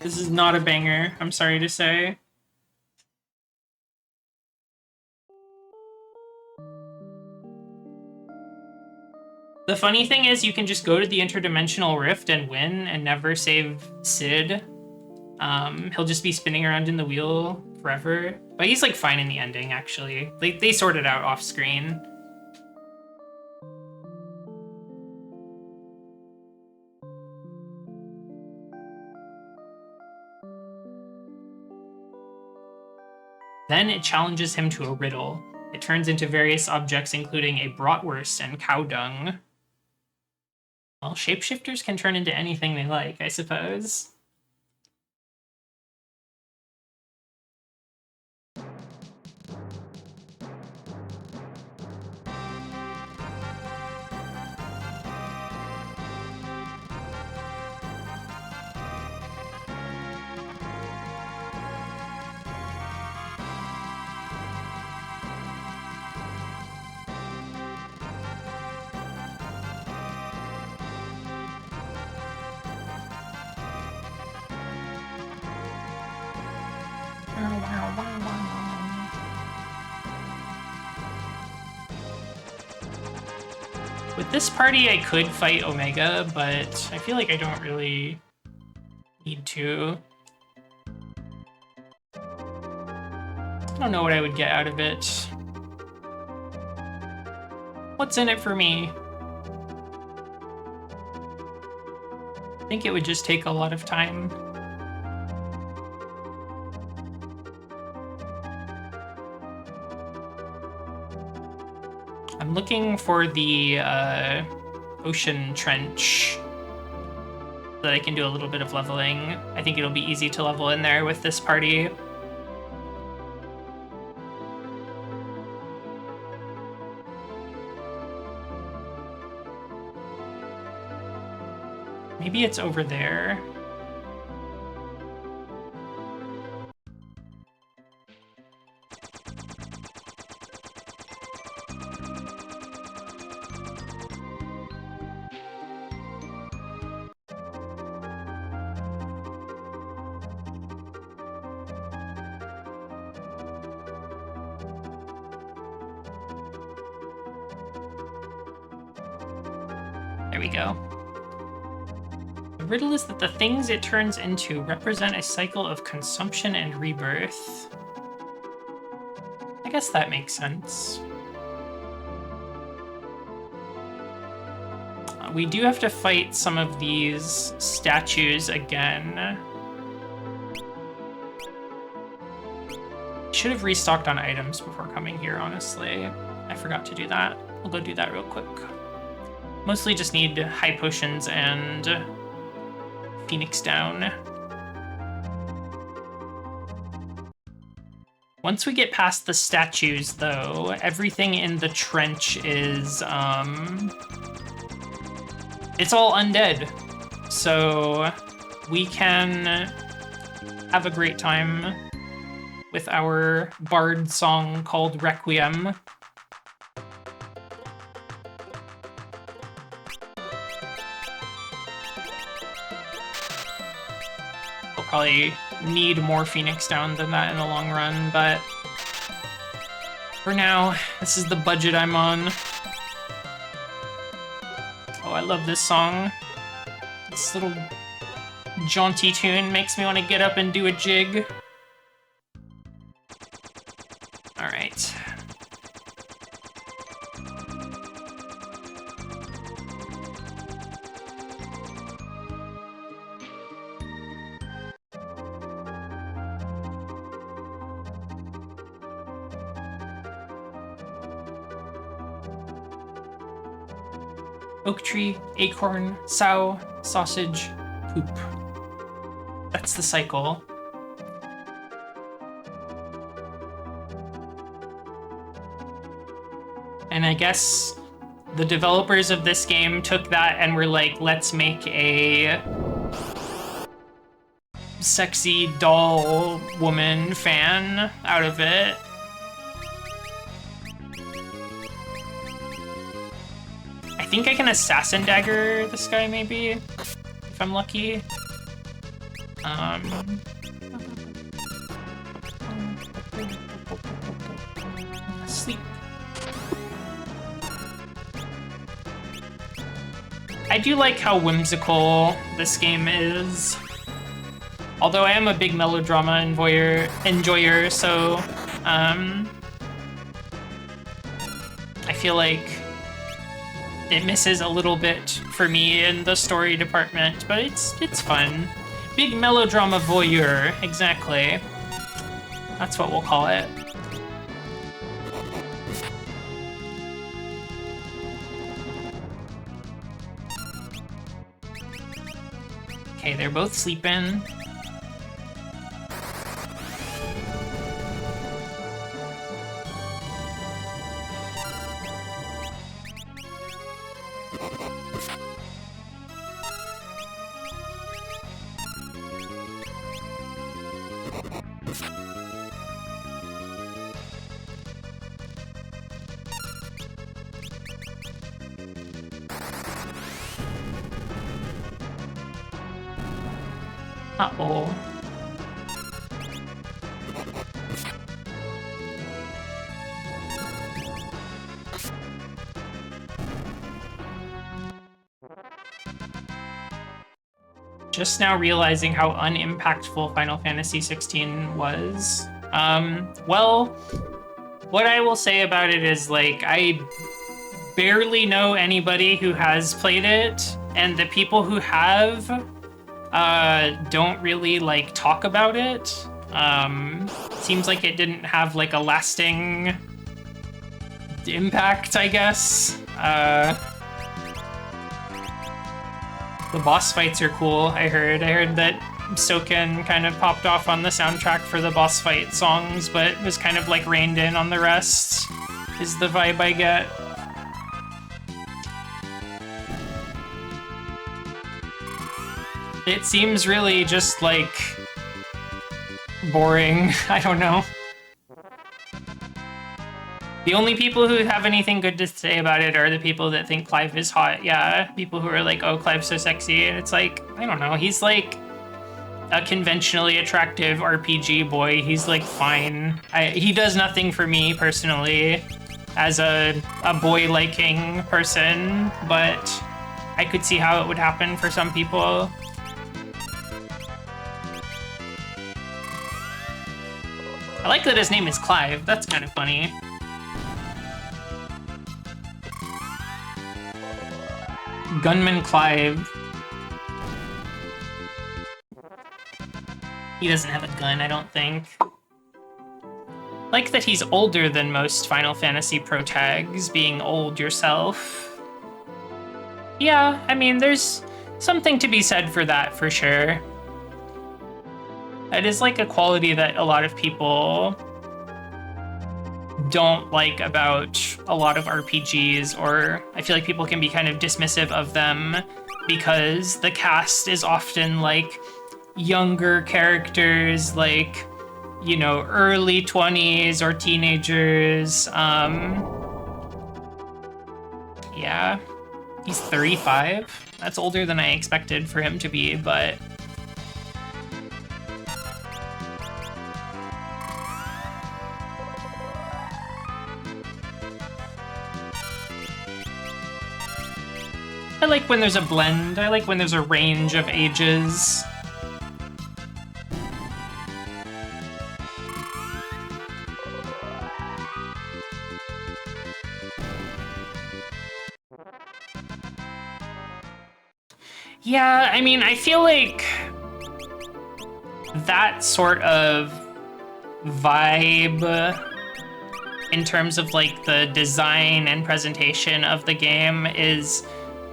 This is not a banger, I'm sorry to say. The funny thing is you can just go to the interdimensional rift and win and never save Sid. He'll just be spinning around in the wheel forever. But he's like fine in the ending, actually. They sort it out off screen. Then it challenges him to a riddle. It turns into various objects, including a bratwurst and cow dung. Well, shapeshifters can turn into anything they like, I suppose. With this party, I could fight Omega, but I feel like I don't really need to. I don't know what I would get out of it. What's in it for me? I think it would just take a lot of time. I'm looking for the ocean trench so that I can do a little bit of leveling. I think it'll be easy to level in there with this party. Maybe it's over there. There we go. The riddle is that the things it turns into represent a cycle of consumption and rebirth. I guess that makes sense. We do have to fight some of these statues again. Should have restocked on items before coming here, honestly. I forgot to do that. I'll go do that real quick. Mostly just need high potions and Phoenix down. Once we get past the statues, though, everything in the trench is, it's all undead. So we can have a great time with our bard song called Requiem. We'll probably need more Phoenix Down than that in the long run, but for now, this is the budget I'm on. Oh, I love this song. This little jaunty tune makes me want to get up and do a jig. All right. Oak tree, acorn, sow, sausage, poop. That's the cycle. And I guess the developers of this game took that and were like, let's make a sexy doll woman fan out of it. I think I can assassin dagger this guy, maybe, if I'm lucky. Sleep. I do like how whimsical this game is. Although I am a big melodrama enjoyer, so I feel like it misses a little bit for me in the story department, but it's fun. Big melodrama voyeur, exactly. That's what we'll call it. Okay, they're both sleeping. Uh-oh. Just now realizing how unimpactful Final Fantasy XVI was. Well, what I will say about it is, like, I barely know anybody who has played it, and the people who have don't really, like, talk about it. Seems like it didn't have, like, a lasting impact, I guess. The boss fights are cool, I heard. I heard that Soken kind of popped off on the soundtrack for the boss fight songs, but was kind of, like, reined in on the rest, is the vibe I get. It seems really just, like, boring. I don't know. The only people who have anything good to say about it are the people that think Clive is hot. Yeah, people who are like, oh, Clive's so sexy. And it's like, I don't know. He's like a conventionally attractive RPG boy. He's like fine. He does nothing for me personally as a boy-liking person, but I could see how it would happen for some people. I like that his name is Clive. That's kind of funny. Gunman Clive. He doesn't have a gun, I don't think. Like that he's older than most Final Fantasy protags, being old yourself. Yeah, I mean, there's something to be said for that, for sure. It is like a quality that a lot of people don't like about a lot of RPGs, or I feel like people can be kind of dismissive of them because the cast is often like younger characters, like you know, early 20s or teenagers. Yeah, he's 35. That's older than I expected for him to be, but... I like when there's a blend. I like when there's a range of ages. Yeah, I mean, I feel like that sort of vibe in terms of like the design and presentation of the game is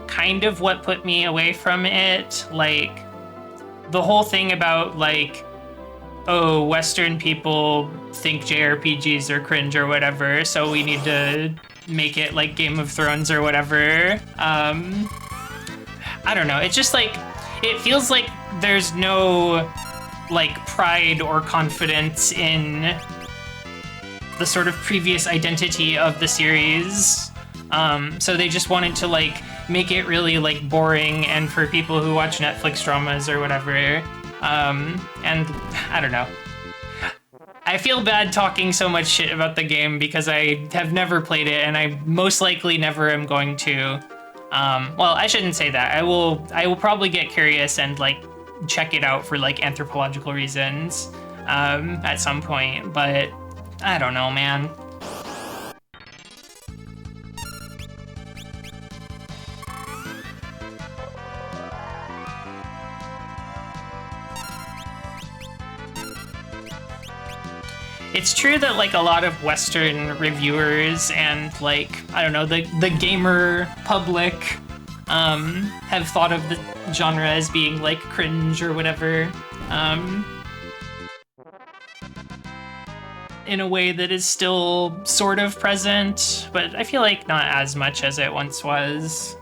kind of what put me away from it. Like the whole thing about like, oh, Western people think JRPGs are cringe or whatever, so we need to make it like Game of Thrones or whatever. I don't know. It's just like, it feels like there's no like pride or confidence in the sort of previous identity of the series. So they just wanted to like make it really like boring and for people who watch Netflix dramas or whatever. And I don't know. I feel bad talking so much shit about the game because I have never played it and I most likely never am going to. Well, I shouldn't say that. I will probably get curious and like check it out for like anthropological reasons at some point, but I don't know, man. It's true that like a lot of Western reviewers and like, I don't know, the gamer public have thought of the genre as being like cringe or whatever, in a way that is still sort of present, but I feel like not as much as it once was.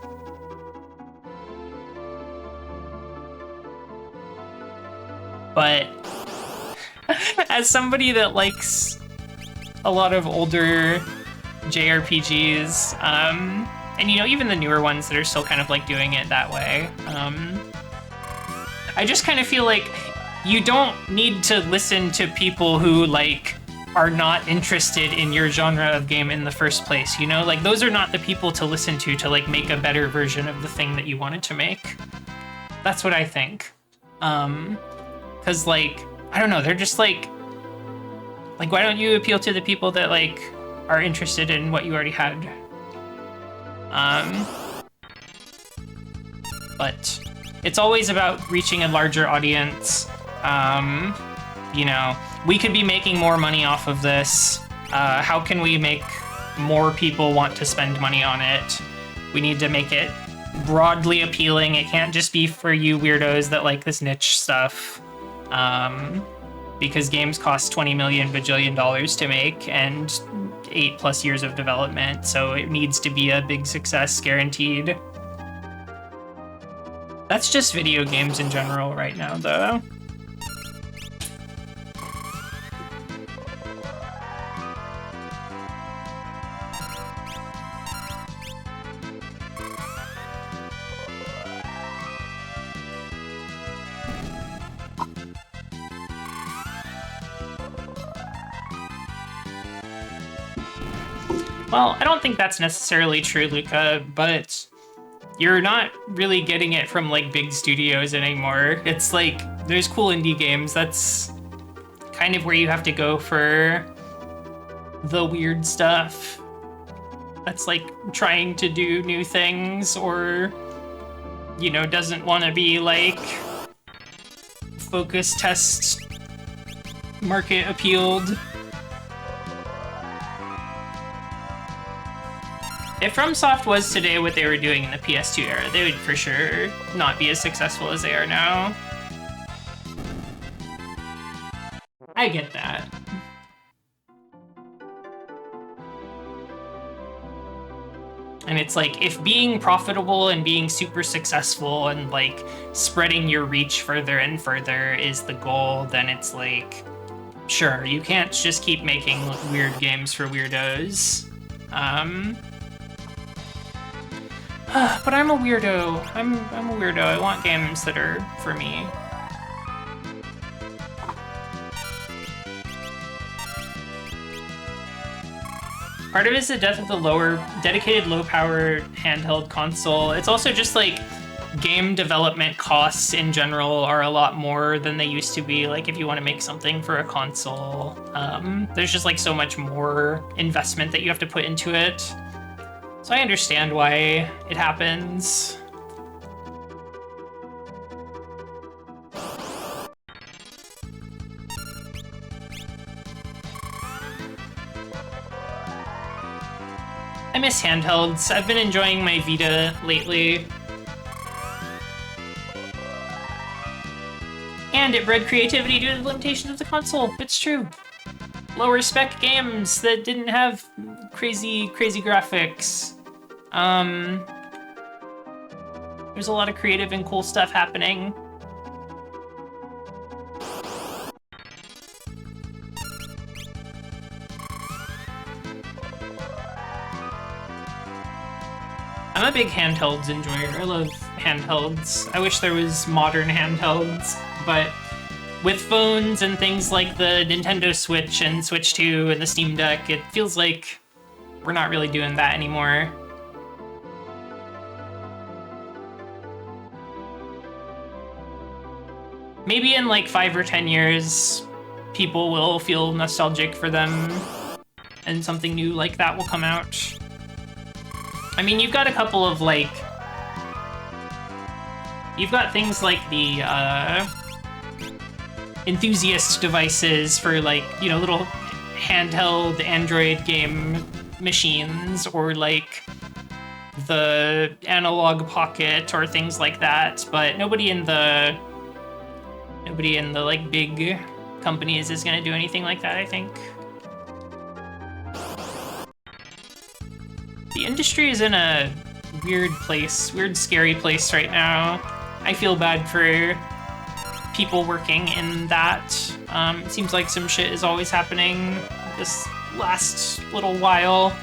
But as somebody that likes a lot of older JRPGs, and you know, even the newer ones that are still kind of like doing it that way, I just kind of feel like you don't need to listen to people who like are not interested in your genre of game in the first place, you know? Like those are not the people to listen to like make a better version of the thing that you wanted to make. That's what I think. 'Cause like, I don't know, they're just like why don't you appeal to the people that like are interested in what you already had? But it's always about reaching a larger audience. You know, we could be making more money off of this. How can we make more people want to spend money on it? We need to make it broadly appealing. It can't just be for you weirdos that like this niche stuff. Because games cost $20 million bajillion to make and 8+ years of development, so it needs to be a big success guaranteed. That's just video games in general right now, though. Well, I don't think that's necessarily true, Luca, but you're not really getting it from like big studios anymore. It's like, there's cool indie games. That's kind of where you have to go for the weird stuff. That's like trying to do new things or, you know, doesn't want to be like focus test market appealed. If FromSoft was today what they were doing in the PS2 era, they would for sure not be as successful as they are now. I get that. And it's like, if being profitable and being super successful and like spreading your reach further and further is the goal, then it's like, Sure, you can't just keep making weird games for weirdos. But I'm a weirdo. I'm a weirdo. I want games that are for me. Part of it is the death of the dedicated low-power handheld console. It's also just like game development costs in general are a lot more than they used to be. Like if you want to make something for a console, there's just like so much more investment that you have to put into it. So I understand why it happens. I miss handhelds. I've been enjoying my Vita lately. And it bred creativity due to the limitations of the console. It's true. Lower spec games that didn't have crazy graphics. There's a lot of creative and cool stuff happening. I'm a big handhelds enjoyer. I love handhelds. I wish there was modern handhelds, but with phones and things like the Nintendo Switch and Switch 2 and the Steam Deck, it feels like we're not really doing that anymore. Maybe in like 5 or 10 years, people will feel nostalgic for them and something new like that will come out. I mean, you've got a couple of like... You've got things like the enthusiast devices for like, you know, little handheld Android game machines, or like the Analog Pocket or things like that, but nobody in the like big companies is gonna do anything like that, I think. The industry is in a weird place, weird, scary place right now. I feel bad for people working in that. It seems like some shit is always happening this last little while.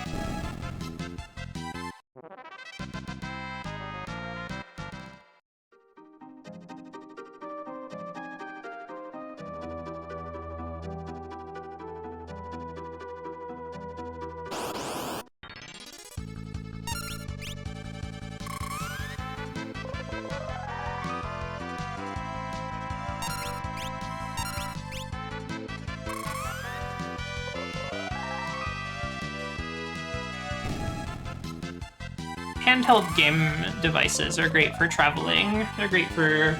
Handheld game devices are great for traveling. They're great for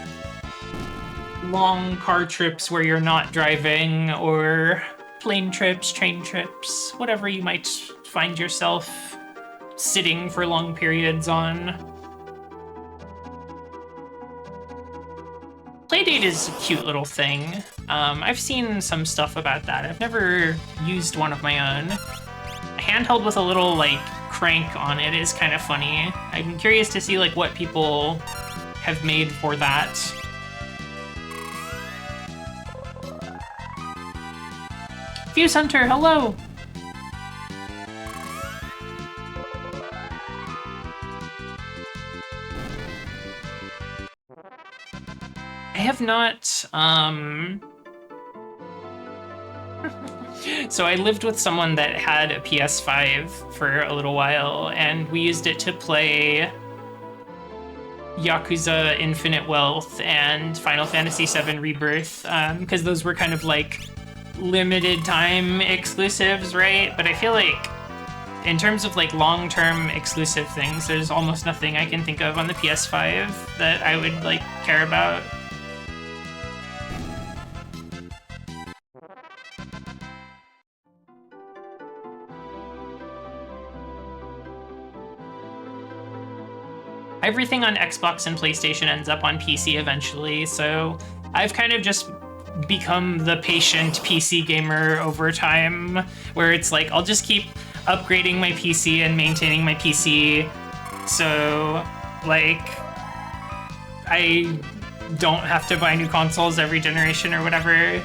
long car trips where you're not driving, or plane trips, train trips, whatever you might find yourself sitting for long periods on. Playdate is a cute little thing. I've seen some stuff about that. I've never used one of my own. A handheld with a little, like, crank on it is kind of funny. I'm curious to see, like, what people have made for that. Fuse Hunter, hello! I have not, So I lived with someone that had a PS5 for a little while, and we used it to play Yakuza Infinite Wealth and Final Fantasy VII Rebirth, because those were kind of like limited time exclusives, right? But I feel like in terms of like long-term exclusive things, there's almost nothing I can think of on the PS5 that I would like care about. Everything on Xbox and PlayStation ends up on PC eventually, so I've kind of just become the patient PC gamer over time, where it's like, I'll just keep upgrading my PC and maintaining my PC, so, like, I don't have to buy new consoles every generation or whatever.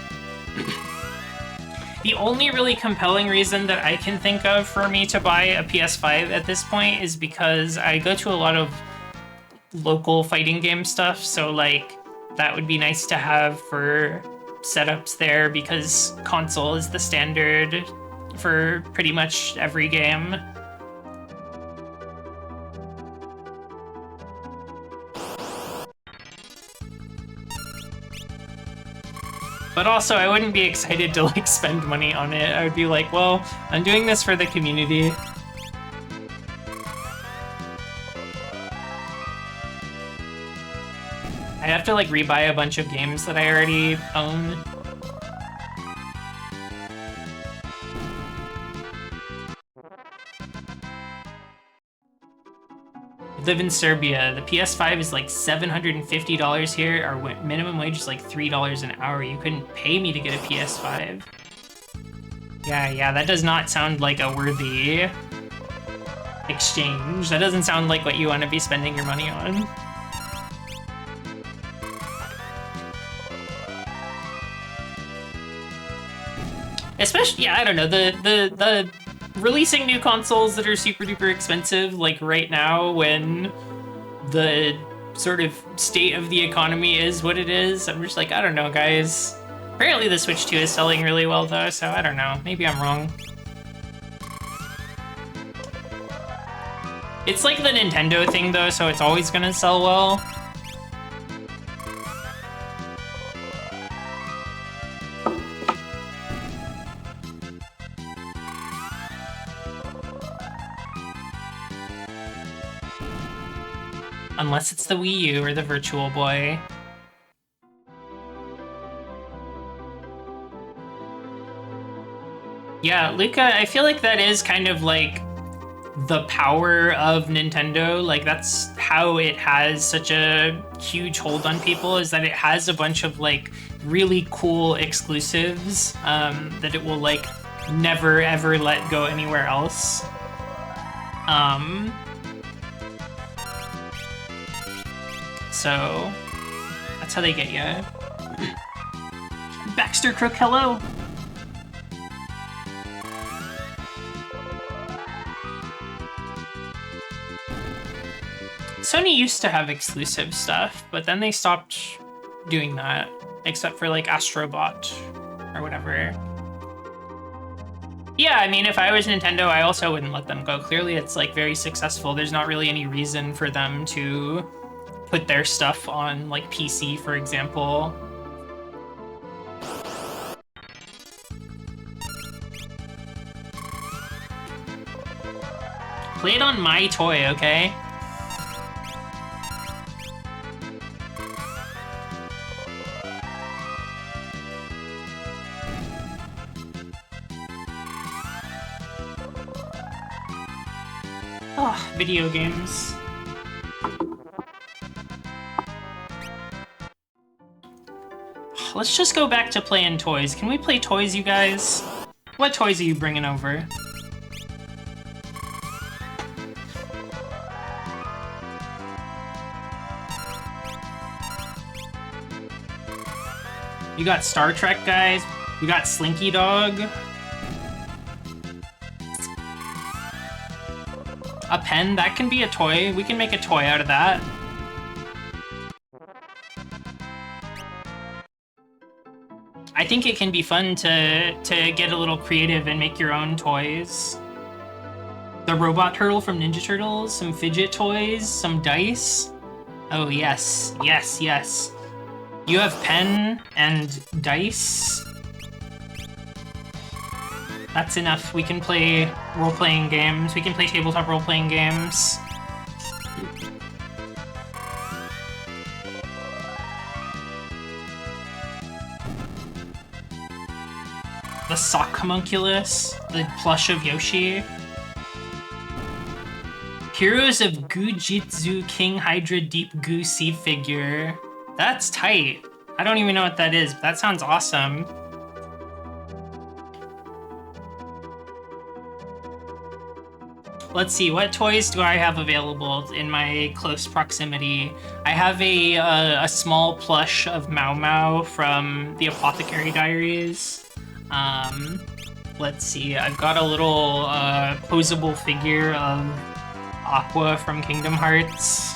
The only really compelling reason that I can think of for me to buy a PS5 at this point is because I go to a lot of local fighting game stuff, so like that would be nice to have for setups there because console is the standard for pretty much every game. But also, I wouldn't be excited to like spend money on it. I would be like, well, I'm doing this for the community. I have to like rebuy a bunch of games that I already own. I live in Serbia. The PS5 is like $750 here. Our minimum wage is like $3 an hour. You couldn't pay me to get a PS5. Yeah, that does not sound like a worthy exchange. That doesn't sound like what you want to be spending your money on. Especially, yeah, I don't know, the releasing new consoles that are super duper expensive, like right now when the sort of state of the economy is what it is, I'm just like, I don't know, guys. Apparently the Switch 2 is selling really well though, so I don't know, maybe I'm wrong. It's like the Nintendo thing though, so it's always gonna sell well. Unless it's the Wii U or the Virtual Boy. Yeah, Luca, I feel like that is kind of like the power of Nintendo. Like that's how it has such a huge hold on people, is that it has a bunch of like really cool exclusives that it will like never ever let go anywhere else. So that's how they get you. Baxter Crook, hello. Sony used to have exclusive stuff, but then they stopped doing that, except for like Astrobot or whatever. Yeah, I mean, if I was Nintendo, I also wouldn't let them go. Clearly, it's like very successful. There's not really any reason for them to put their stuff on like PC, for example. Play it on my toy, okay? Oh, video games. Let's just go back to playing toys. Can we play toys, you guys? What toys are you bringing over? You got Star Trek, guys. We got Slinky Dog. A pen, that can be a toy. We can make a toy out of that. I think it can be fun to get a little creative and make your own toys. The robot turtle from Ninja Turtles, some fidget toys, some dice. Oh yes, yes, yes. You have pen and dice. That's enough. We can play role-playing games. We can play tabletop role-playing games. The sock homunculus, the plush of Yoshi. Heroes of Gujitsu King Hydra Deep Goo Seed figure. That's tight. I don't even know what that is, but that sounds awesome. Let's see, what toys do I have available in my close proximity? I have a small plush of Mau Mau from the Apothecary Diaries. Let's see, I've got a little posable figure of Aqua from Kingdom Hearts.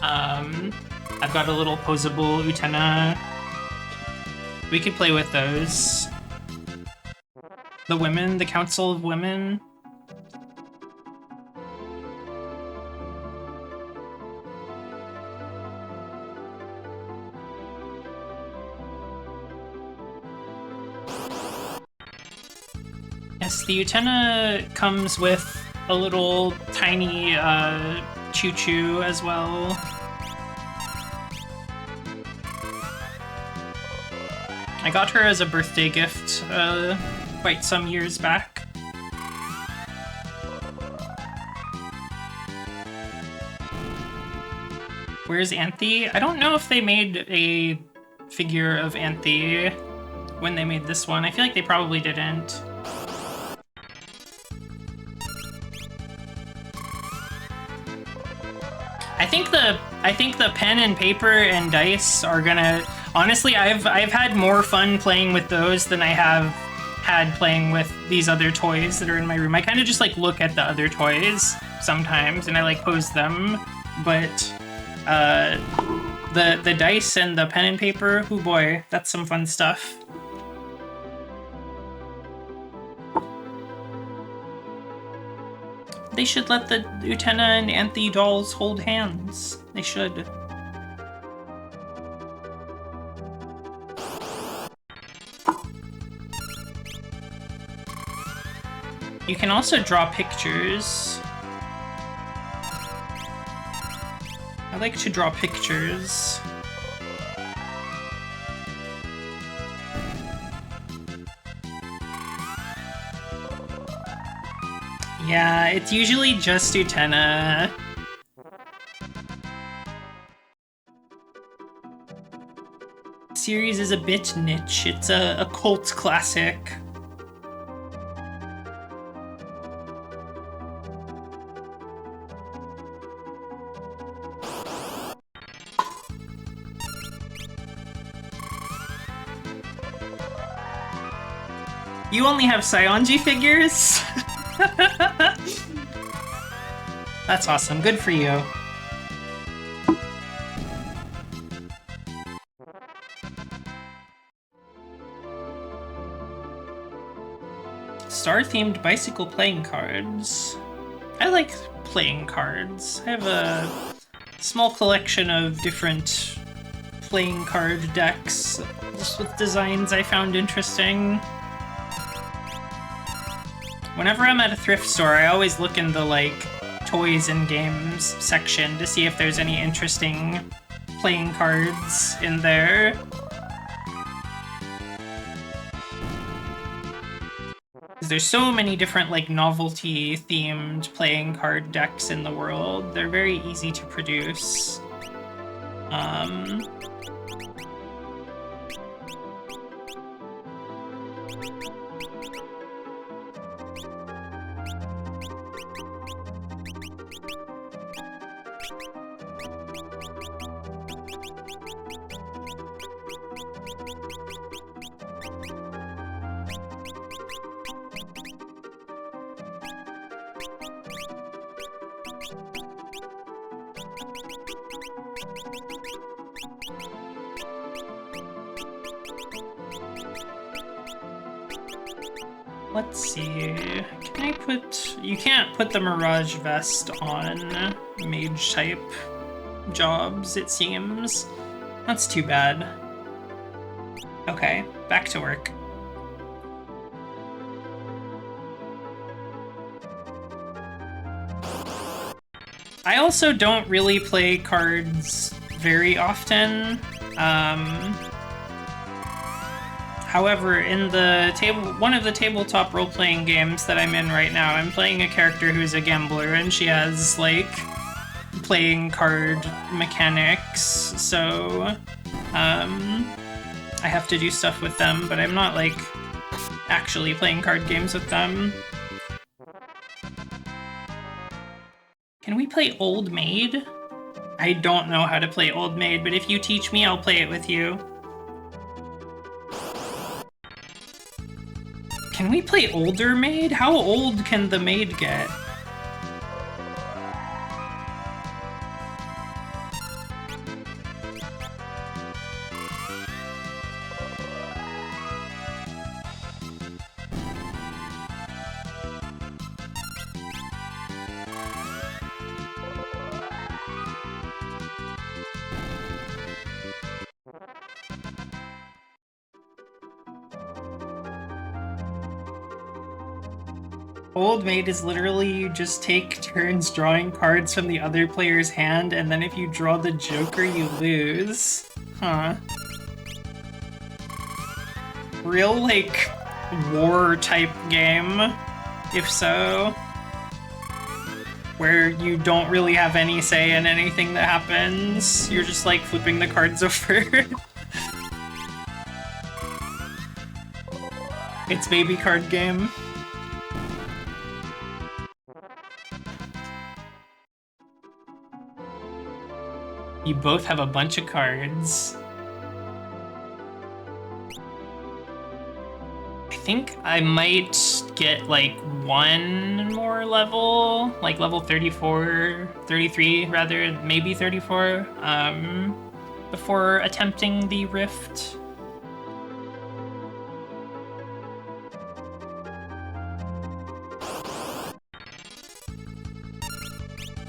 I've got a little posable Utena. We could play with those. The women, the Council of Women. Yes, the Utena comes with a little tiny choo-choo as well. I got her as a birthday gift quite some years back. Where's Anthe? I don't know if they made a figure of Anthe when they made this one. I feel like they probably didn't. I think the pen and paper and dice are gonna... Honestly, I've had more fun playing with those than I have had playing with these other toys that are in my room. I kind of just like look at the other toys sometimes and I like pose them, but the dice and the pen and paper, oh boy, that's some fun stuff. They should let the Utena and Anthe dolls hold hands. They should. You can also draw pictures. I like to draw pictures. Yeah, it's usually just Utena. Series is a bit niche. It's a cult classic. You only have Saionji figures? That's awesome. Good for you. Star-themed bicycle playing cards. I like playing cards. I have a small collection of different playing card decks, just with designs I found interesting. Whenever I'm at a thrift store, I always look in the, like, toys and games section to see if there's any interesting playing cards in there. There's so many different, like, novelty-themed playing card decks in the world. They're very easy to produce. Let's see, can I put... You can't put the Mirage Vest on mage-type jobs, it seems. That's too bad. Okay, back to work. I also don't really play cards very often. However, in the one of the tabletop role-playing games that I'm in right now, I'm playing a character who's a gambler, and she has, like, playing card mechanics, so, I have to do stuff with them, but I'm not, like, actually playing card games with them. Can we play Old Maid? I don't know how to play Old Maid, but if you teach me, I'll play it with you. Can we play older maid? How old can the maid get? Old maid is literally you just take turns drawing cards from the other player's hand, and then if you draw the Joker, you lose. Huh. Real, like, war-type game, if so. Where you don't really have any say in anything that happens. You're just, like, flipping the cards over. It's baby card game. You both have a bunch of cards. I think I might get like one more level, like level 34, 33 rather, maybe 34, before attempting the rift.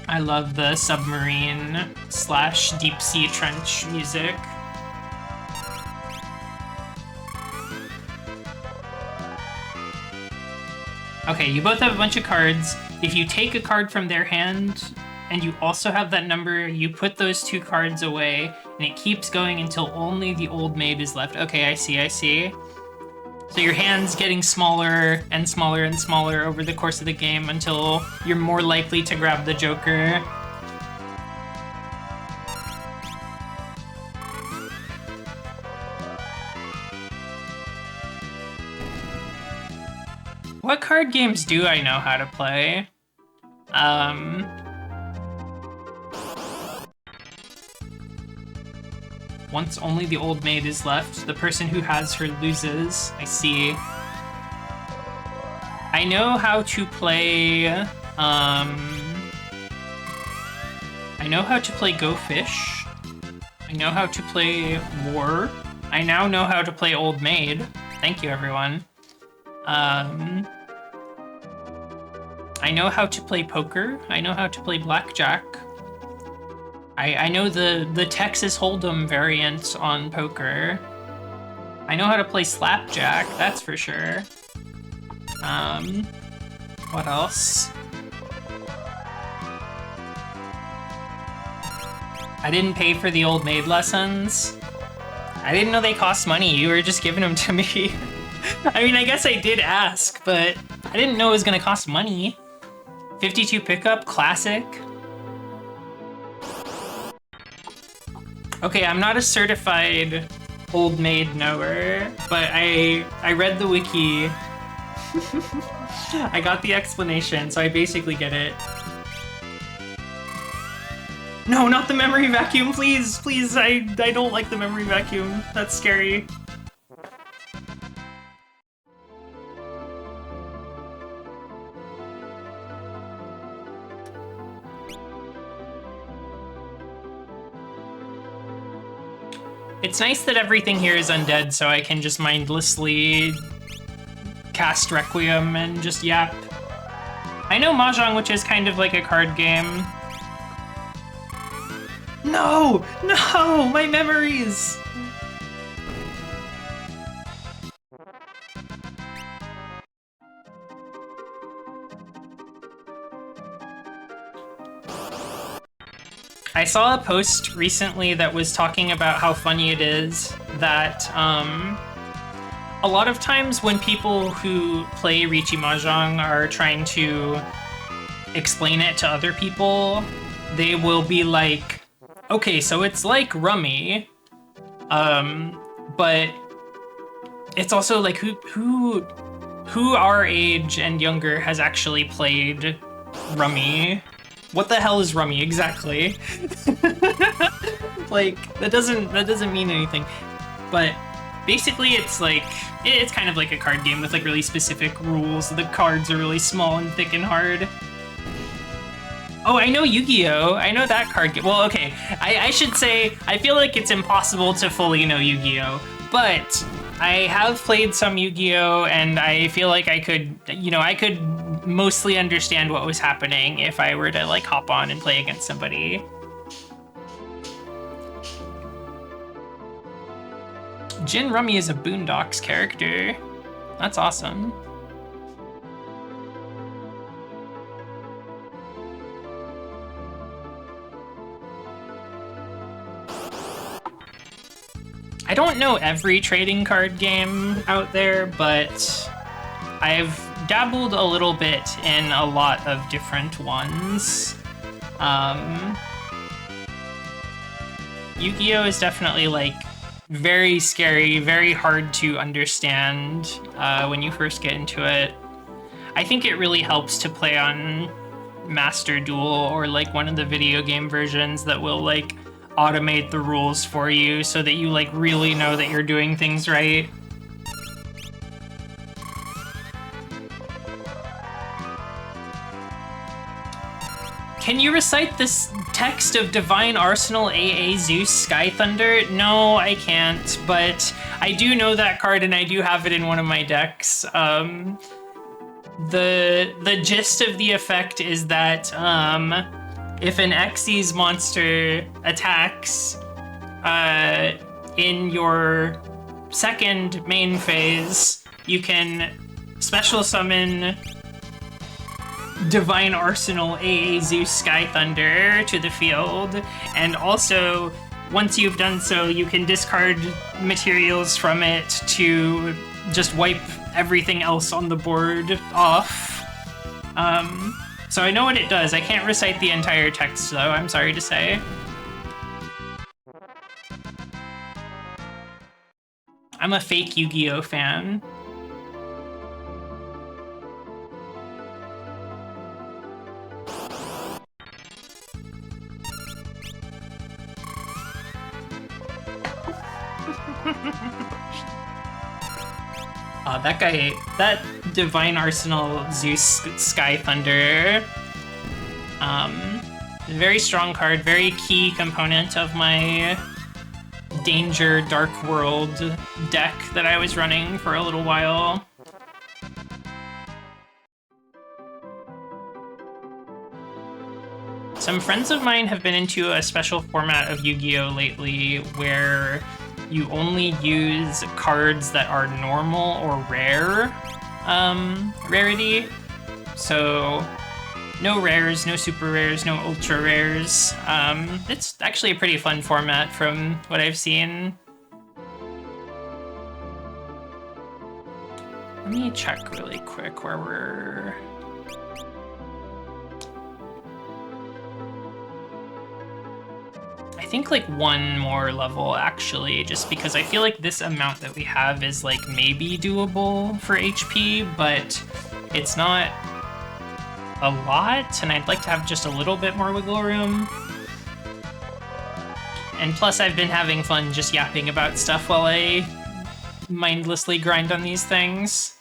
I love the submarine / deep sea trench music. Okay, you both have a bunch of cards. If you take a card from their hand and you also have that number, you put those 2 cards away and it keeps going until only the old maid is left. Okay, I see. So your hand's getting smaller and smaller and smaller over the course of the game until you're more likely to grab the Joker. What card games do I know how to play? Once only the old maid is left, the person who has her loses. I see. I know how to play, I know how to play Go Fish. I know how to play War. I now know how to play Old Maid. Thank you, everyone. I know how to play poker. I know how to play blackjack. I know the Texas Hold'em variant on poker. I know how to play slapjack, that's for sure. What else? I didn't pay for the old maid lessons. I didn't know they cost money, you were just giving them to me. I mean, I guess I did ask, but I didn't know it was gonna cost money. 52 pickup, classic. Okay, I'm not a certified old maid knower, but I read the wiki. I got the explanation, so I basically get it. No, not the memory vacuum, please, please, I don't like the memory vacuum. That's scary. It's nice that everything here is undead, so I can just mindlessly cast Requiem and just yap. I know Mahjong, which is kind of like a card game. No! No! My memories! I saw a post recently that was talking about how funny it is that a lot of times when people who play Riichi Mahjong are trying to explain it to other people, they will be like, okay, so it's like Rummy, but it's also like who our age and younger has actually played Rummy? What the hell is Rummy exactly? Like that doesn't mean anything. But Basically, it's like it's kind of like a card game with like really specific rules. The cards are really small and thick and hard. Oh, I know Yu-Gi-Oh! I know that card game. Well, okay, I should say, I feel like it's impossible to fully know Yu-Gi-Oh! But I have played some Yu-Gi-Oh! And I feel like I could, you know, I could mostly understand what was happening if I were to like hop on and play against somebody. Jin Rummy is a Boondocks character. That's awesome. I don't know every trading card game out there, but I've dabbled a little bit in a lot of different ones. Yu-Gi-Oh! Is definitely like very scary, very hard to understand when you first get into it. I think it really helps to play on Master Duel or like one of the video game versions that will like automate the rules for you so that you like really know that you're doing things right. Can you recite this text of Divine Arsenal AA Zeus Sky Thunder? No, I can't, but I do know that card and I do have it in one of my decks. The gist of the effect is that if an Xyz monster attacks in your second main phase, you can special summon Divine Arsenal AA Zeus Sky Thunder to the field, and also once you've done so, you can discard materials from it to just wipe everything else on the board off. So I know what it does. I can't recite the entire text though, I'm sorry to say. I'm a fake Yu-Gi-Oh! Fan. That guy, that Divine Arsenal Zeus Sky Thunder, very strong card, very key component of my Danger Dark World deck that I was running for a little while. Some friends of mine have been into a special format of Yu-Gi-Oh! Lately where you only use cards that are normal or rare rarity. So no rares, no super rares, no ultra rares. It's actually a pretty fun format from what I've seen. Let me check really quick where we're... I think like one more level actually, just because I feel like this amount that we have is like maybe doable for HP, but it's not a lot, and I'd like to have just a little bit more wiggle room. And plus I've been having fun just yapping about stuff while I mindlessly grind on these things.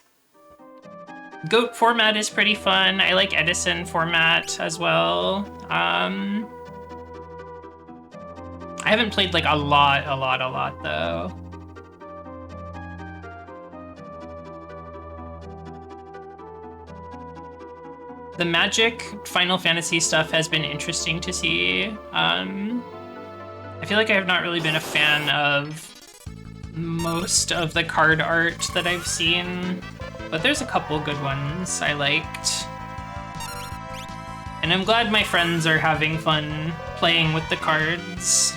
Goat format is pretty fun. I like Edison format as well. I haven't played like a lot though. The Magic Final Fantasy stuff has been interesting to see. I feel like I have not really been a fan of most of the card art that I've seen, but there's a couple good ones I liked. And I'm glad my friends are having fun playing with the cards.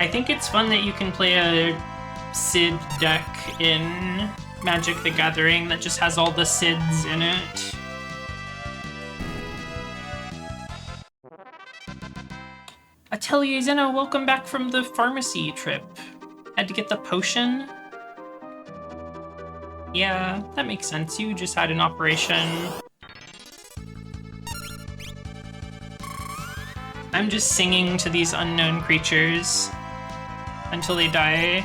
I think it's fun that you can play a Sid deck in Magic the Gathering that just has all the SIDS in it. Atelier Zeno, welcome back from the pharmacy trip. Had to get the potion? Yeah, that makes sense. You just had an operation. I'm just singing to these unknown creatures until they die.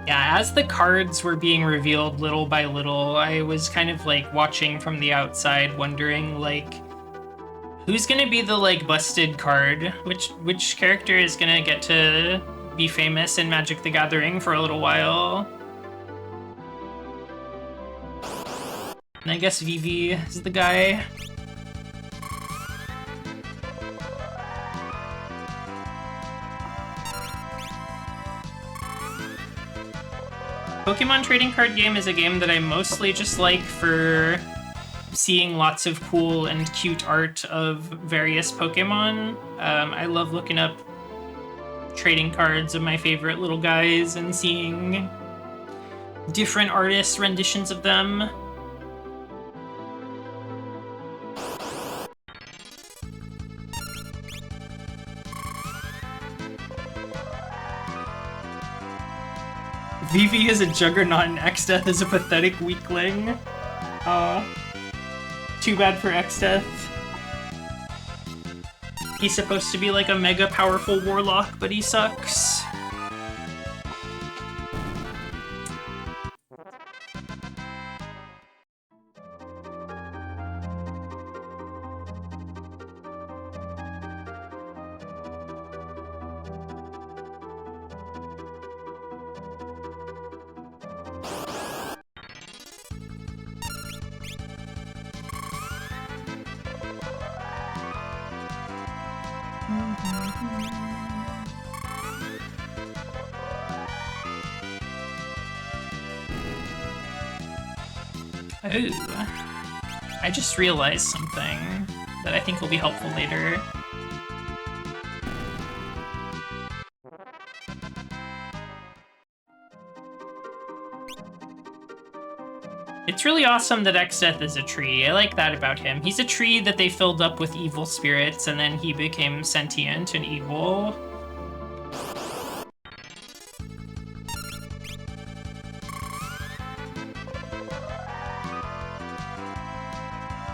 Yeah, as the cards were being revealed little by little, I was kind of like watching from the outside, wondering like, who's gonna be the like busted card? Which character is gonna get to be famous in Magic the Gathering for a little while? And I guess Vivi is the guy. Pokemon trading card game is a game that I mostly just like for seeing lots of cool and cute art of various Pokemon. I love looking up trading cards of my favorite little guys and seeing different artists' renditions of them. Vivi is a juggernaut and exdeath is a pathetic weakling. Too bad for exdeath. He's supposed to be like a mega powerful warlock, but he sucks. Oh, I just realized something that I think will be helpful later. It's really awesome that exdeath is a tree. I like that about him. He's a tree that they filled up with evil spirits, and then he became sentient and evil.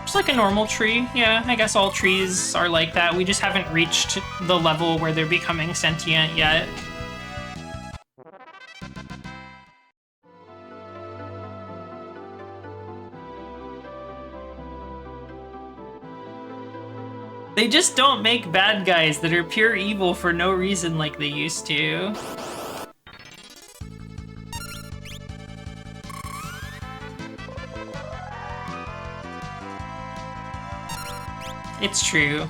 Just like a normal tree. Yeah, I guess all trees are like that. We just haven't reached the level where they're becoming sentient yet. They just don't make bad guys that are pure evil for no reason like they used to. It's true.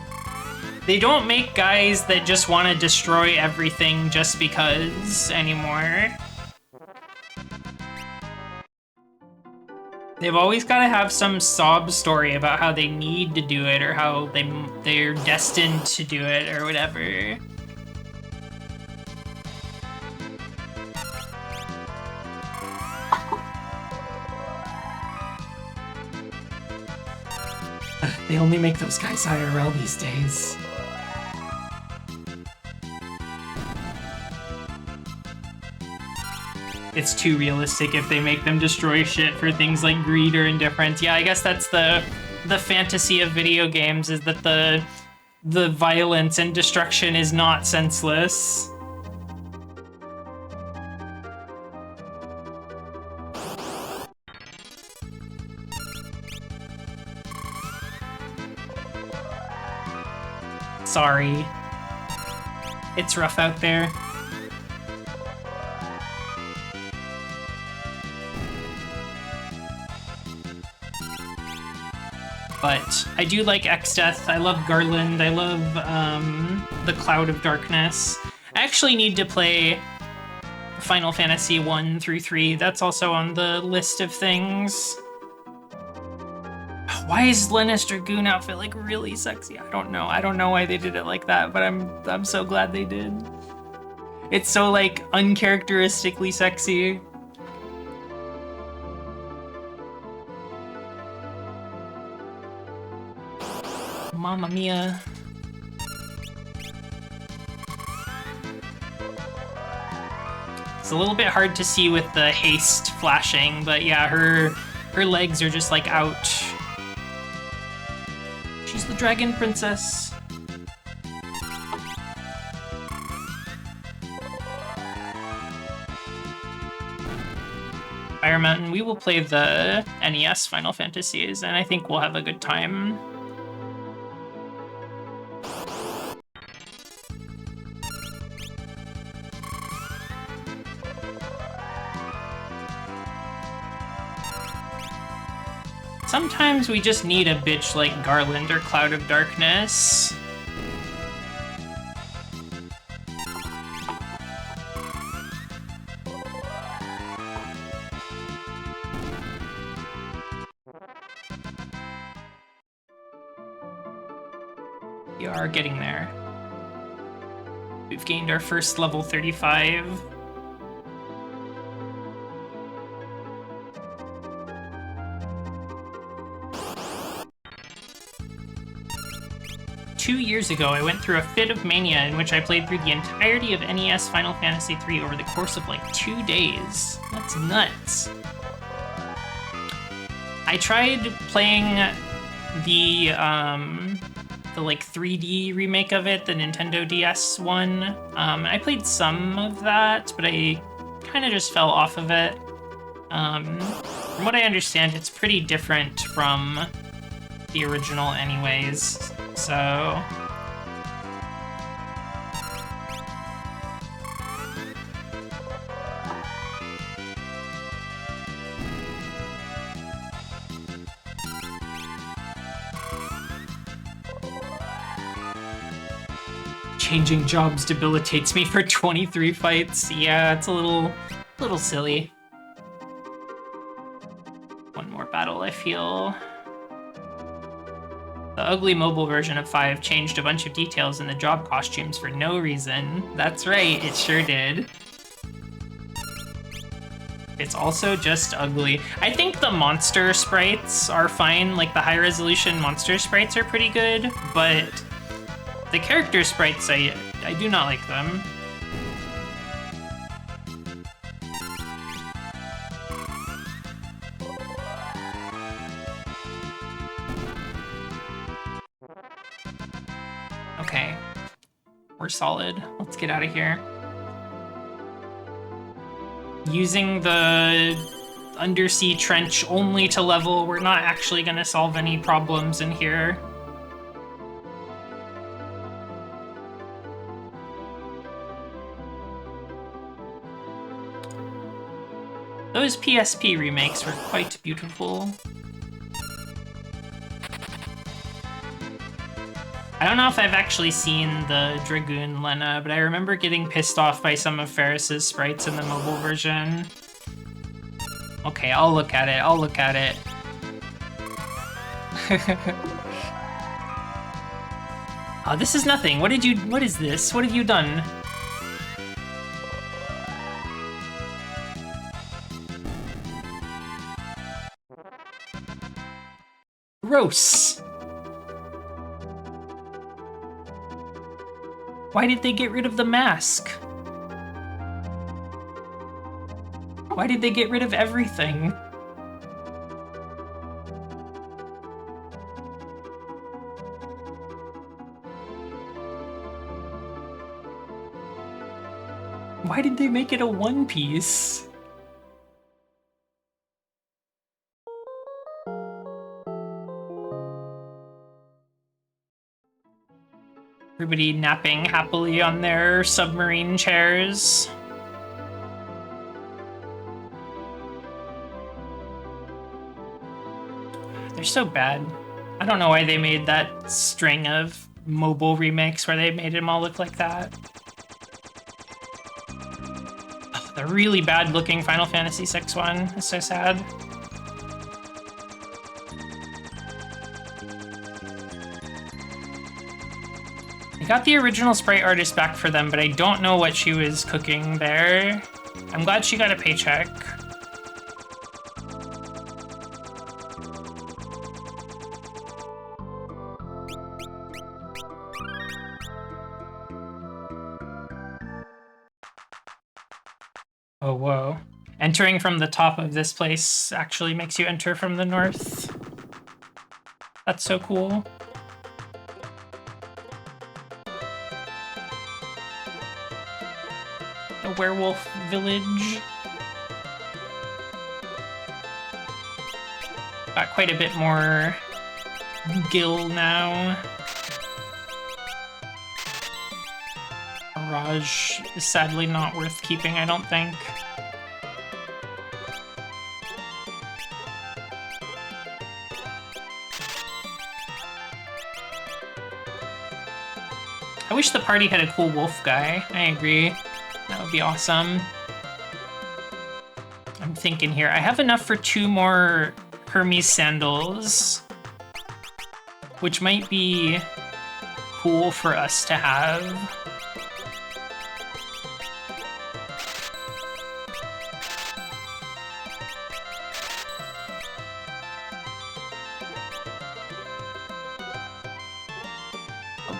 They don't make guys that just want to destroy everything just because anymore. They've always got to have some sob story about how they need to do it or how they're destined to do it or whatever. They only make those guys IRL these days. It's too realistic if they make them destroy shit for things like greed or indifference. Yeah, I guess that's the fantasy of video games, is that the violence and destruction is not senseless. Sorry. It's rough out there. But I do like exdeath. I love Garland. I love the Cloud of Darkness. I actually need to play Final Fantasy 1 through 3. That's also on the list of things. Why is Lena's Dragoon outfit like really sexy? I don't know. I don't know why they did it like that, but I'm so glad they did. It's so like uncharacteristically sexy. Mamma mia. It's a little bit hard to see with the haste flashing, but yeah, her legs are just like out. She's the dragon princess. Fire Mountain, we will play the NES Final Fantasies, and I think we'll have a good time. Sometimes we just need a bitch like Garland or Cloud of Darkness. We are getting there. We've gained our first level 35. Two years ago, I went through a fit of mania in which I played through the entirety of NES Final Fantasy III over the course of like 2 days. That's nuts. I tried playing the like 3D remake of it, the Nintendo DS one. I played some of that, but I kind of just fell off of it. From what I understand, it's pretty different from the original anyways, so... Changing jobs debilitates me for 23 fights. Yeah, it's a little silly. One more battle, I feel. The ugly mobile version of 5 changed a bunch of details in the job costumes for no reason. That's right, it sure did. It's also just ugly. I think the monster sprites are fine, like the high-resolution monster sprites are pretty good, but the character sprites, I do not like them. Okay. We're solid. Let's get out of here. Using the undersea trench only to level, we're not actually gonna solve any problems in here. Those PSP remakes were quite beautiful. I don't know if I've actually seen the Dragoon Lena, but I remember getting pissed off by some of Ferris's sprites in the mobile version. Okay, I'll look at it. I'll look at it. Oh, this is nothing. What is this? What have you done? Gross. Why did they get rid of the mask? Why did they get rid of everything? Why did they make it a one piece? Everybody napping happily on their submarine chairs. They're so bad. I don't know why they made that string of mobile remakes where they made them all look like that. Oh, the really bad looking Final Fantasy VI one is so sad. Got the original sprite artist back for them, but I don't know what she was cooking there. I'm glad she got a paycheck. Oh, whoa. Entering from the top of this place actually makes you enter from the north. That's so cool. A werewolf village. Got quite a bit more gil now. Raj is sadly not worth keeping, I don't think. I wish the party had a cool wolf guy. I agree. That would be awesome. I'm thinking here. I have enough for 2 more Hermes sandals, which might be cool for us to have.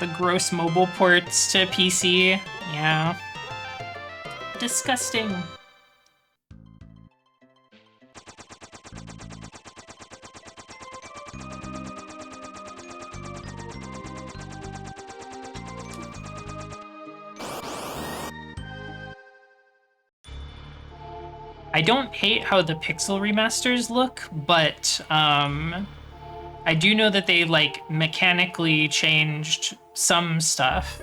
The gross mobile ports to PC. Yeah. Disgusting. I don't hate how the pixel remasters look, but I do know that they like mechanically changed some stuff,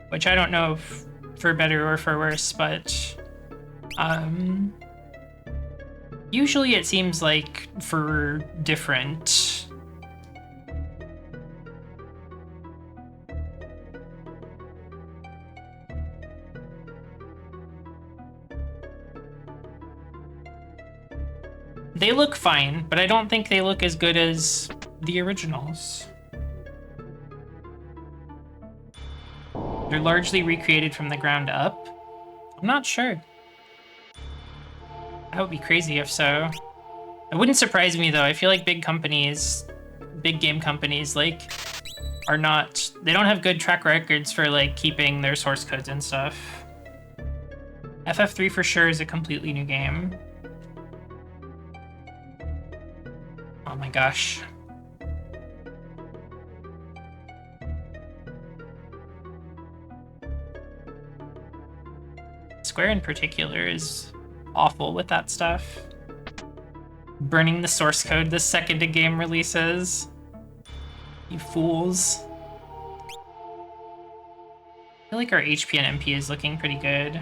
which I don't know if for better or for worse, but usually it seems like for different. They look fine, but I don't think they look as good as the originals. They're largely recreated from the ground up. I'm not sure. That would be crazy if so. It wouldn't surprise me though. I feel like big companies, big game companies, like, are not, they don't have good track records for like keeping their source codes and stuff. FF3 for sure is a completely new game. Oh my gosh. Square in particular is awful with that stuff. Burning the source code the second a game releases. You fools. I feel like our HP and MP is looking pretty good.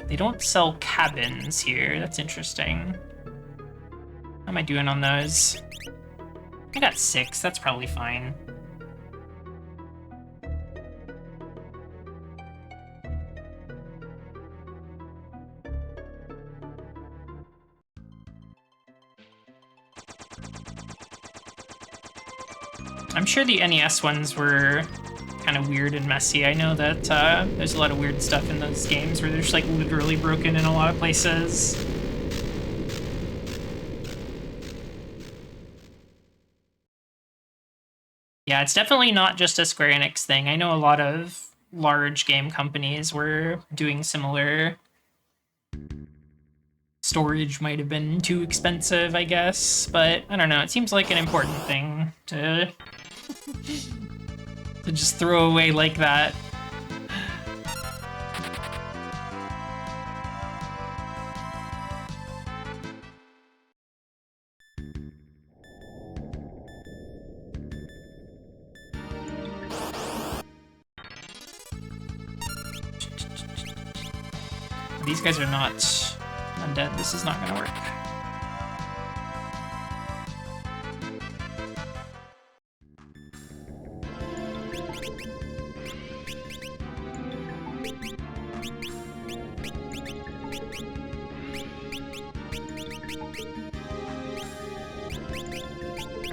They don't sell cabins here. That's interesting. How am I doing on those? I got 6. That's probably fine. I'm sure the NES ones were kind of weird and messy. I know that there's a lot of weird stuff in those games where they're just like literally broken in a lot of places. Yeah, it's definitely not just a Square Enix thing. I know a lot of large game companies were doing similar. Storage might have been too expensive, I guess, but I don't know. It seems like an important thing to just throw away like that. These guys are not undead. This is not gonna work.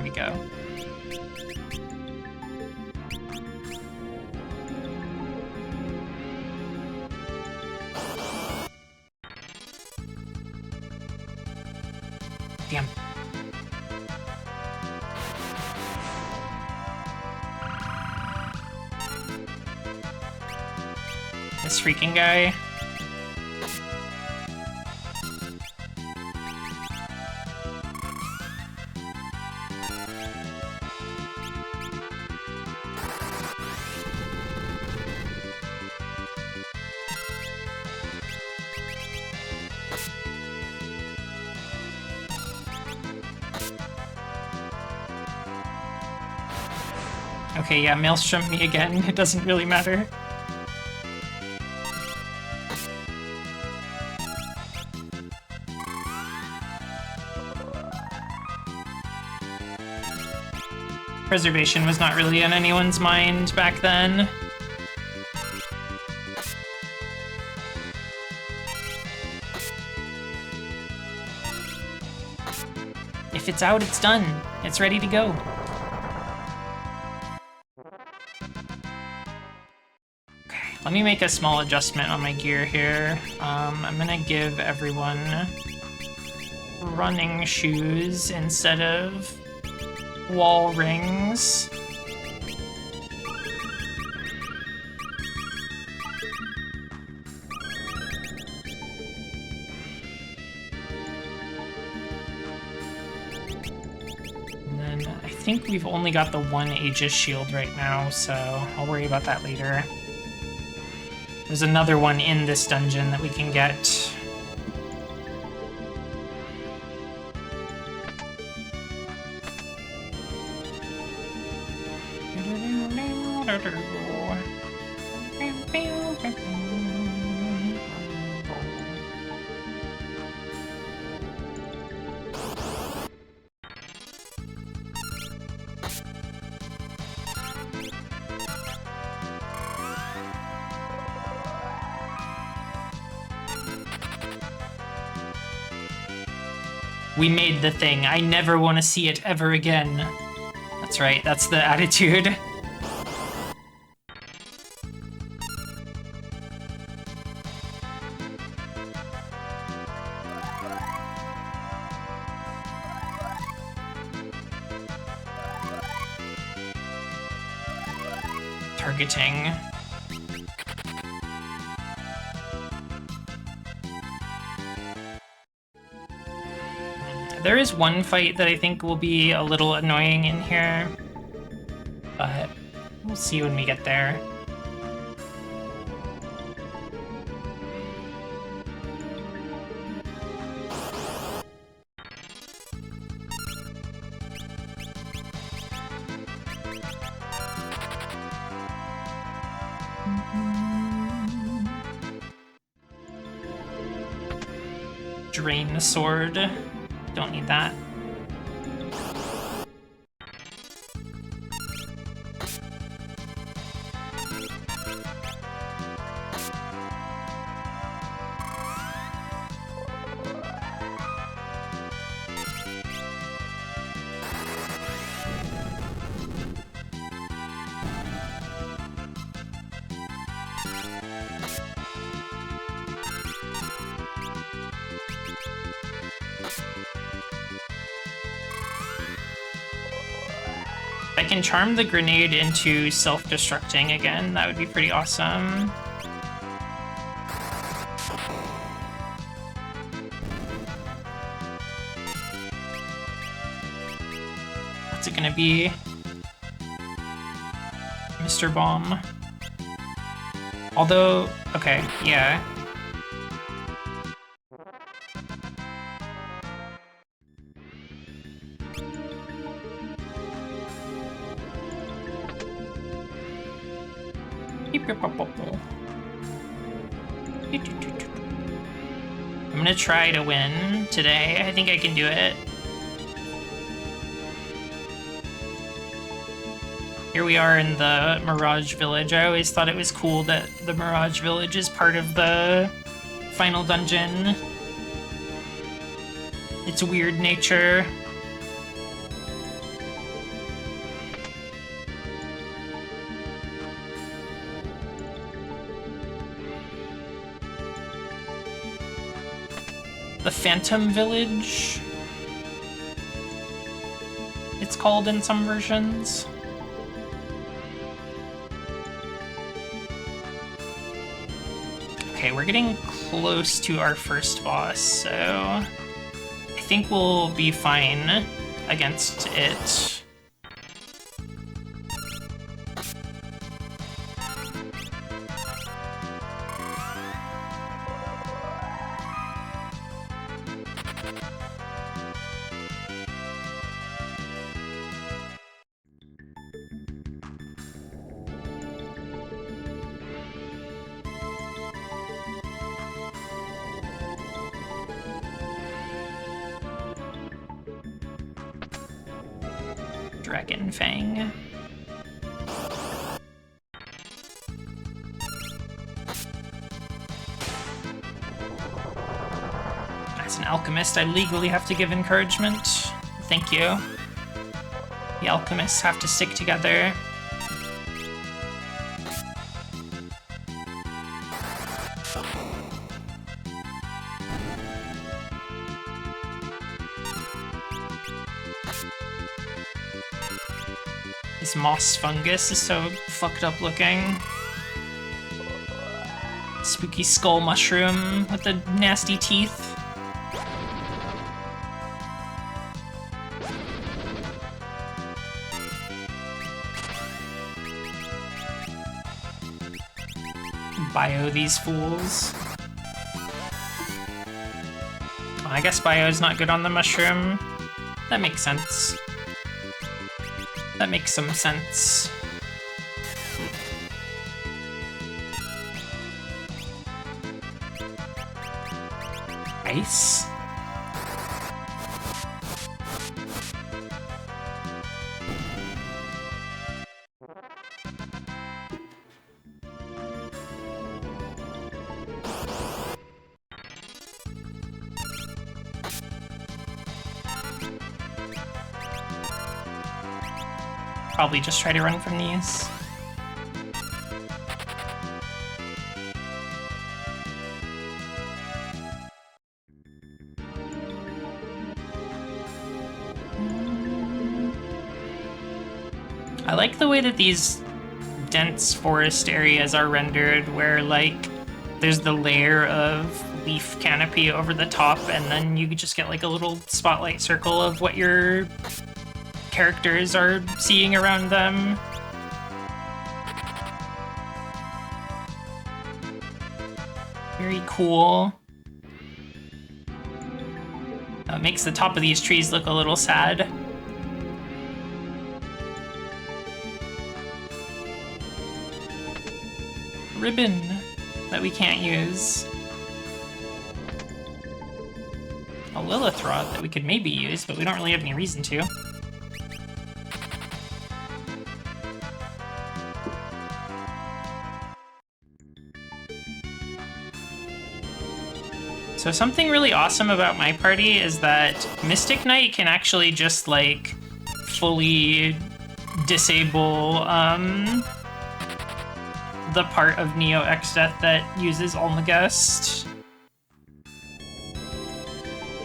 Here we go. Damn. This freaking guy. Okay, yeah, Maelstrom me again. It doesn't really matter. Preservation was not really on anyone's mind back then. If it's out, it's done. It's ready to go. Okay, let me make a small adjustment on my gear here. I'm gonna give everyone running shoes instead of wall rings. And then I think we've only got the one Aegis shield right now, so I'll worry about that later. There's another one in this dungeon that we can get. We made the thing. I never want to see it ever again. That's right, that's the attitude. Targeting. There is one fight that I think will be a little annoying in here, but we'll see when we get there. Drain the sword. Don't need that. I can charm the grenade into self-destructing again. That would be pretty awesome. What's it gonna be? Mr. Bomb. Although, okay, yeah. I'm gonna try to win today. I think I can do it. Here we are in the Mirage Village. I always thought it was cool that the Mirage Village is part of the final dungeon. Its weird nature. The Phantom Village, it's called in some versions. Okay, we're getting close to our first boss, so I think we'll be fine against it. Dragon Fang. As an alchemist, I legally have to give encouragement. Thank you. The alchemists have to stick together. This moss fungus is so fucked up looking. Spooky skull mushroom with the nasty teeth. Bio these fools. Well, I guess bio's not good on the mushroom. That makes sense. That makes some sense. Ice? Probably just try to run from these. I like the way that these dense forest areas are rendered, where like there's the layer of leaf canopy over the top, and then you just get like a little spotlight circle of what your characters are seeing around them. Very cool. It makes the top of these trees look a little sad. Ribbon that we can't use. A Lilith rod that we could maybe use, but we don't really have any reason to. So something really awesome about my party is that Mystic Knight can actually just like fully disable the part of Neo Exdeath that uses Almagest.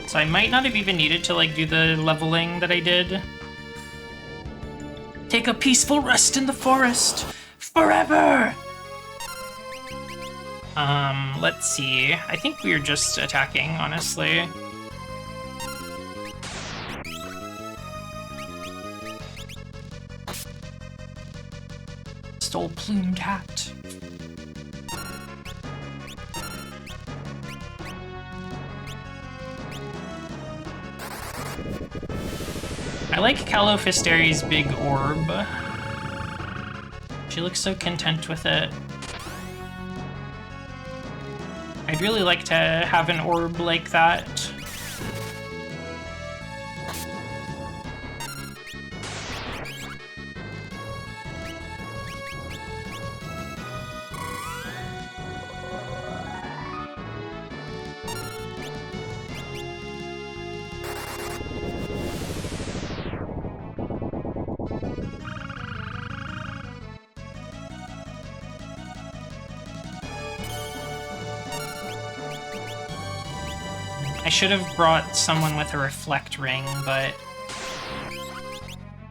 So I might not have even needed to like do the leveling that I did. Take a peaceful rest in the forest forever! Let's see. I think we were just attacking, honestly. Stole plumed hat. I like Calofisteri's big orb. She looks so content with it. I'd really like to have an orb like that. I should have brought someone with a reflect ring, but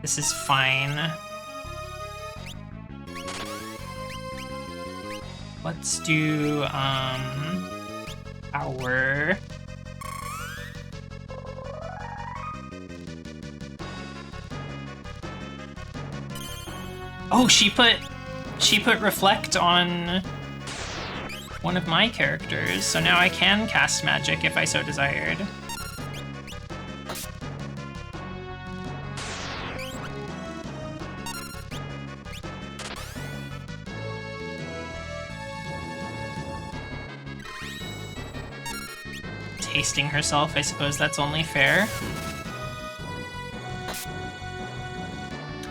this is fine. Let's do, power. Oh, she put reflect on one of my characters, so now I can cast magic if I so desired. Tasting herself, I suppose that's only fair.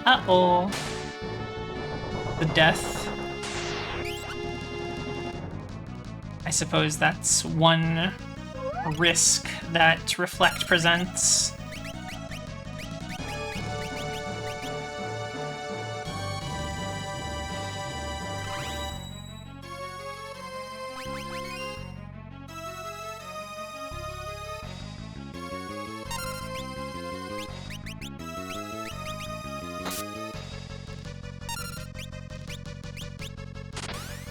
Uh-oh. The death. I suppose that's one risk that Reflect presents.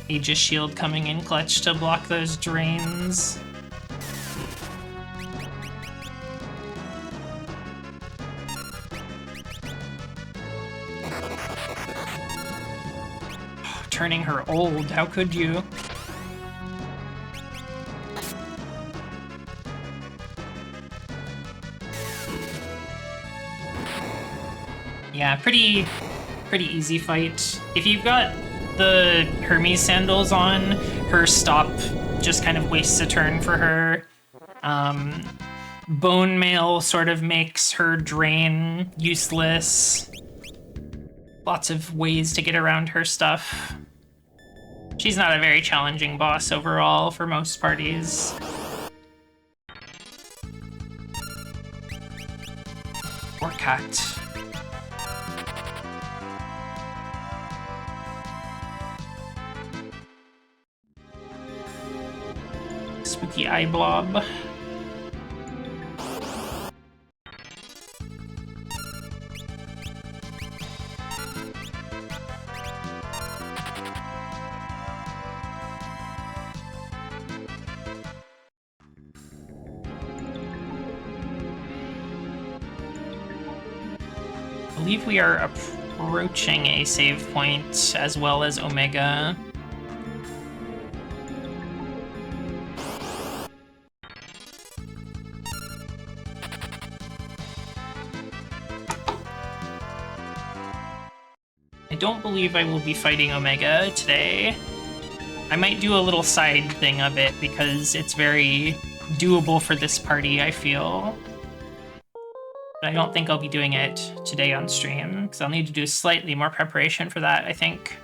Aegis Shield coming in clutch to block those drains. Turning her old, how could you? Yeah, pretty easy fight. If you've got the Hermes sandals on, her stop just kind of wastes a turn for her. Bone mail sort of makes her drain useless. Lots of ways to get around her stuff. She's not a very challenging boss overall for most parties. Or cat. Spooky eye blob. I believe we are approaching a save point as well as Omega. I don't believe I will be fighting Omega today. I might do a little side thing of it because it's very doable for this party, I feel. But I don't think I'll be doing it today on stream, because I'll need to do slightly more preparation for that, I think.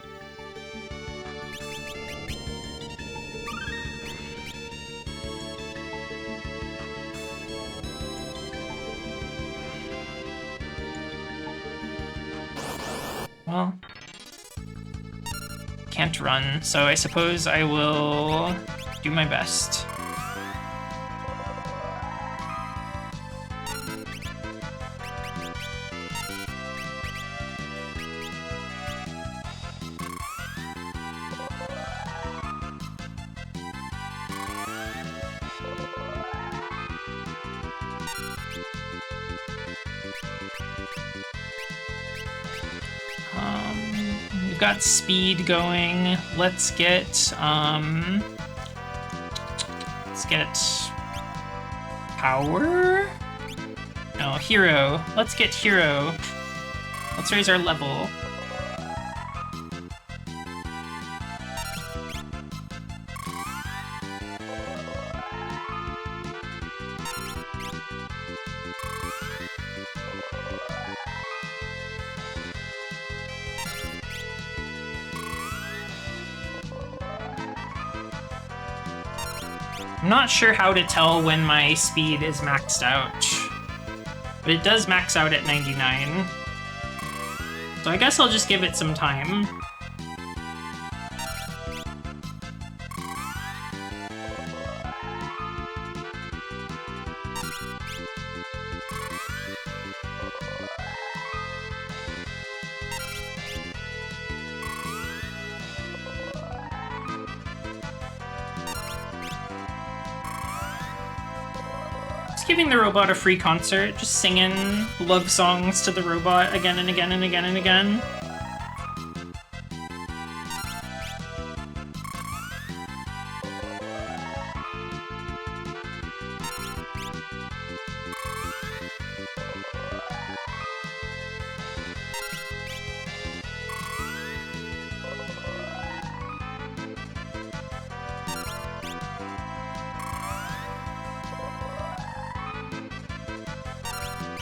Well, can't run, so I suppose I will do my best. We've got speed going. Let's get power? No, hero. Let's get hero. Let's raise our level. I'm not sure how to tell when my speed is maxed out, but it does max out at 99. So I guess I'll just give it some time. giving the robot a free concert, just singing love songs to the robot again and again and again and again.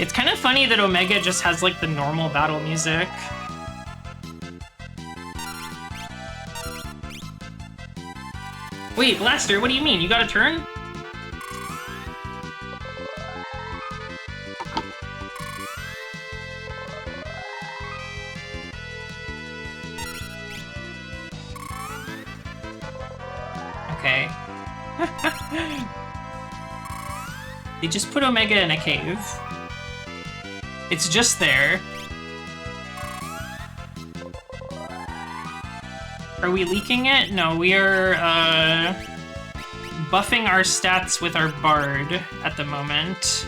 It's kind of funny that Omega just has, like, the normal battle music. Wait, Blaster, what do you mean? You got a turn? Okay. They just put Omega in a cave. It's just there. Are we leaking it? No, we are buffing our stats with our Bard at the moment.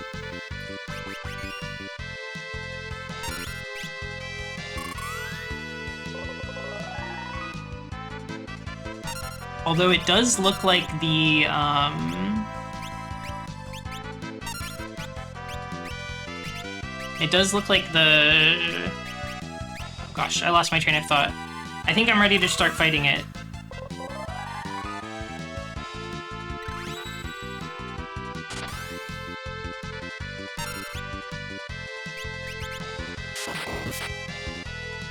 Although it does look like the it does look like the... Gosh, I lost my train of thought. I think I'm ready to start fighting it.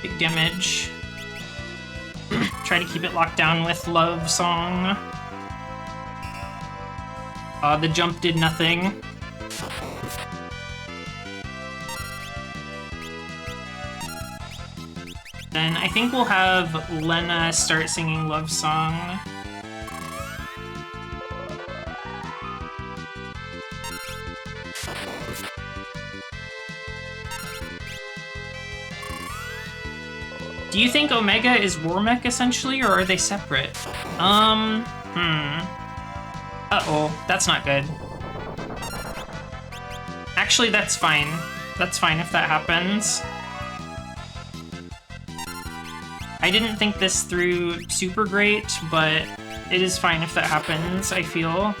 Big damage. Try to keep it locked down with Love Song. The jump did nothing. Then I think we'll have Lena start singing Love Song. Do you think Omega is Warmech essentially, or are they separate? Uh-oh, that's not good. Actually, that's fine. That's fine if that happens. I didn't think this through super great, but it is fine if that happens, I feel.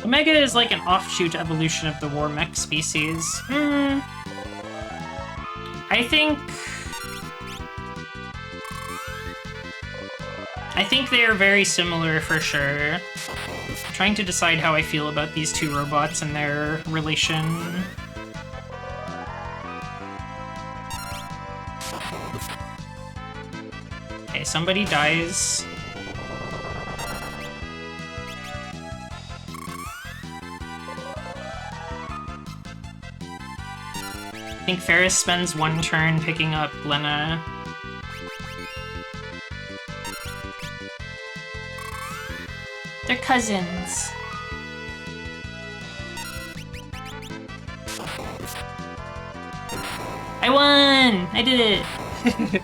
Omega is like an offshoot evolution of the Warmech species. I think they are very similar for sure. I'm trying to decide how I feel about these two robots and their relation. Okay, somebody dies. I think Ferris spends one turn picking up Lena. They're cousins. I won! I did it!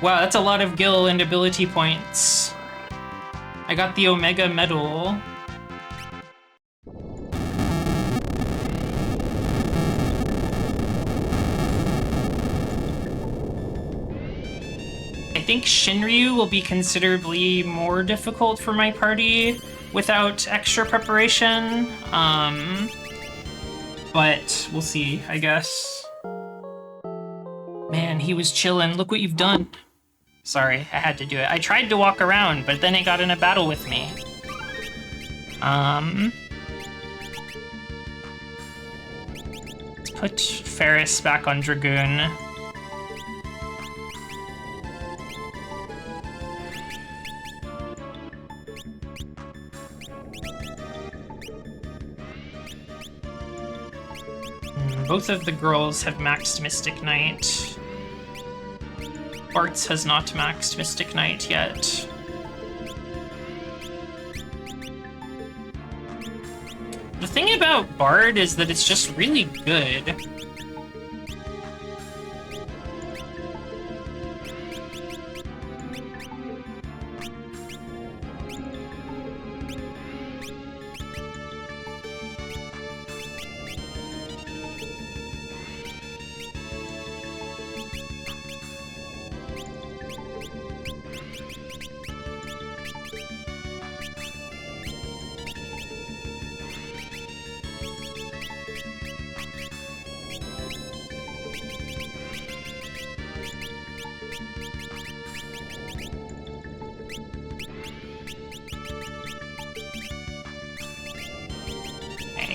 Wow, that's a lot of Gil and ability points. I got the Omega medal. I think Shinryu will be considerably more difficult for my party without extra preparation. But we'll see, I guess. Man, he was chillin'. Look what you've done. Sorry, I had to do it. I tried to walk around, but then it got in a battle with me. Let's put Ferris back on Dragoon. both of the girls have maxed Mystic Knight. Bart's has not maxed Mystic Knight yet. The thing about Bard is that it's just really good.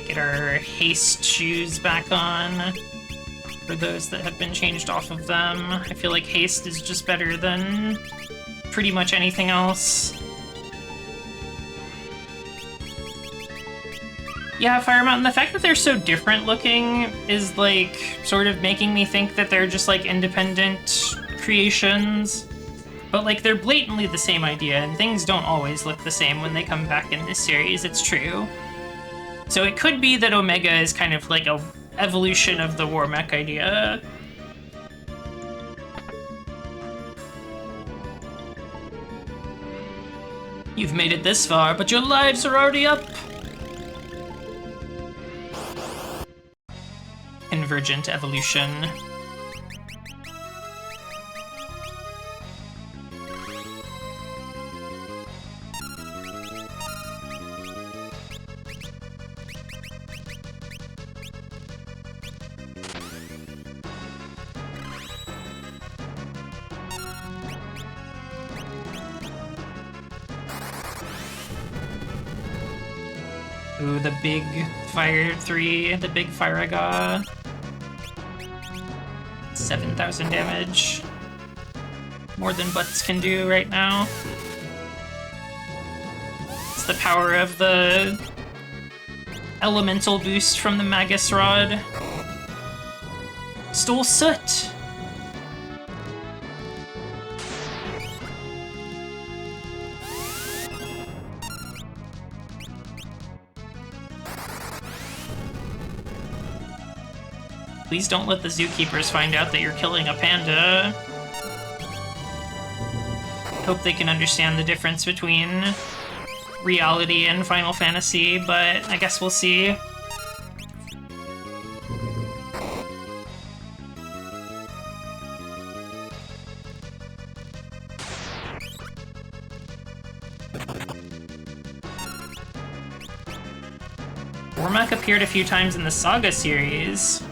Get our haste shoes back on for those that have been changed off of them. I feel like haste is just better than pretty much anything else. Yeah, Fire Mountain, the fact that they're so different looking is like sort of making me think that they're just like independent creations. But like they're blatantly the same idea, and things don't always look the same when they come back in this series, it's true. So it could be that Omega is kind of like a evolution of the war mech idea. You've made it this far, but your lives are already up. Convergent evolution. Ooh, the big Fire 3, the big Firaga. 7,000 damage. More than Butts can do right now. It's the power of the elemental boost from the Magus Rod. Stole Soot! Please don't let the zookeepers find out that you're killing a panda. I hope they can understand the difference between reality and Final Fantasy, but I guess we'll see. Wormack appeared a few times in the Saga series.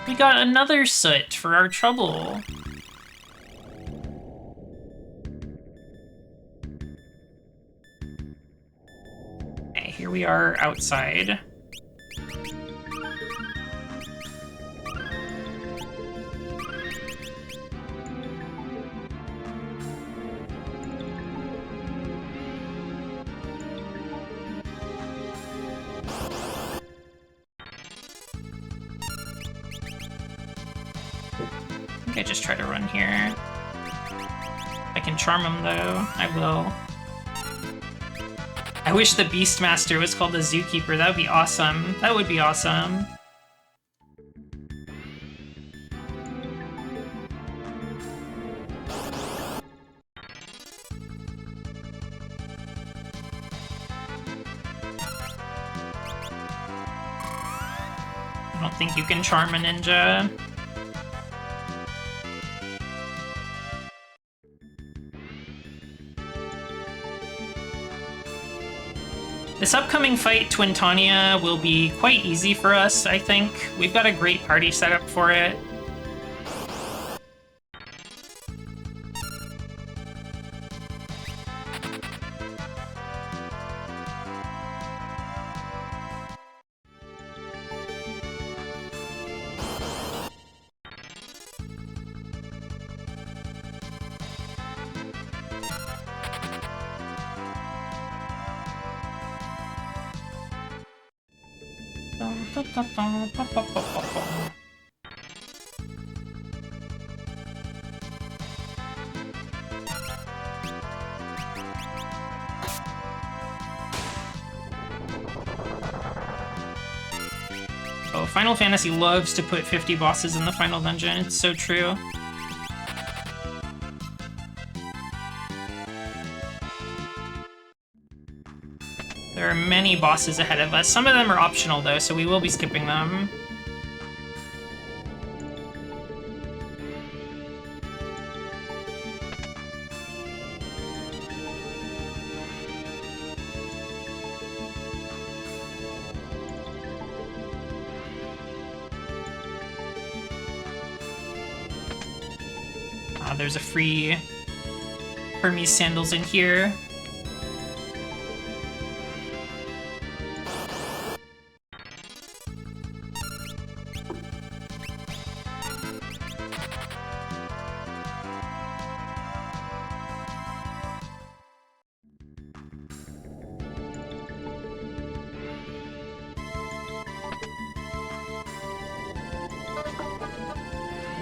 We got another soot for our trouble. Okay, here we are outside. I just try to run here. I can charm him though. I will. I wish the Beastmaster was called the Zookeeper. That would be awesome. That would be awesome. I don't think you can charm a ninja. This upcoming fight, Twintania, will be quite easy for us, I think. We've got a great party set up for it. Oh, Final Fantasy loves to put 50 bosses in the final dungeon. It's so true. There are many bosses ahead of us. Some of them are optional, though, so we will be skipping them. There's a free Hermes sandals in here.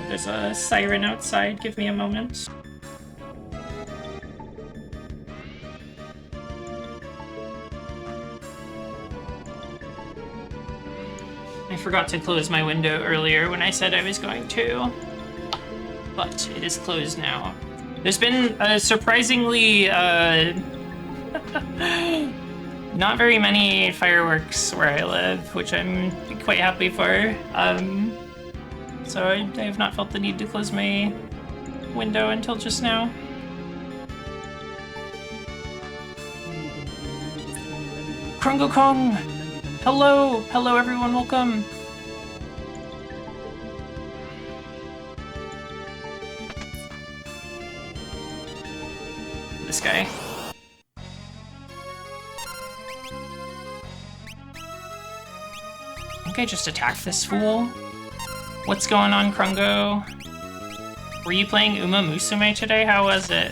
There's a siren outside. Give me a moment. I forgot to close my window earlier when I said I was going to, but it is closed now. There's been surprisingly not very many fireworks where I live, which I'm quite happy for. So I have not felt the need to close my window until just now. Krungo Kong! Hello! Hello everyone, welcome! This guy. I think I just attacked this fool. What's going on, Krungo? Were you playing Uma Musume today? How was it?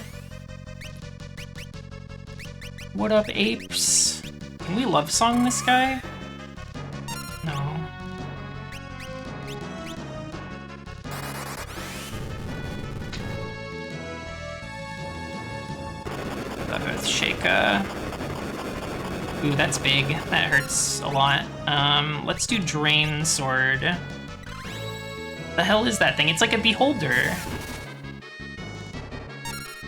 What up, apes? Can we love song this guy? No. Earthshaker. Ooh, that's big. That hurts a lot. Let's do Drain Sword. The hell is that thing? It's like a beholder.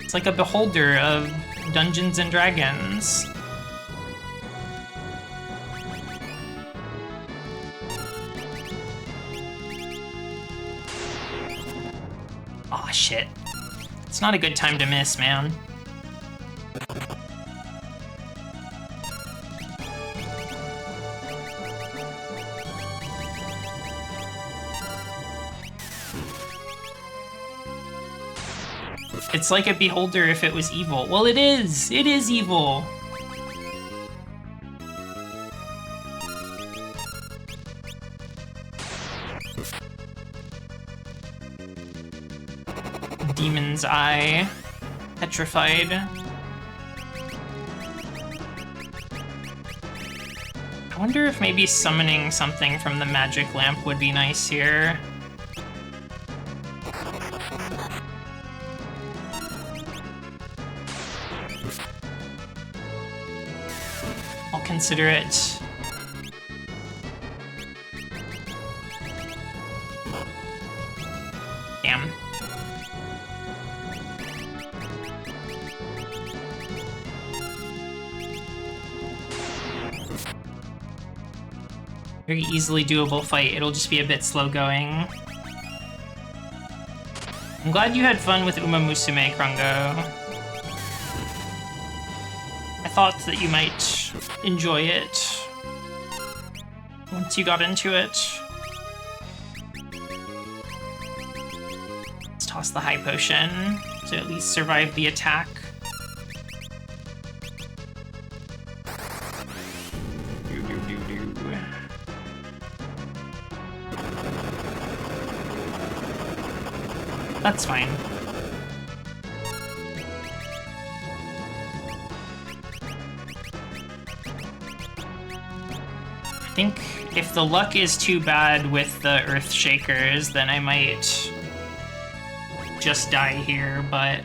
It's like a beholder of Dungeons and Dragons. Aw, shit. It's not a good time to miss, man. It's like a beholder if it was evil. Well, it is! It is evil! Demon's Eye. Petrified. I wonder if maybe summoning something from the magic lamp would be nice here. Consider it. Damn. Very easily doable fight. It'll just be a bit slow going. I'm glad you had fun with Uma Musume, Krungo. I thought that you might enjoy it once you got into it. Let's toss the high potion to at least survive the attack. That's fine. I think if the luck is too bad with the Earth Shakers, then I might just die here, but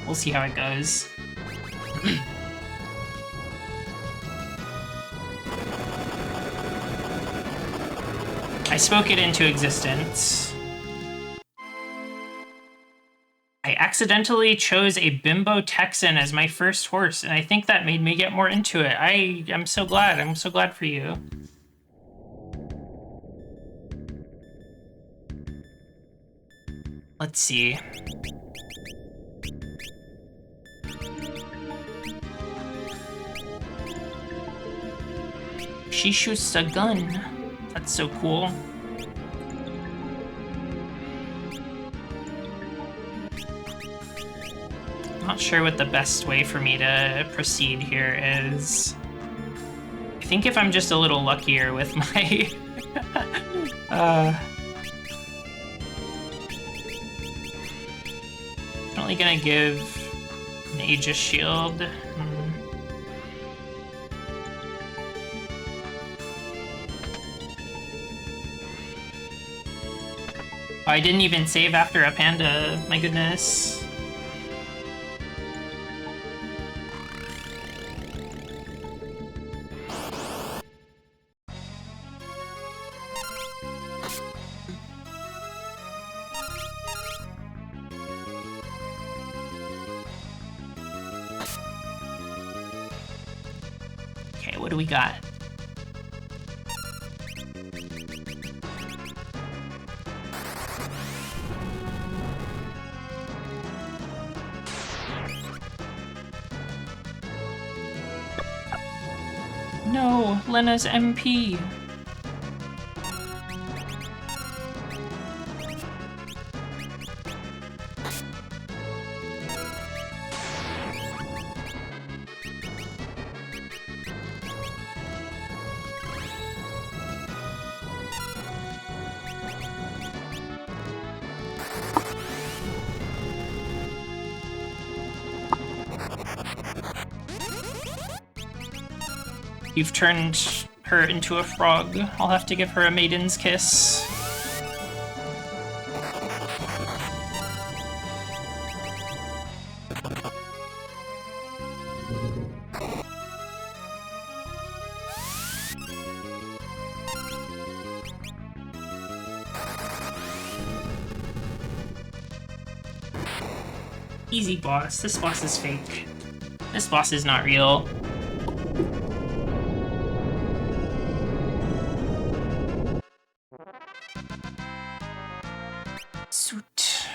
we'll see how it goes. I spoke it into existence. I accidentally chose a Bimbo Texan as my first horse, and I think that made me get more into it. I'm so glad. I'm so glad for you. Let's see. She shoots a gun. That's so cool. Not sure what the best way for me to proceed here is. I think if I'm just a little luckier with my... Definitely gonna give an Aegis Shield. Oh, I didn't even save after a panda. My goodness. Okay, what do we got? No, Lena's MP. You've turned her into a frog. I'll have to give her a maiden's kiss. Easy, boss. This boss is fake. This boss is not real. Suit.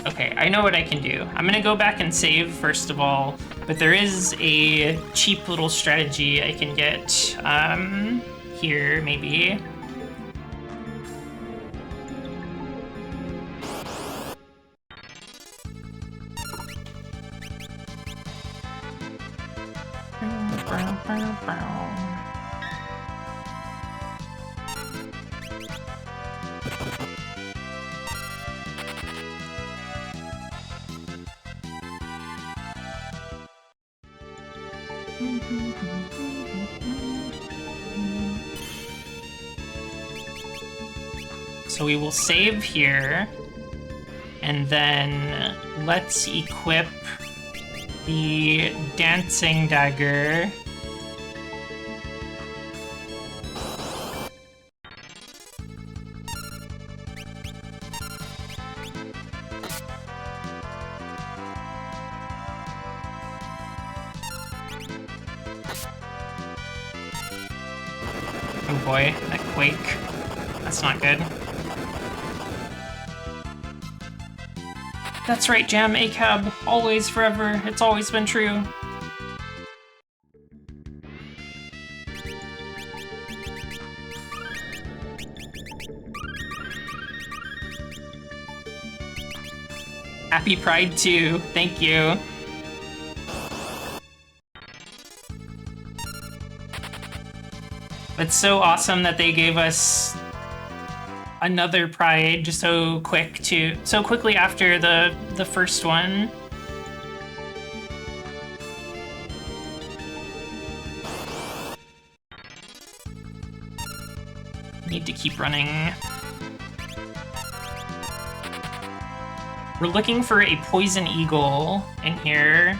Okay, I know what I can do. I'm gonna go back and save first of all, but there is a cheap little strategy I can get here, maybe. So we will save here, and then let's equip the dancing dagger. Oh boy, that quake. That's not good. That's right, Jam, ACAB. Always, forever. It's always been true. Happy Pride too. Thank you. It's so awesome that they gave us another Pride so quickly after the first one. Need to keep running. We're looking for a poison eagle in here.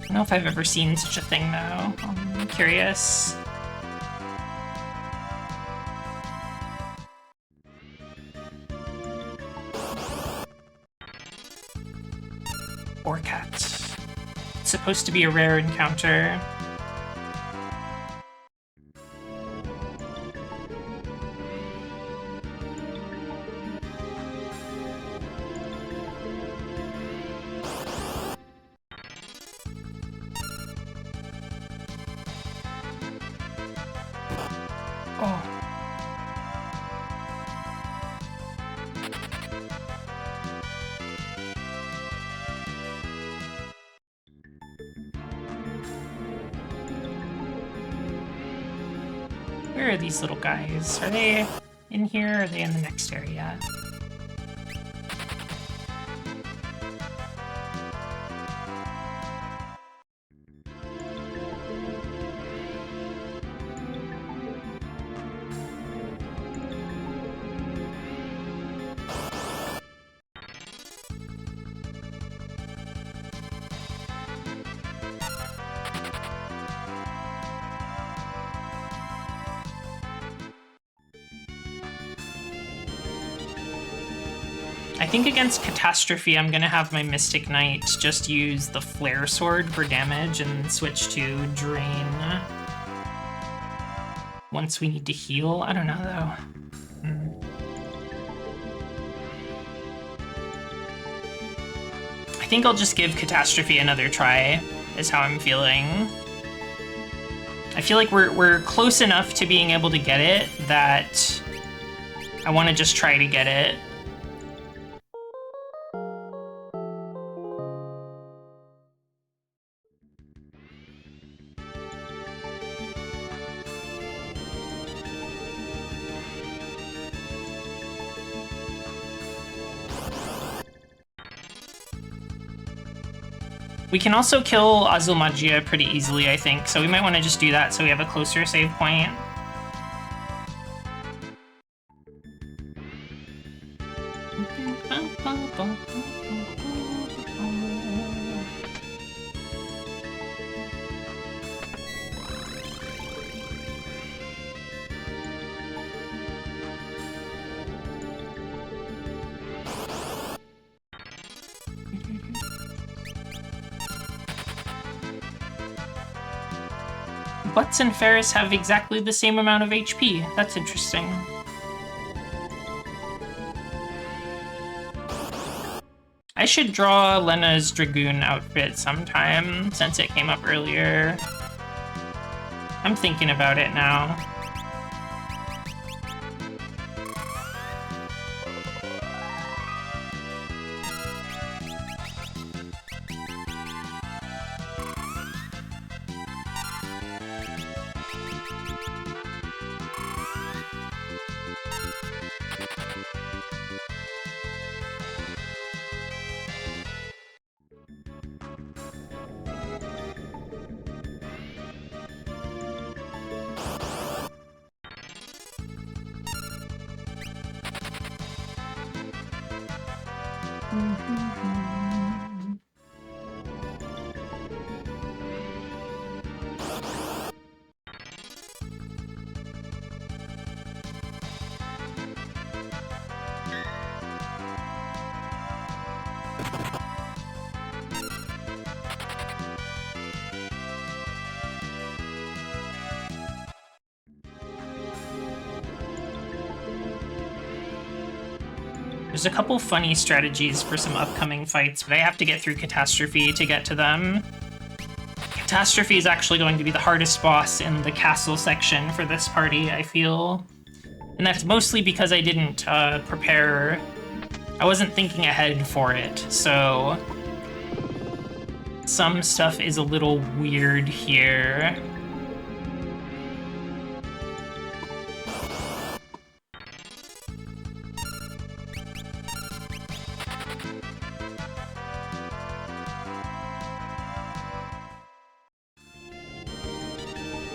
I don't know if I've ever seen such a thing, though. I'm curious. Orcat. It's supposed to be a rare encounter. Where are these little guys? Are they in here or are they in the next area? I think against Catastrophe, I'm gonna have my Mystic Knight just use the Flare Sword for damage and switch to Drain once we need to heal. I don't know, though. I think I'll just give Catastrophe another try, is how I'm feeling. I feel like we're close enough to being able to get it that I want to just try to get it. We can also kill Azul Magia pretty easily, I think, so we might want to just do that so we have a closer save point. Butts and Ferris have exactly the same amount of HP. That's interesting. I should draw Lena's Dragoon outfit sometime, since it came up earlier. I'm thinking about it now. There's a couple funny strategies for some upcoming fights, but I have to get through Catastrophe to get to them. Catastrophe is actually going to be the hardest boss in the castle section for this party, I feel. And that's mostly because I didn't prepare. I wasn't thinking ahead for it, so some stuff is a little weird here.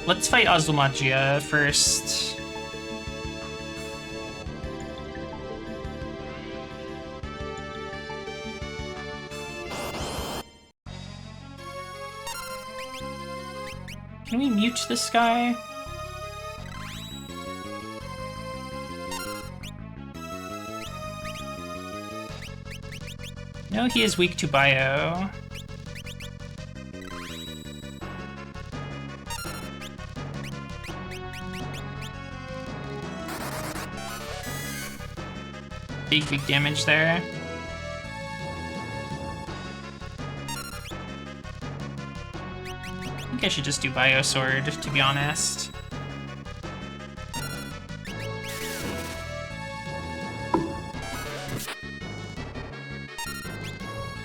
Let's fight Azumagia first. Can we mute this guy? No, he is weak to bio. Big damage there. I think I should just do Bio Sword, to be honest.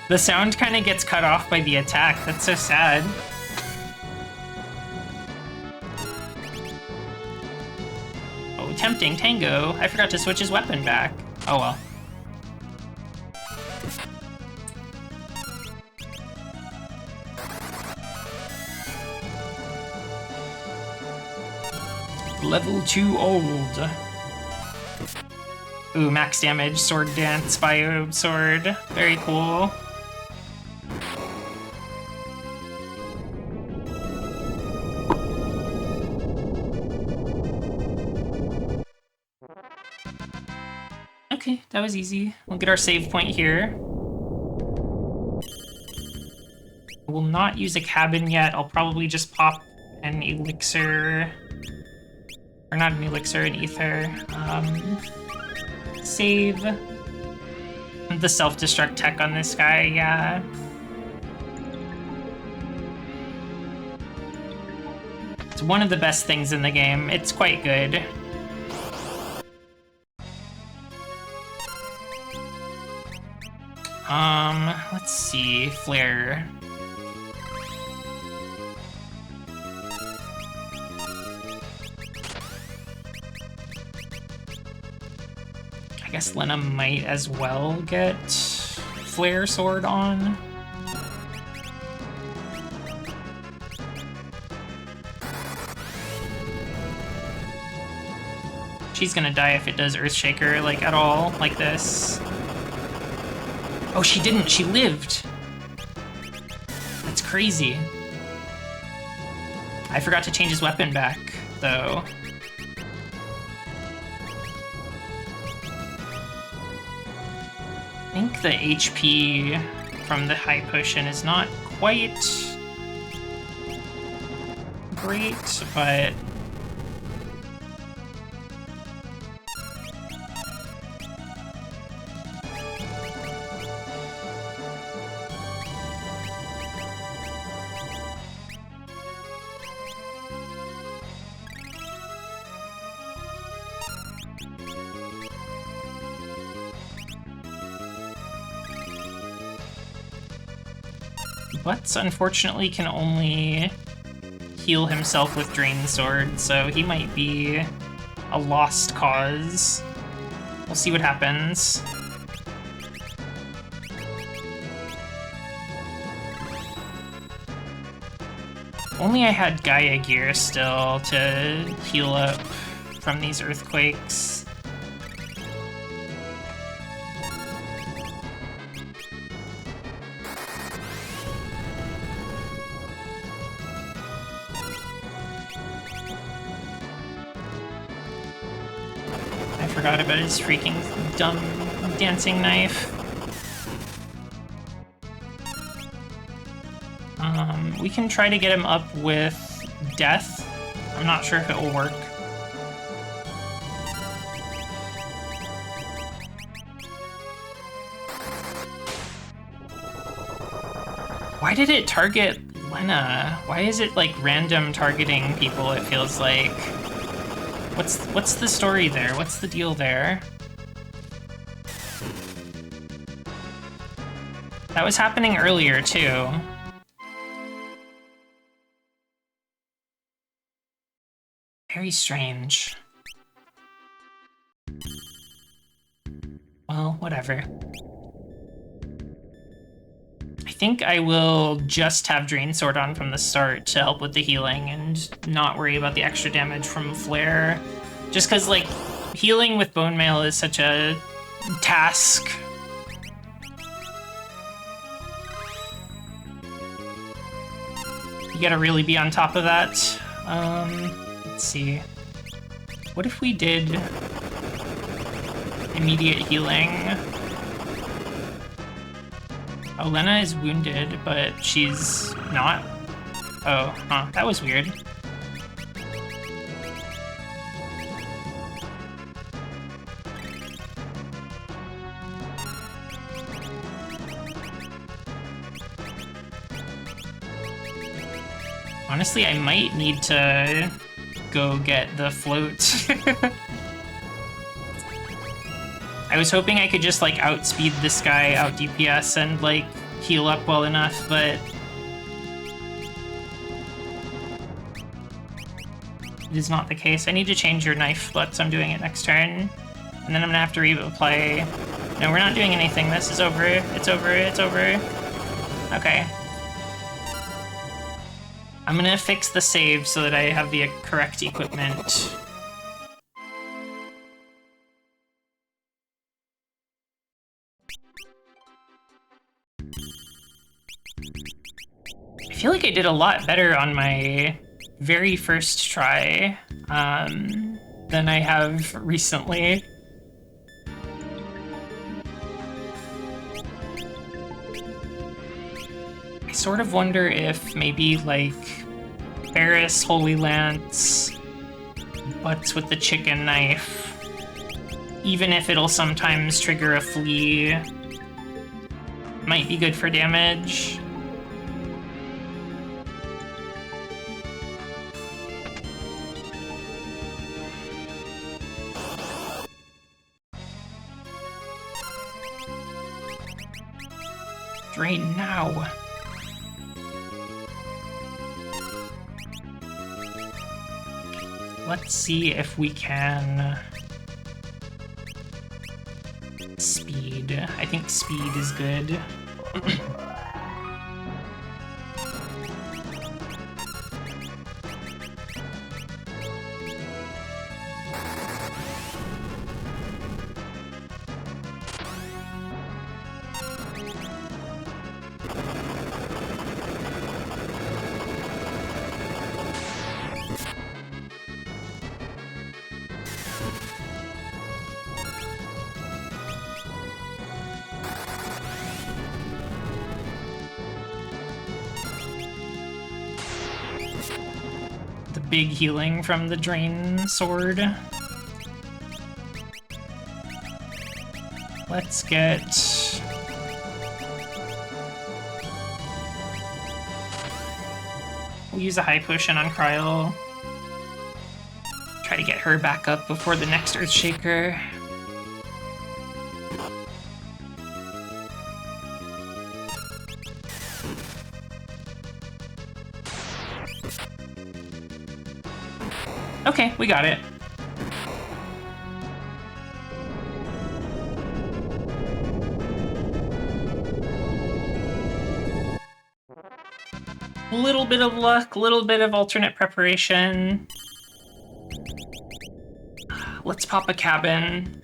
The sound kind of gets cut off by the attack. That's so sad. Oh, tempting Tango. I forgot to switch his weapon back. Oh well. Level 2 old. Ooh, max damage, sword dance, bio sword. Very cool. Okay, that was easy. We'll get our save point here. I will not use a cabin yet. I'll probably just pop an elixir. Or not an elixir, an ether. Save. The self-destruct tech on this guy, yeah. It's one of the best things in the game. It's quite good. Let's see, Flare. I guess Lena might as well get Flare Sword on. She's gonna die if it does Earthshaker, like, at all, like this. Oh, she didn't. She lived. That's crazy. I forgot to change his weapon back, though. I think the HP from the high potion is not quite great, but Butts, unfortunately, can only heal himself with Drain Sword, so he might be a lost cause. We'll see what happens. Only I had Gaia gear still to heal up from these earthquakes. Forgot about his freaking dumb dancing knife. We can try to get him up with death. I'm not sure if it will work. Why did it target Lena? Why is it like random targeting people, it feels like? What's the story there? What's the deal there? That was happening earlier too. Very strange. Well, whatever. I think I will just have Drain Sword on from the start to help with the healing and not worry about the extra damage from Flare. Just because, like, healing with Bone Mail is such a task. You gotta really be on top of that. Let's see. What if we did immediate healing? Oh, Lena is wounded, but she's not. Oh, huh, that was weird. Honestly, I might need to go get the float. I was hoping I could just, like, outspeed this guy, out DPS, and, like, heal up well enough, but it is not the case. I need to change your knife, but I'm doing it next turn. And then I'm gonna have to reapply. No, we're not doing anything. This is over. It's over. It's over. Okay. I'm gonna fix the save so that I have the correct equipment. I feel like I did a lot better on my very first try than I have recently. I sort of wonder if maybe, like, Ferris, Holy Lance, butts with the chicken knife, even if it'll sometimes trigger a flea, might be good for damage. Drain now. Let's see if we can speed. I think speed is good. Big healing from the Drain Sword. Let's get... We'll use a high potion on Kryl. Try to get her back up before the next Earthshaker. Okay, we got it. A little bit of luck, a little bit of alternate preparation. Let's pop a cabin.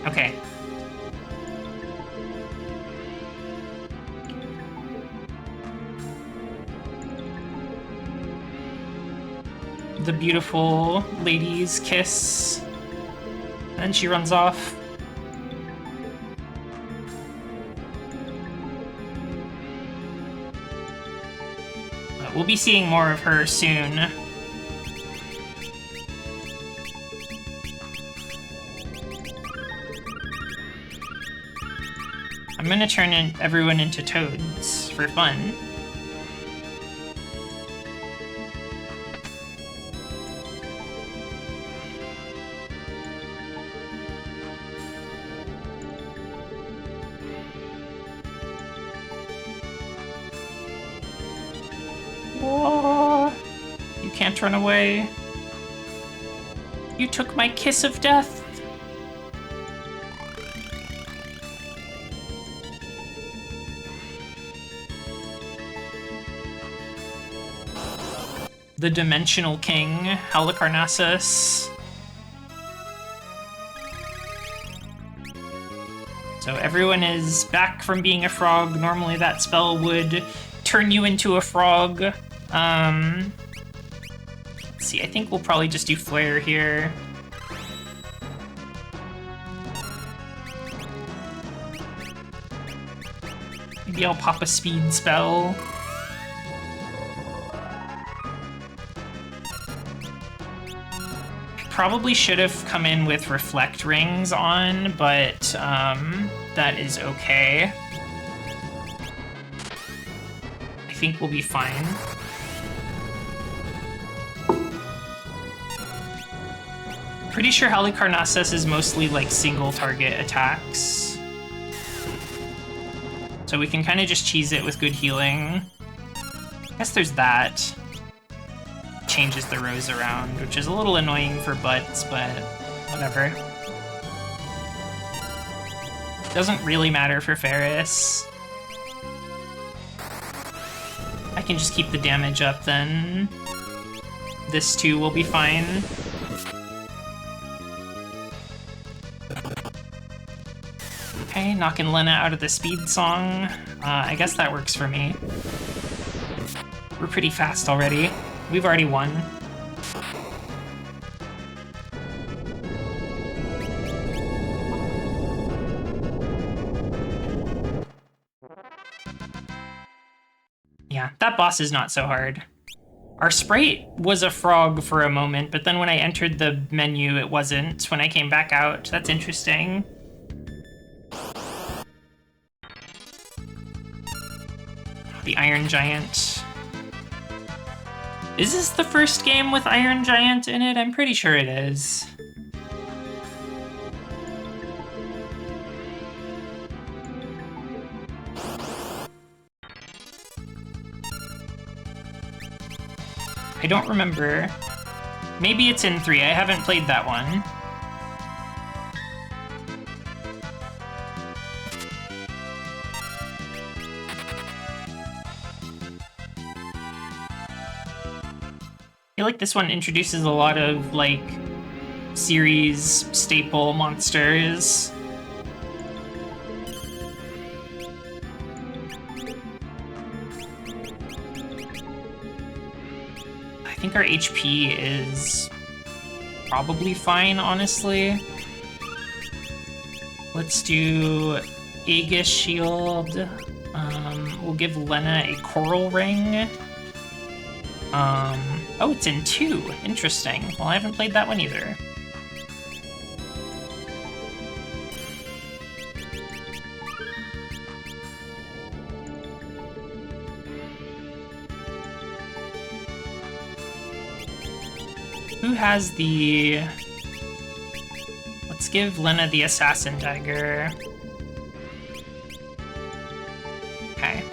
Okay. The beautiful lady's kiss. And she runs off. We'll be seeing more of her soon. gonna turn everyone into toads for fun. Whoa. You can't run away. You took my kiss of death. The Dimensional King, Halicarnassus. So everyone is back from being a frog. Normally that spell would turn you into a frog. Let's see, I think we'll probably just do Flare here. Maybe I'll pop a speed spell. Probably should have come in with Reflect Rings on, but that is okay. I think we'll be fine. Pretty sure Halicarnassus is mostly like single target attacks. So we can kind of just cheese it with good healing. I guess there's that. Changes the rows around, which is a little annoying for butts, but whatever. Doesn't really matter for Ferris. I can just keep the damage up then. This too will be fine. Okay, knocking Lena out of the speed song. I guess that works for me. We're pretty fast already. We've already won. Yeah, that boss is not so hard. Our sprite was a frog for a moment, but then when I entered the menu, it wasn't. When I came back out, that's interesting. The Iron Giant. Is this the first game with Iron Giant in it? I'm pretty sure it is. I don't remember. Maybe it's in 3. I haven't played that one. I feel like this one introduces a lot of, like, series staple monsters. I think our HP is probably fine, honestly. Let's do Aegis Shield. We'll give Lena a Coral Ring. Oh, it's in 2. Interesting. Well, I haven't played that one either. Who has the... Let's give Lena the Assassin Dagger. Okay.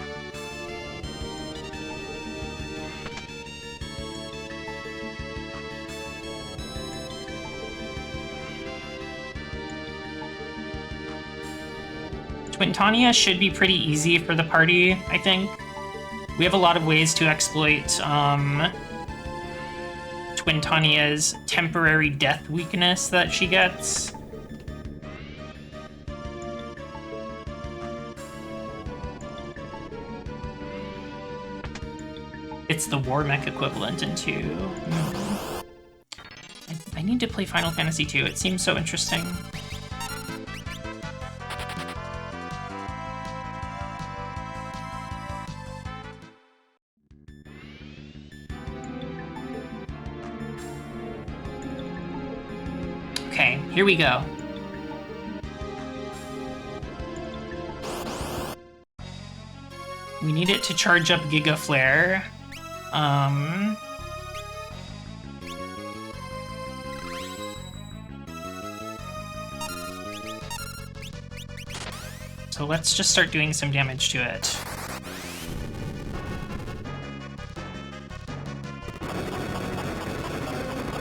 Twintania should be pretty easy for the party, I think. We have a lot of ways to exploit Twintania's temporary death weakness that she gets. It's the War Mech equivalent in 2. I need to play Final Fantasy 2. It seems so interesting. Okay, here we go. We need it to charge up Giga Flare. So let's just start doing some damage to it.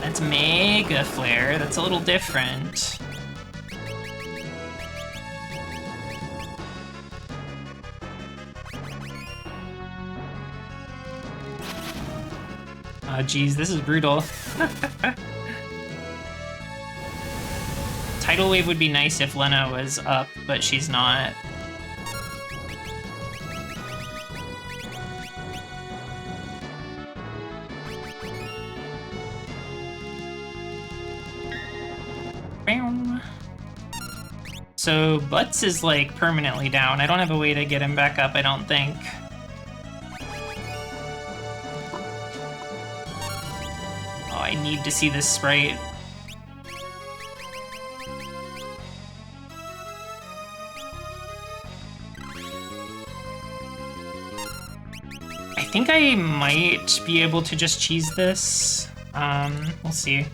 That's Mega Flare. That's a little different. Oh, geez, this is brutal. Tidal Wave would be nice if Lena was up, but she's not. So Butts is like permanently down. I don't have a way to get him back up, I don't think. Oh, I need to see this sprite. I think I might be able to just cheese this. We'll see.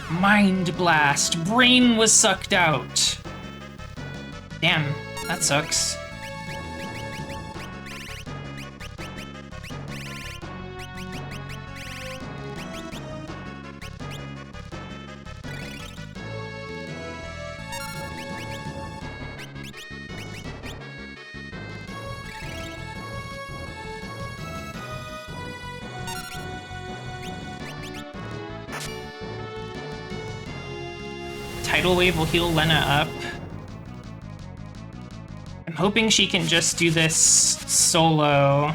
Mind Blast! Brain was sucked out! Damn, that sucks. Tidal Wave will heal Lena up. I'm hoping she can just do this solo.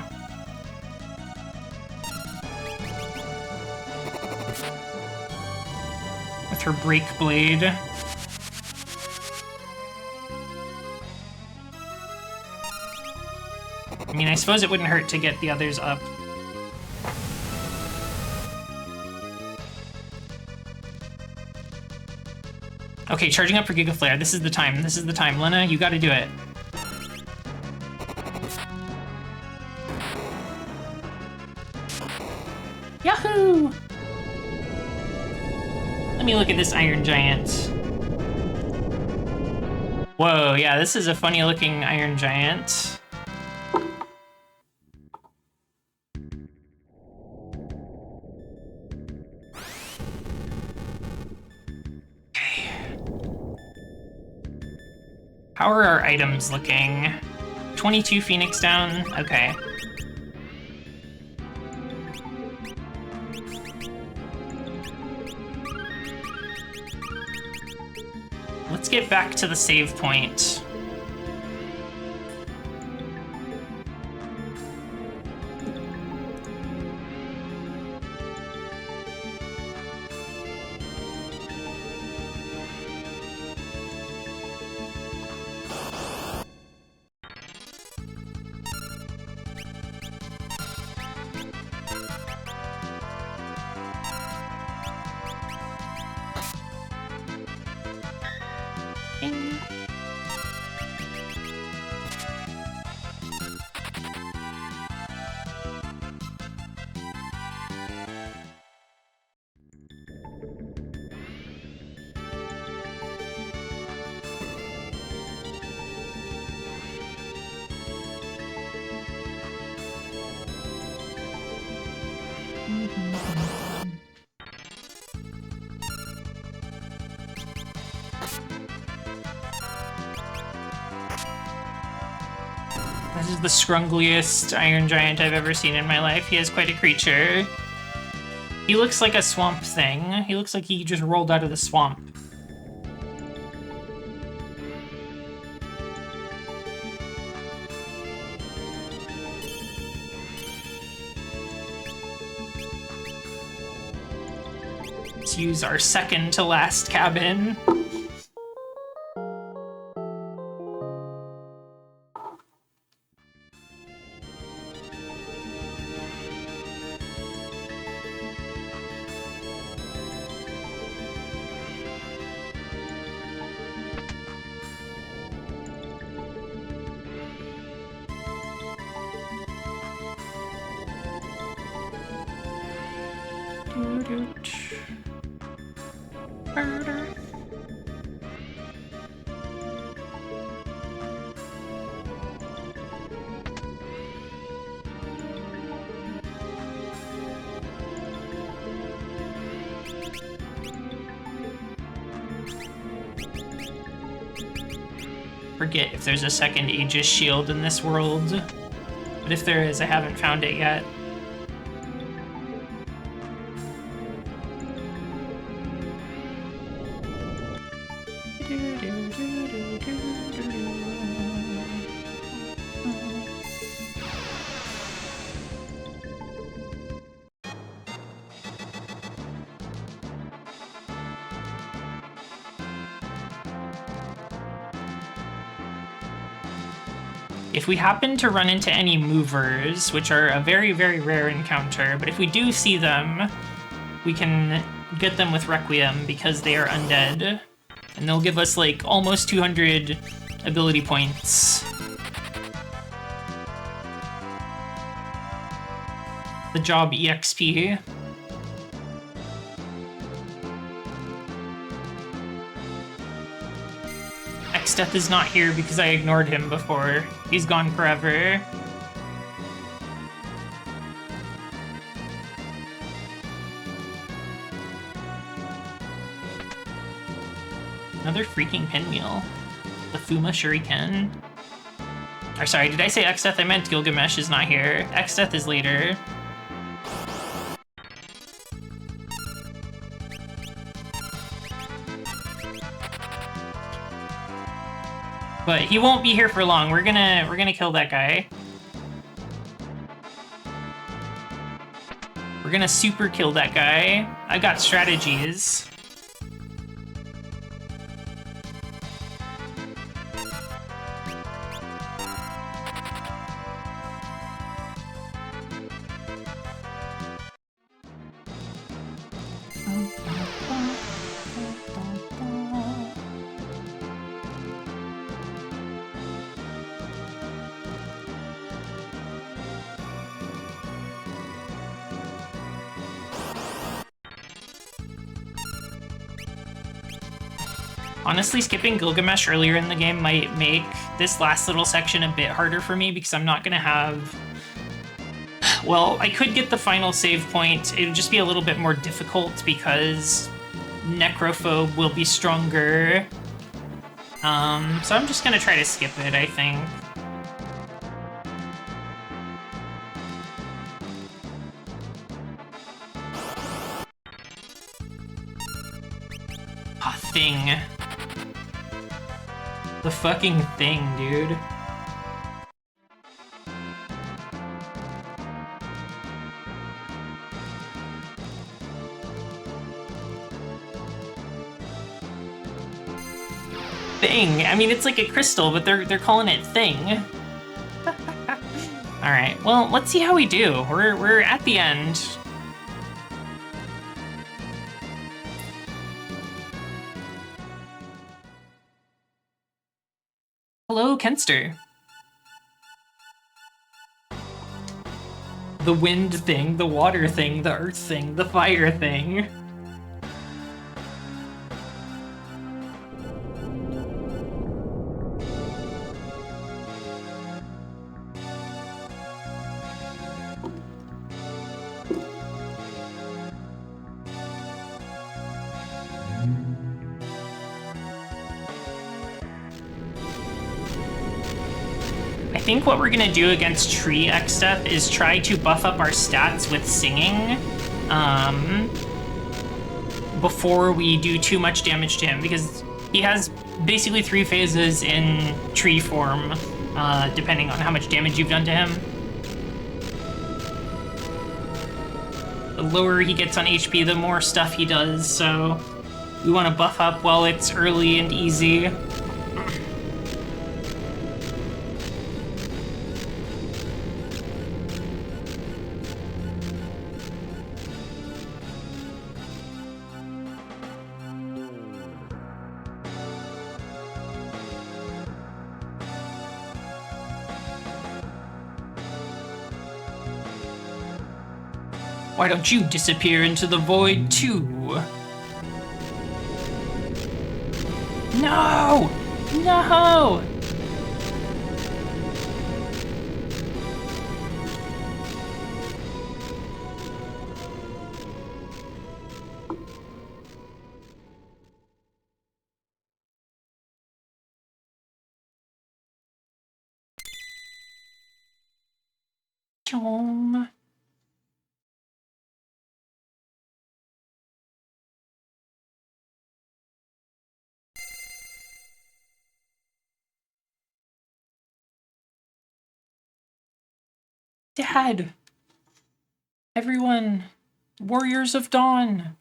With her Break Blade. I mean, I suppose it wouldn't hurt to get the others up. Okay, charging up for Giga Flare. This is the time. This is the time. Lena, you gotta do it. Yahoo! Let me look at this Iron Giant. Whoa, yeah, this is a funny looking Iron Giant. How are our items looking? 22 Phoenix down? Okay. Let's get back to the save point. This is the scrungliest Iron Giant I've ever seen in my life. He has quite a creature. He looks like a swamp thing. He looks like he just rolled out of the swamp. Let's use our second to last cabin. Forget if there's a second Aegis shield in this world. But if there is, I haven't found it yet. If we happen to run into any movers, which are a very, very rare encounter, but if we do see them, we can get them with Requiem because they are undead. And they'll give us like almost 200 ability points. The job EXP. Exdeath is not here because I ignored him before. He's gone forever. Another freaking pinwheel. The Fuma Shuriken. Or sorry, did I say Exdeath? I meant Gilgamesh is not here. Exdeath is later. But he won't be here for long. We're gonna kill that guy. We're gonna super kill that guy. I got strategies. Honestly, skipping Gilgamesh earlier in the game might make this last little section a bit harder for me because I'm not gonna have... Well, I could get the final save point. It would just be a little bit more difficult because Necrophobe will be stronger. So I'm just gonna try to skip it, I think. Ah, thing. The fucking thing, dude. Thing. I mean, it's like a crystal, but they're calling it thing. All right. Well, let's see how we do. We're at the end. Hello, Kenster. The wind thing, the water thing, the earth thing, the fire thing. I think what we're gonna do against Tree exdeath is try to buff up our stats with singing before we do too much damage to him, because he has basically 3 phases in tree form, depending on how much damage you've done to him. The lower he gets on HP, the more stuff he does, so we want to buff up while it's early and easy. Why don't you disappear into the void too? No! No! Chom. Dad! Everyone! Warriors of Dawn!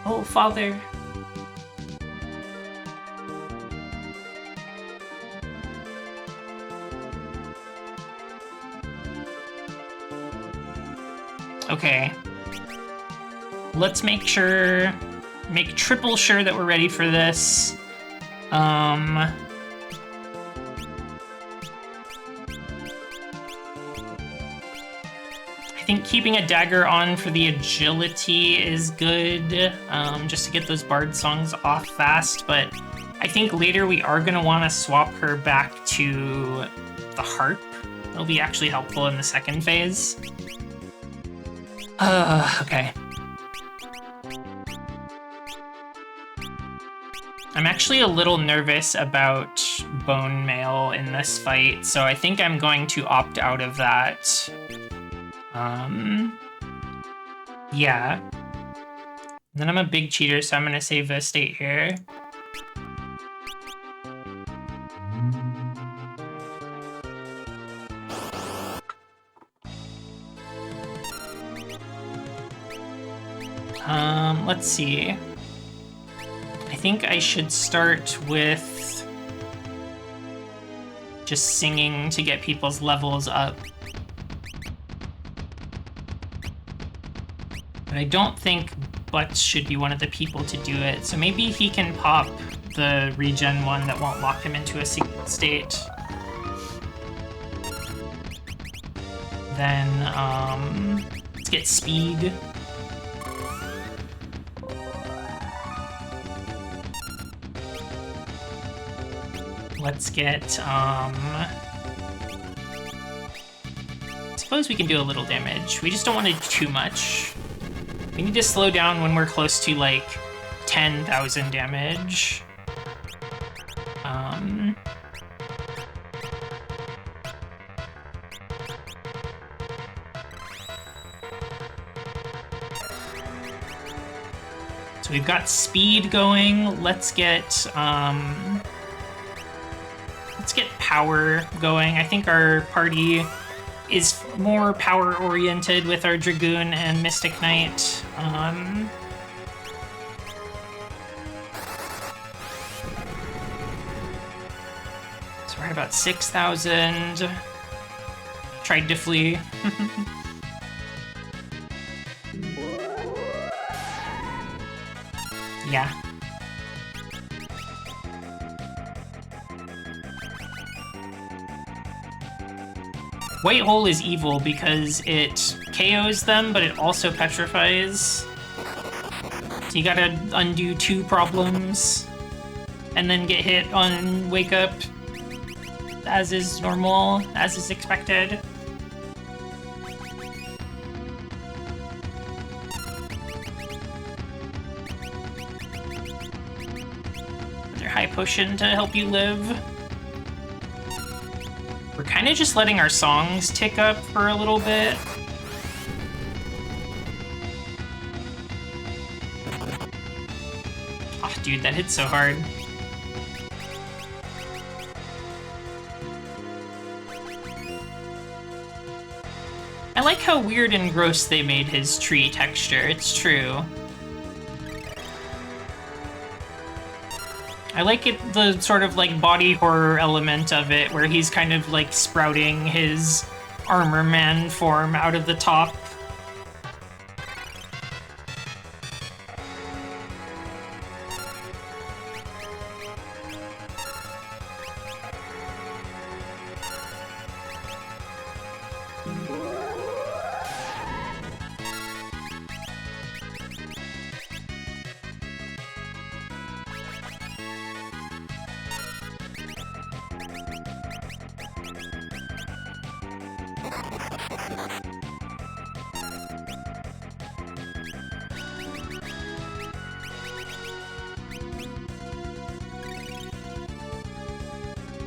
Oh, Father. Okay. Let's make triple sure that we're ready for this. I think keeping a dagger on for the agility is good, just to get those bard songs off fast, but I think later we are going to want to swap her back to the harp. It'll be actually helpful in the second phase. Okay. I'm actually a little nervous about bone mail in this fight, so I think I'm going to opt out of that. Yeah. Then I'm a big cheater, so I'm gonna save a state here. Let's see. I think I should start with just singing to get people's levels up. But I don't think Butts should be one of the people to do it, so maybe he can pop the regen one that won't lock him into a secret state. Then, let's get speed. Let's get, I suppose we can do a little damage. We just don't want to do too much. We need to slow down when we're close to, like, 10,000 damage. So we've got speed going. Let's get power going. I think our party is more power-oriented with our Dragoon and Mystic Knight. So we're at about 6,000. Tried to flee. Yeah. White Hole is evil because it KOs them, but it also petrifies. So you gotta undo 2 problems, and then get hit on Wake Up, as is normal, as is expected. Another high potion to help you live. We're kind of just letting our songs tick up for a little bit. Oh, dude, that hits so hard. I like how weird and gross they made his tree texture, it's true. I like it, the sort of like body horror element of it, where he's kind of like sprouting his armor man form out of the top.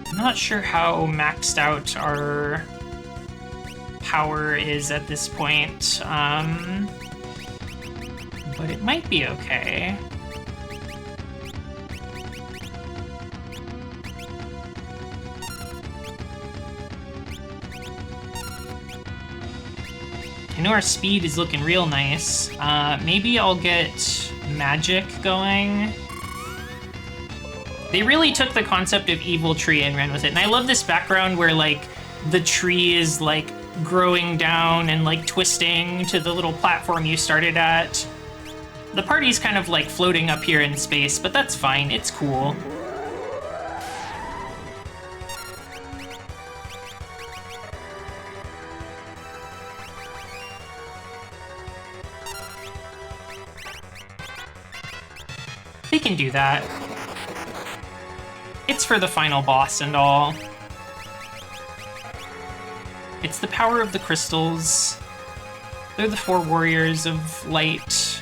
I'm not sure how maxed out our power is at this point, but it might be okay. I know our speed is looking real nice. Maybe I'll get magic going. They really took the concept of Evil Tree and ran with it. And I love this background where, like, the tree is, like, growing down and, like, twisting to the little platform you started at. The party's kind of, like, floating up here in space, but that's fine. It's cool. They can do that. It's for the final boss and all. It's the power of the crystals. They're the 4 warriors of light.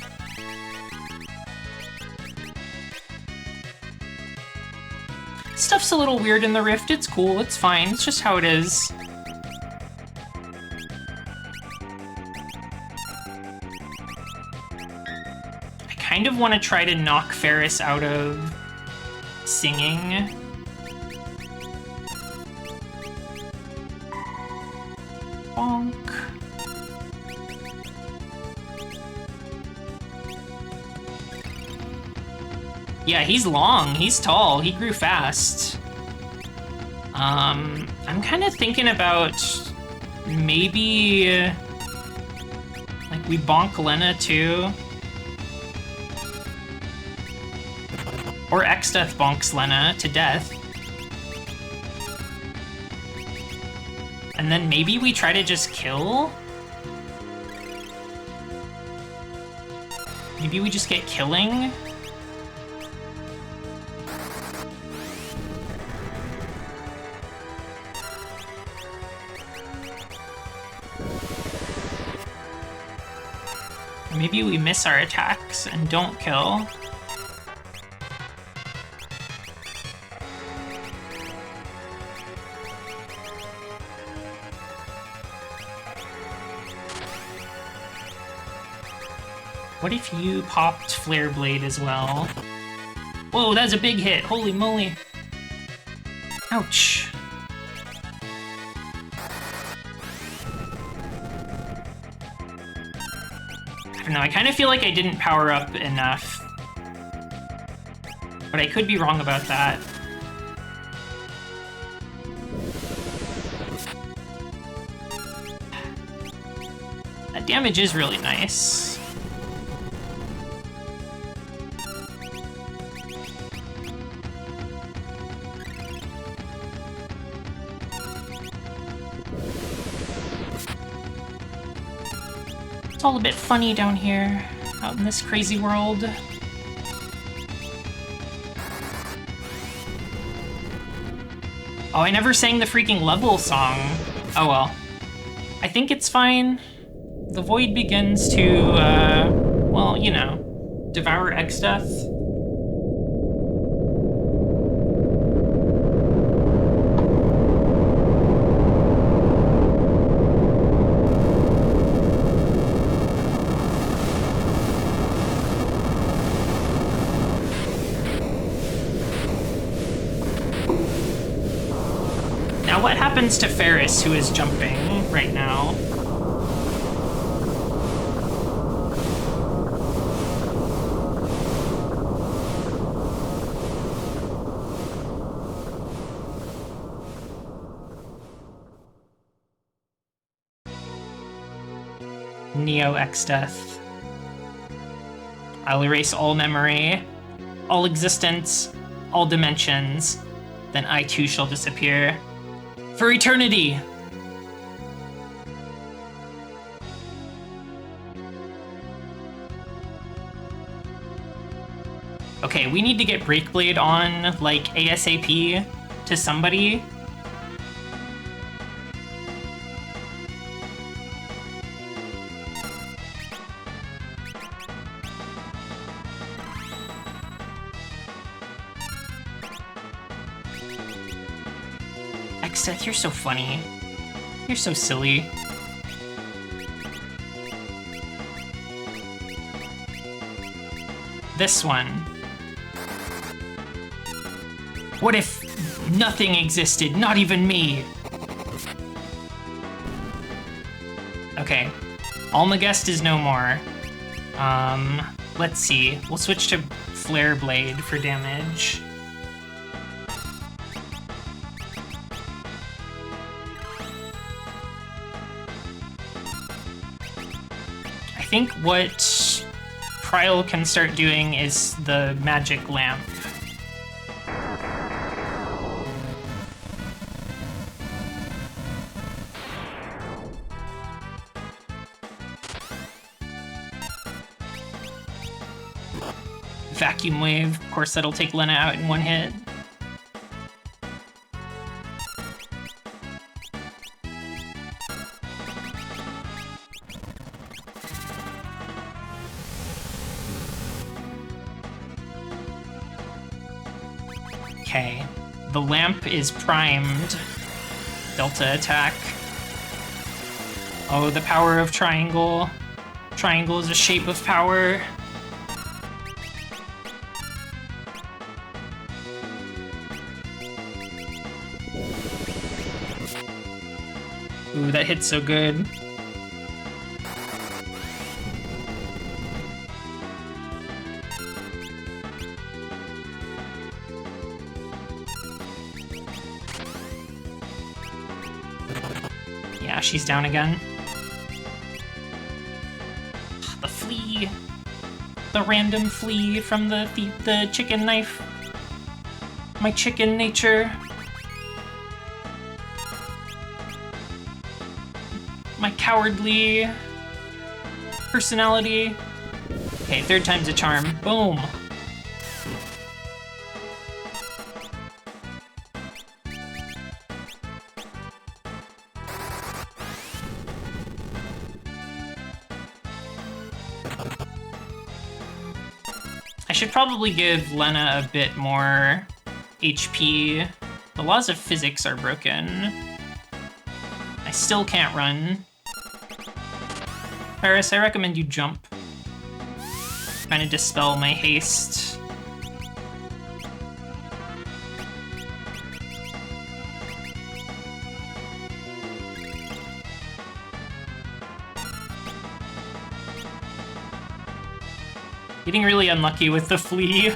Stuff's a little weird in the rift. It's cool. It's fine. It's just how it is. I kind of want to try to knock Ferris out of singing. Bonk. Yeah, he's long, he's tall, he grew fast. I'm kind of thinking about maybe like we bonk Lena too. Or exdeath bonks Lena to death. And then maybe we try to just kill? Maybe we just get killing? Or maybe we miss our attacks and don't kill. What if you popped Flare Blade as well? Whoa, that's a big hit. Holy moly. Ouch. I don't know, I kind of feel like I didn't power up enough. But I could be wrong about that. That damage is really nice. It's all a bit funny down here, out in this crazy world. Oh, I never sang the freaking level song. Oh well. I think it's fine. The void begins to, well, you know, devour exdeath. Now what happens to Ferris, who is jumping right now? Neo exdeath. I'll erase all memory, all existence, all dimensions. Then I too shall disappear. For eternity! Okay, we need to get Breakblade on, like, ASAP to somebody. Exdeath, you're so funny. You're so silly. This one. What if nothing existed, not even me? Okay. Almagest is no more. Let's see. We'll switch to Flare Blade for damage. I think what Pryl can start doing is the magic lamp. Vacuum Wave, of course that'll take Lena out in one hit. Okay, the lamp is primed. Delta attack. Oh, the power of triangle. Triangle is a shape of power. Ooh, that hits so good. Yeah, she's down again. The flea. The random flea from the chicken knife. My chicken nature. My cowardly personality. Okay, third time's a charm. Boom. I should probably give Lena a bit more HP. The laws of physics are broken. I still can't run. Paris, I recommend you jump. Trying to dispel my haste. Getting really unlucky with the flea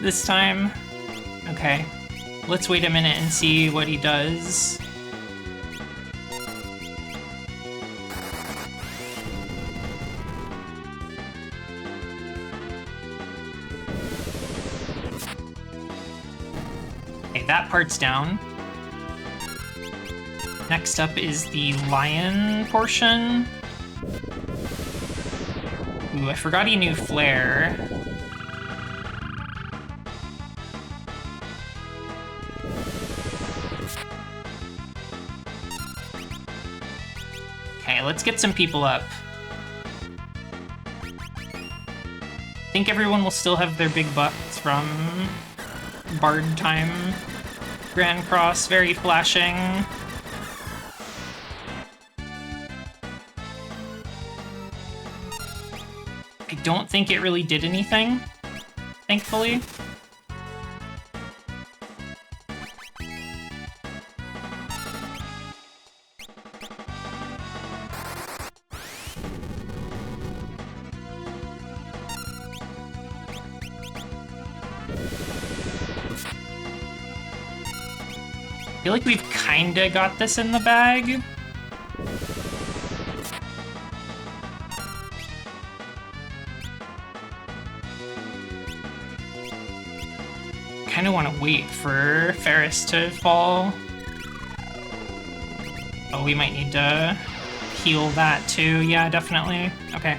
this time. Okay, let's wait a minute and see what he does. Okay, that part's down. Next up is the lion portion. Ooh, I forgot he knew Flare. Okay, let's get some people up. I think everyone will still have their big buffs from Bard time. Grand Cross, very flashing. I don't think it really did anything, thankfully. I feel like we've kinda got this in the bag. of want to wait for Ferris to fall. Oh, we might need to heal that too. Yeah, definitely. Okay.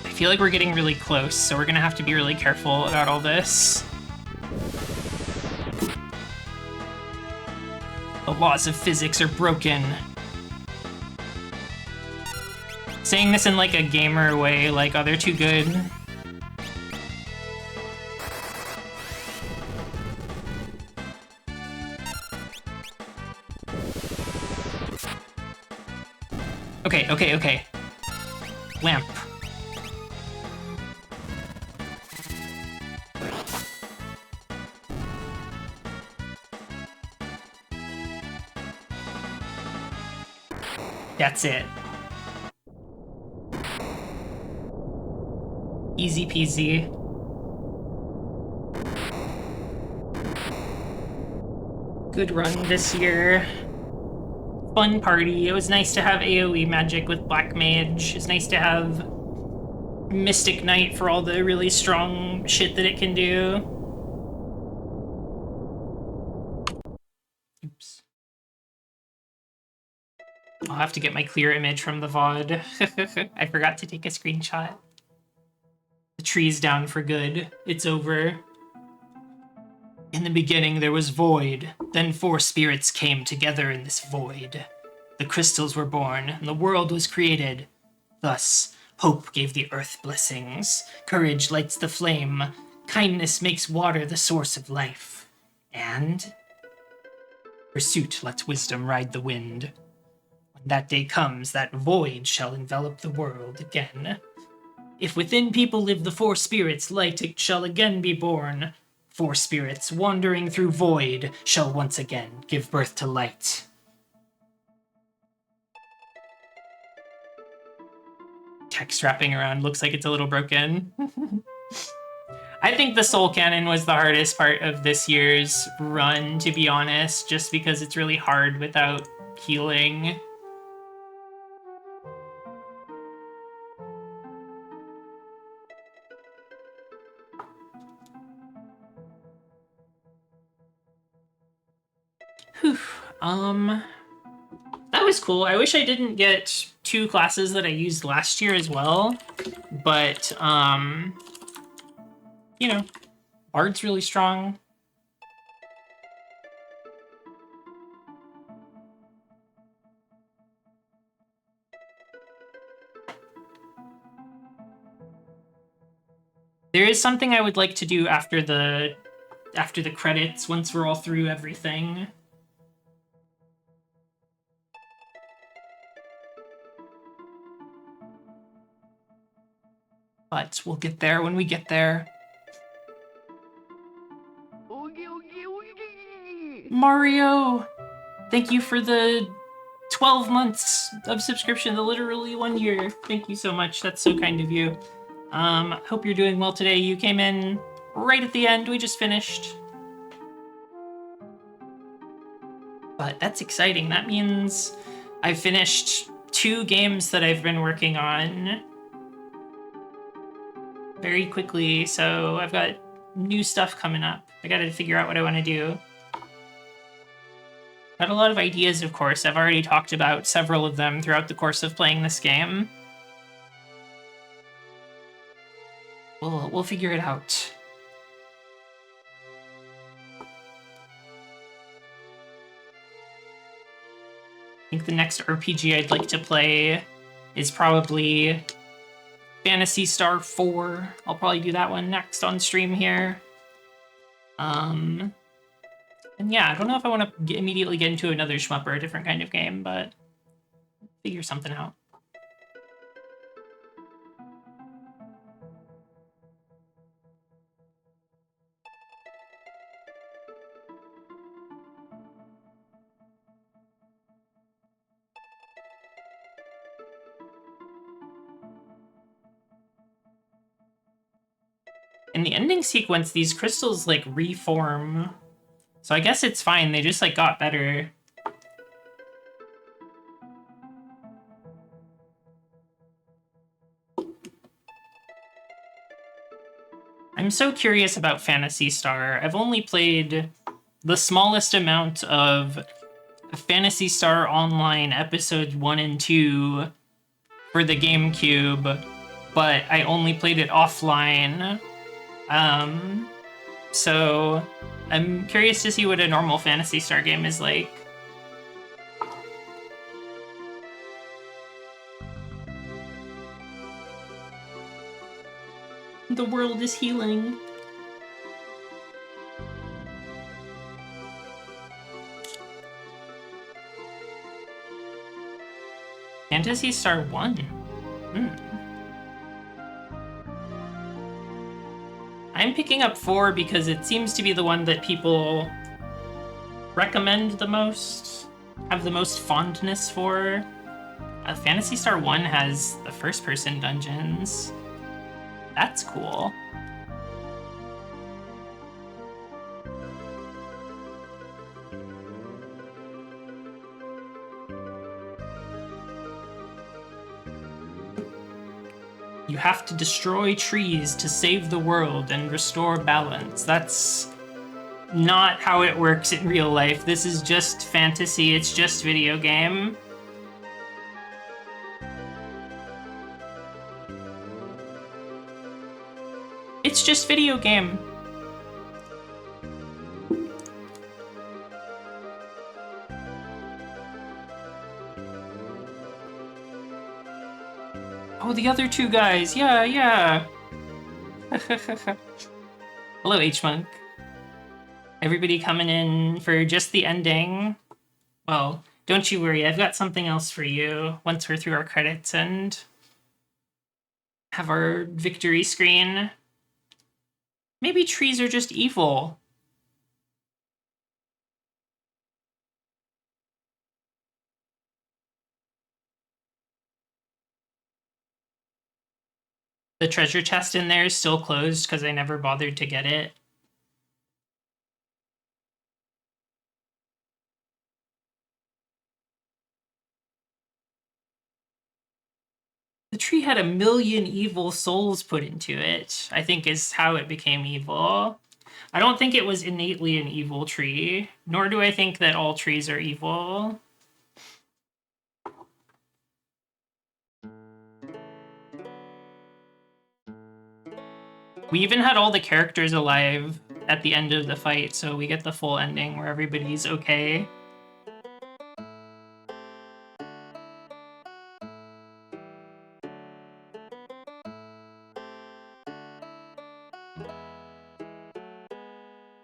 I feel like we're getting really close, so we're gonna have to be really careful about all this. The laws of physics are broken. Saying this in like a gamer way, like, oh, they're too good. Okay. Lamp. That's it. Easy peasy. Good run this year. Fun party. It was nice to have AoE magic with Black Mage. It's nice to have Mystic Knight for all the really strong shit that it can do. Oops. I'll have to get my clear image from the VOD. I forgot to take a screenshot. The tree's down for good. It's over. In the beginning there was void. Then 4 spirits came together in this void. The crystals were born, and the world was created. Thus, hope gave the earth blessings. Courage lights the flame. Kindness makes water the source of life. And pursuit lets wisdom ride the wind. When that day comes, that void shall envelop the world again. If within people live the 4 spirits, light it shall again be born. 4 spirits wandering through void shall once again give birth to light. Text wrapping around looks like it's a little broken. I think the Soul Cannon was the hardest part of this year's run, to be honest, just because it's really hard without healing. Whew. That was cool. I wish I didn't get 2 classes that I used last year as well, but, you know, Bard's really strong. There is something I would like to do after the credits, once we're all through everything. But we'll get there when we get there. Mario! Thank you for the 12 months of subscription, the literally 1 year. Thank you so much. That's so kind of you. Hope you're doing well today. You came in right at the end. We just finished. But that's exciting. That means I've finished 2 games that I've been working on very quickly, so I've got new stuff coming up. I gotta figure out what I want to do. Got a lot of ideas, of course. I've already talked about several of them throughout the course of playing this game. We'll figure it out. I think the next RPG I'd like to play is probably Phantasy Star 4. I'll probably do that one next on stream here. And yeah, I don't know if I want to immediately get into another shmup or a different kind of game, but figure something out. In the ending sequence, these crystals, like, reform. So I guess it's fine. They just, like, got better. I'm so curious about Phantasy Star. I've only played the smallest amount of Phantasy Star Online episodes 1 and 2 for the GameCube, but I only played it offline. So I'm curious to see what a normal Phantasy Star game is like. The world is healing. Phantasy Star 1. I'm picking up 4 because it seems to be the one that people recommend the most, have the most fondness for. Phantasy Star 1 has the first-person dungeons. That's cool. You have to destroy trees to save the world and restore balance. That's not how it works in real life. This is just fantasy. It's just video game. It's just video game. Oh, the other two guys. Yeah. Hello, H-Monk. Everybody coming in for just the ending. Well, don't you worry. I've got something else for you once we're through our credits and have our victory screen. Maybe trees are just evil. The treasure chest in there is still closed because I never bothered to get it. The tree had 1,000,000 evil souls put into it, I think is how it became evil. I don't think it was innately an evil tree, nor do I think that all trees are evil. We even had all the characters alive at the end of the fight, so we get the full ending where everybody's okay.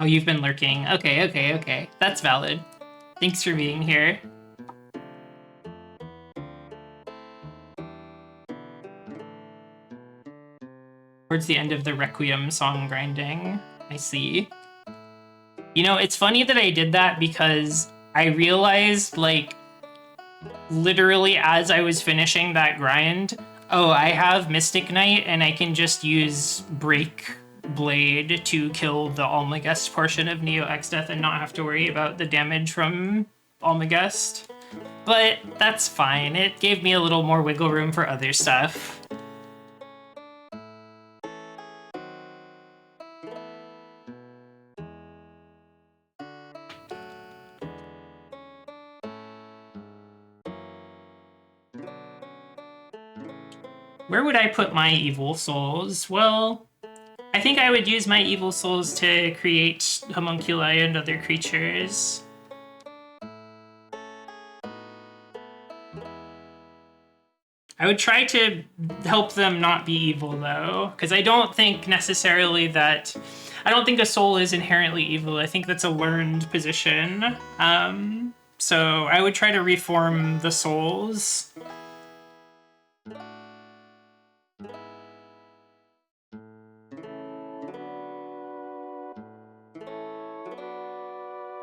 Oh, you've been lurking. Okay. That's valid. Thanks for being here. Towards the end of the Requiem song grinding. I see. You know, it's funny that I did that because I realized, like, literally as I was finishing that grind, oh, I have Mystic Knight and I can just use Break Blade to kill the Almagest portion of Neo exdeath and not have to worry about the damage from Almagest. But that's fine. It gave me a little more wiggle room for other stuff. Where would I put my evil souls? Well, I think I would use my evil souls to create homunculi and other creatures. I would try to help them not be evil, though, because I don't think necessarily that... I don't think a soul is inherently evil. I think that's a learned position. So I would try to reform the souls.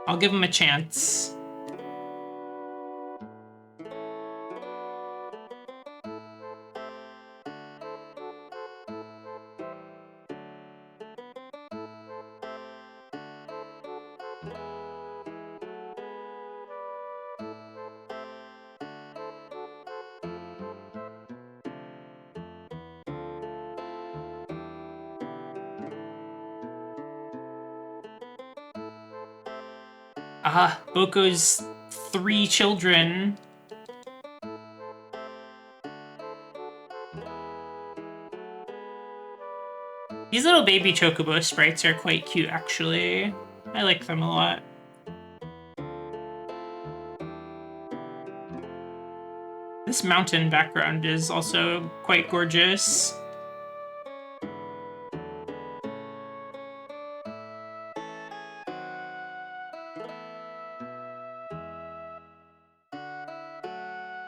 I'll give them a chance. Ah, Boko's 3 children. These little baby chocobo sprites are quite cute, actually. I like them a lot. This mountain background is also quite gorgeous.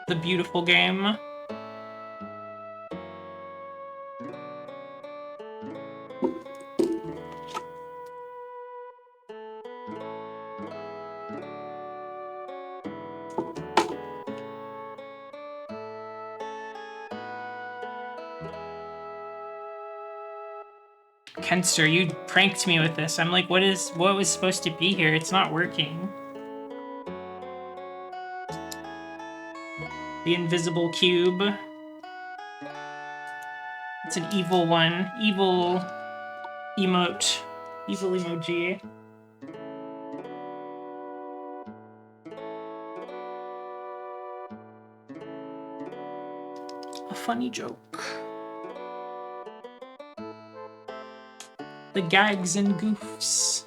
The beautiful game. Kenster, you pranked me with this. I'm like, what was supposed to be here? It's not working. The invisible cube. It's an evil one. Evil emote. Evil emoji. A funny joke. The gags and goofs.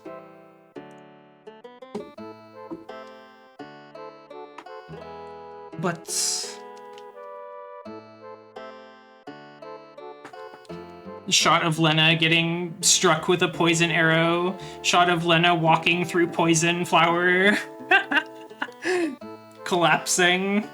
But shot of Lena getting struck with a poison arrow. Shot of Lena walking through poison flower. Collapsing.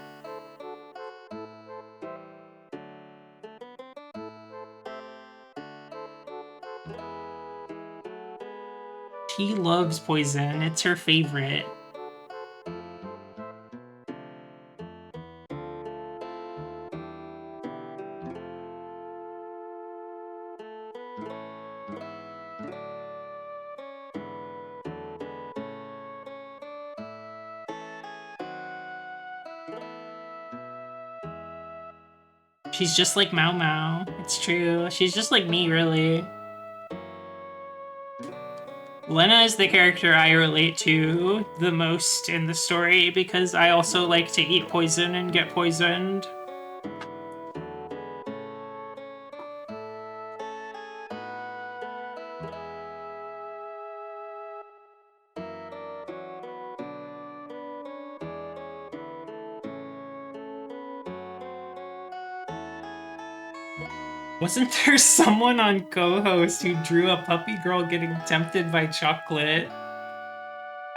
She loves poison. It's her favorite. She's just like Mao Mao. It's true. She's just like me, really. Lena is the character I relate to the most in the story because I also like to eat poison and get poisoned. Wasn't there someone on co-host who drew a puppy girl getting tempted by chocolate?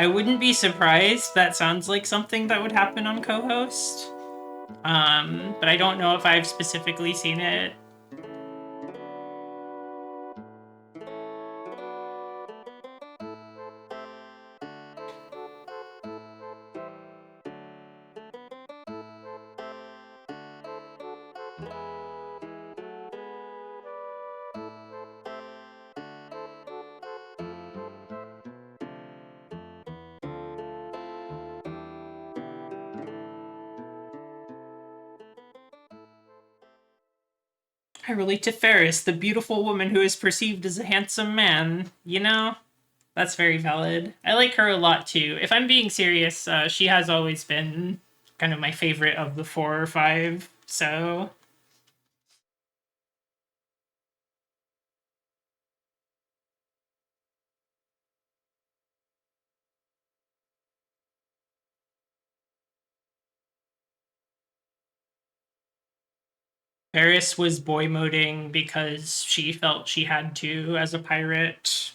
I wouldn't be surprised. That sounds like something that would happen on co-host. But I don't know if I've specifically seen it. I relate to Ferris, the beautiful woman who is perceived as a handsome man. You know? That's very valid. I like her a lot, too. If I'm being serious, she has always been kind of my favorite of the 4 or 5, so... Ferris was boy moding because she felt she had to as a pirate.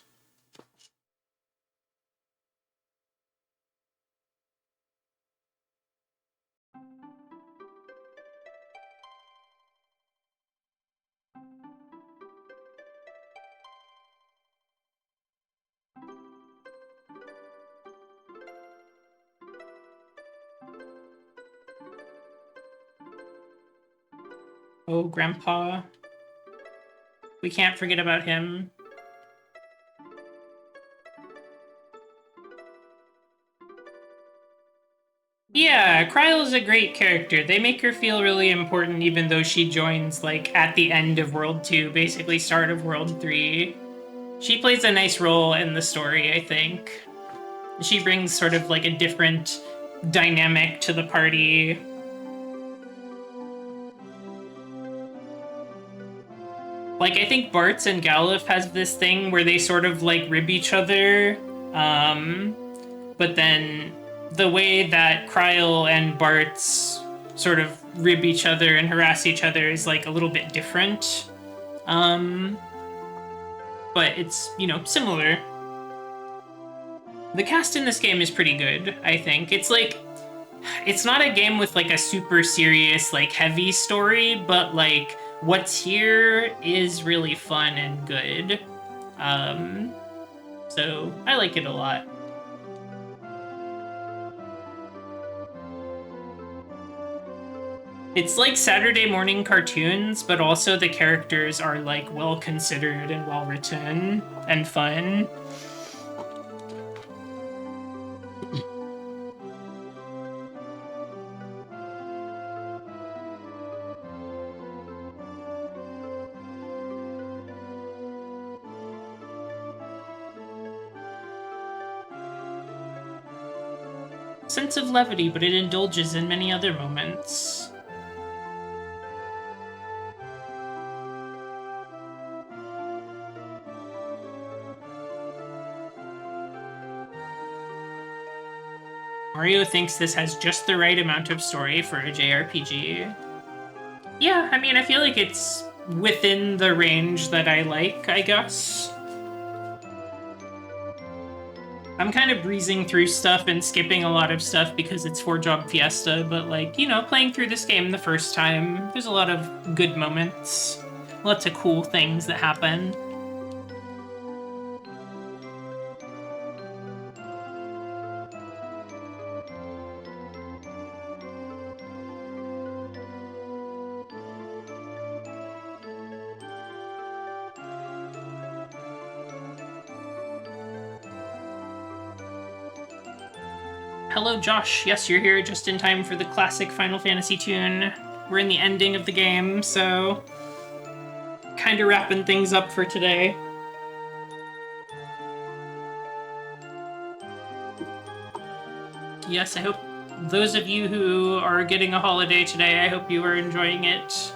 Oh, Grandpa. We can't forget about him. Yeah, Kryle's a great character. They make her feel really important even though she joins, like, at the end of World 2, basically start of World 3. She plays a nice role in the story, I think. She brings sort of like a different dynamic to the party. Like, I think Bartz and Galuf has this thing where they sort of like rib each other, but then the way that Kryl and Bartz sort of rib each other and harass each other is like a little bit different. But it's, you know, similar. The cast in this game is pretty good, I think. It's like, it's not a game with like a super serious, like heavy story, but like what's here is really fun and good. So I like it a lot. It's like Saturday morning cartoons, but also the characters are like well considered and well written and fun. Sense of levity, but it indulges in many other moments. Mario thinks this has just the right amount of story for a JRPG. Yeah, I mean, I feel like it's within the range that I like, I guess. I'm kind of breezing through stuff and skipping a lot of stuff because it's 4-Job Fiesta, but like, you know, playing through this game the first time, there's a lot of good moments. Lots of cool things that happen. Hello, Josh. Yes, you're here just in time for the classic Final Fantasy tune. We're in the ending of the game, so kind of wrapping things up for today. Yes, I hope those of you who are getting a holiday today, I hope you are enjoying it.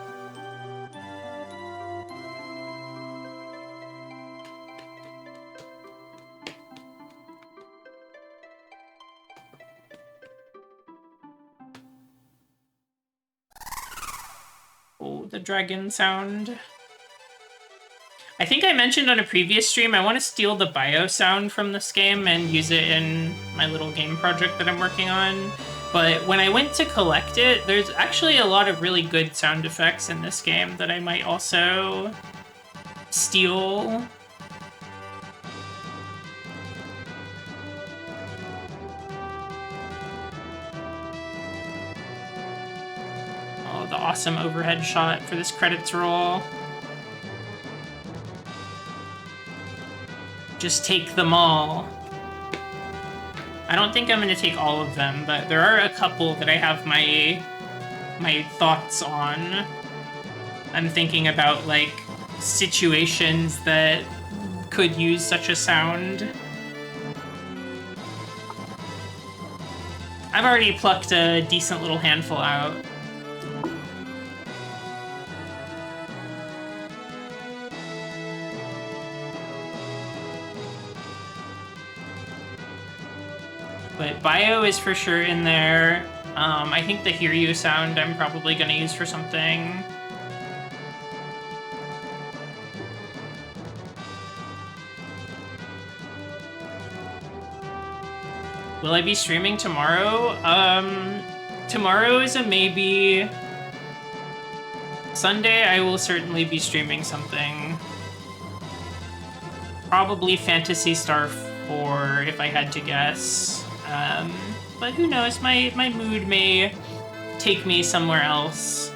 Oh, the dragon sound. I think I mentioned on a previous stream, I want to steal the bio sound from this game and use it in my little game project that I'm working on. But when I went to collect it, there's actually a lot of really good sound effects in this game that I might also steal. Oh, the awesome overhead shot for this credits roll. Just take them all. I don't think I'm going to take all of them, but there are a couple that I have my thoughts on. I'm thinking about, like, situations that could use such a sound. I've already plucked a decent little handful out. But bio is for sure in there. I think the Hear You sound I'm probably going to use for something. Will I be streaming tomorrow? Tomorrow is a maybe. Sunday I will certainly be streaming something. Probably Phantasy Star 4 if I had to guess. But who knows, my mood may take me somewhere else.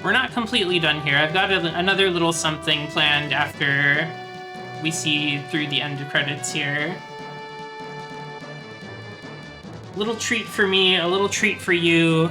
We're not completely done here. I've got another little something planned after we see through the end credits here. A little treat for me, a little treat for you.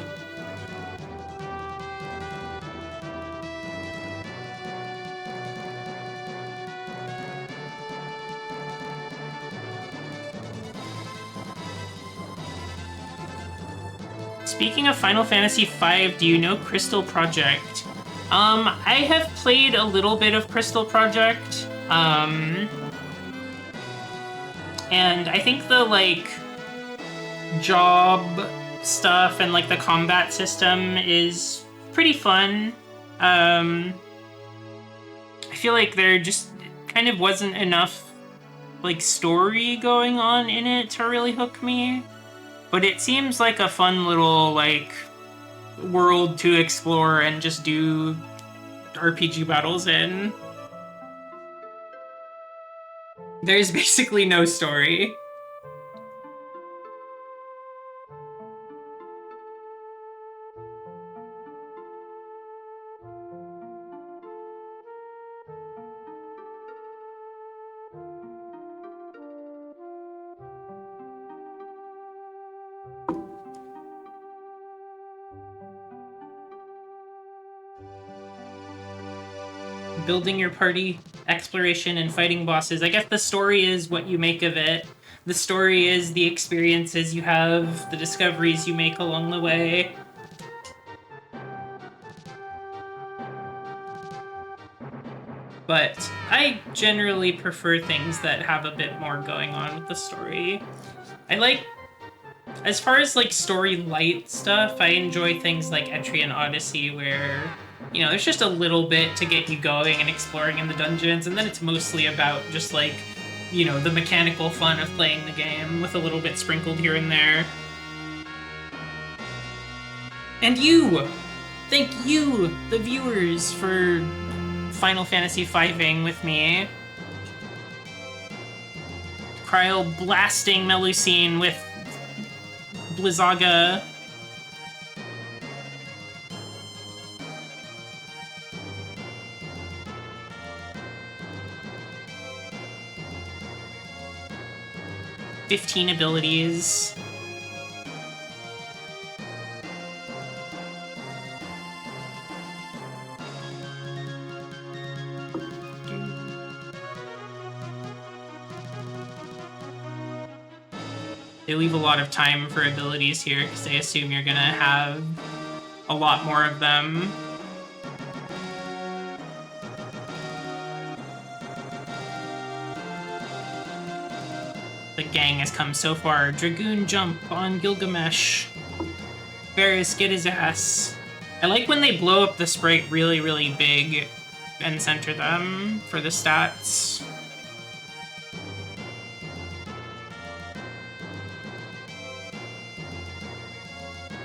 Speaking of Final Fantasy V, do you know Crystal Project? I have played a little bit of Crystal Project. And I think the, like, job stuff and, like, the combat system is pretty fun. I feel like there just kind of wasn't enough, like, story going on in it to really hook me. But it seems like a fun little, like, world to explore and just do RPG battles in. There's basically no story. Building your party, exploration, and fighting bosses. I guess the story is what you make of it. The story is the experiences you have, the discoveries you make along the way. But I generally prefer things that have a bit more going on with the story. I like, as far as like story light stuff, I enjoy things like Etrian Odyssey, where, you know, there's just a little bit to get you going and exploring in the dungeons, and then it's mostly about just like, you know, the mechanical fun of playing the game with a little bit sprinkled here and there. And you! Thank you, the viewers, for Final Fantasy V-ing with me. Cryo blasting Melusine with Blizzaga. "15 abilities. They leave a lot of time for abilities here because they assume you're gonna have a lot more of them. The gang has come so far. Dragoon jump on Gilgamesh. Varys, get his ass. I like when they blow up the sprite really, really big and center them for the stats.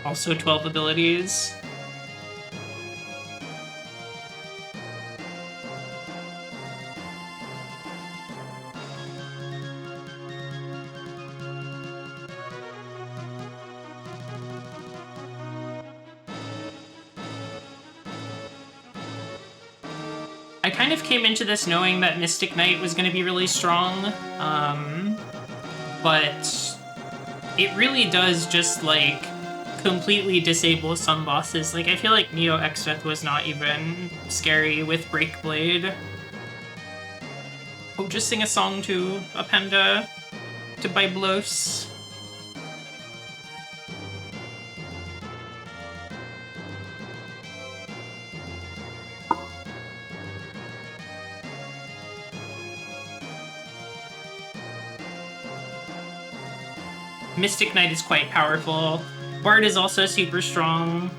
Also 12 abilities. I kind of came into this knowing that Mystic Knight was going to be really strong, but it really does just, like, completely disable some bosses. Like, I feel like Neo exdeath was not even scary with Breakblade. Oh, just sing a song to a panda, to Byblos. Mystic Knight is quite powerful. Bard is also super strong.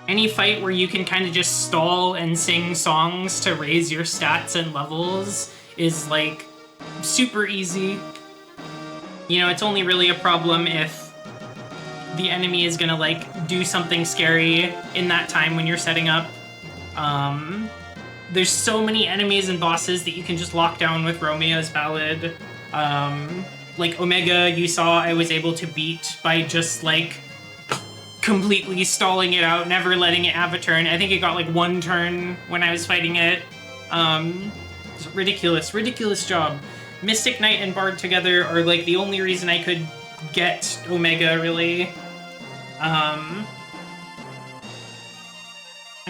Any fight where you can kind of just stall and sing songs to raise your stats and levels is, like, super easy. You know, it's only really a problem if the enemy is gonna, like, do something scary in that time when you're setting up. There's so many enemies and bosses that you can just lock down with Romeo's Ballad. Like Omega, you saw I was able to beat by just, like, completely stalling it out, never letting it have a turn. I think it got, like, one turn when I was fighting it. It's ridiculous job. Mystic Knight and Bard together are, like, the only reason I could get Omega, really. I'm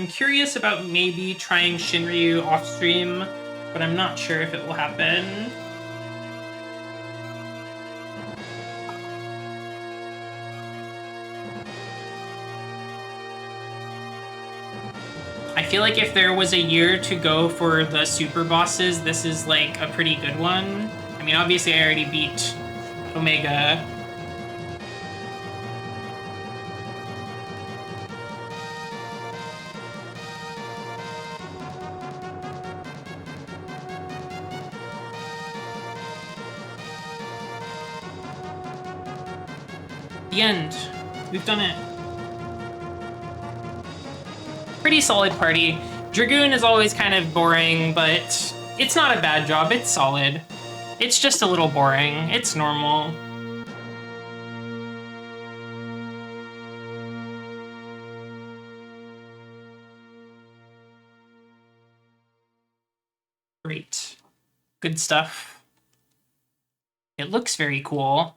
curious about maybe trying Shinryu off-stream, but I'm not sure if it will happen. feel like if there was a year to go for the super bosses, this is like a pretty good one. I mean, obviously I already beat Omega. The end. We've done it. Pretty solid party. Dragoon is always kind of boring, but it's not a bad job. It's solid. It's just a little boring. It's normal. Great. Good stuff. It looks very cool.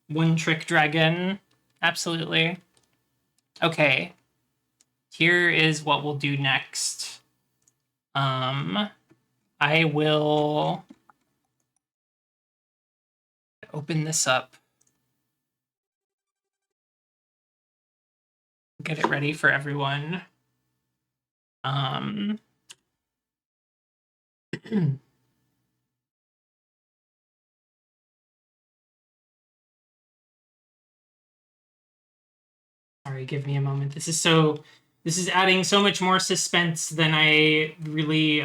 One trick dragon. Absolutely. Okay. Here is what we'll do next. I will open this up. Get it ready for everyone. Sorry, give me a moment. This is adding so much more suspense than I really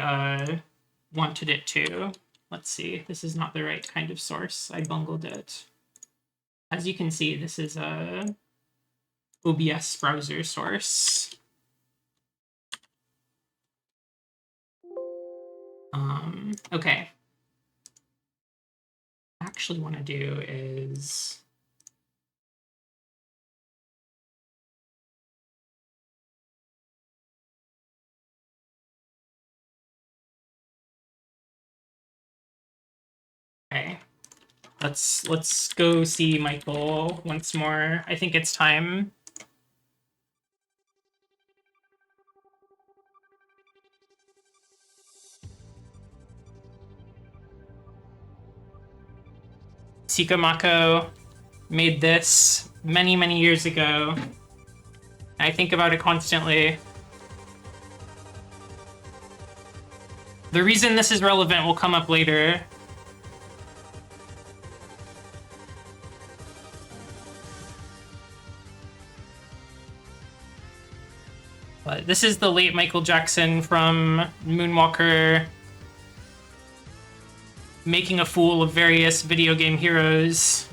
wanted it to. Let's see. This is not the right kind of source. I bungled it. As you can see, this is a OBS browser source. Okay. What I actually want to do is okay. Let's go see Michael once more. I think it's time. Sikamako made this many, many years ago. I think about it constantly. The reason this is relevant will come up later. But this is the late Michael Jackson from Moonwalker, making a fool of various video game heroes.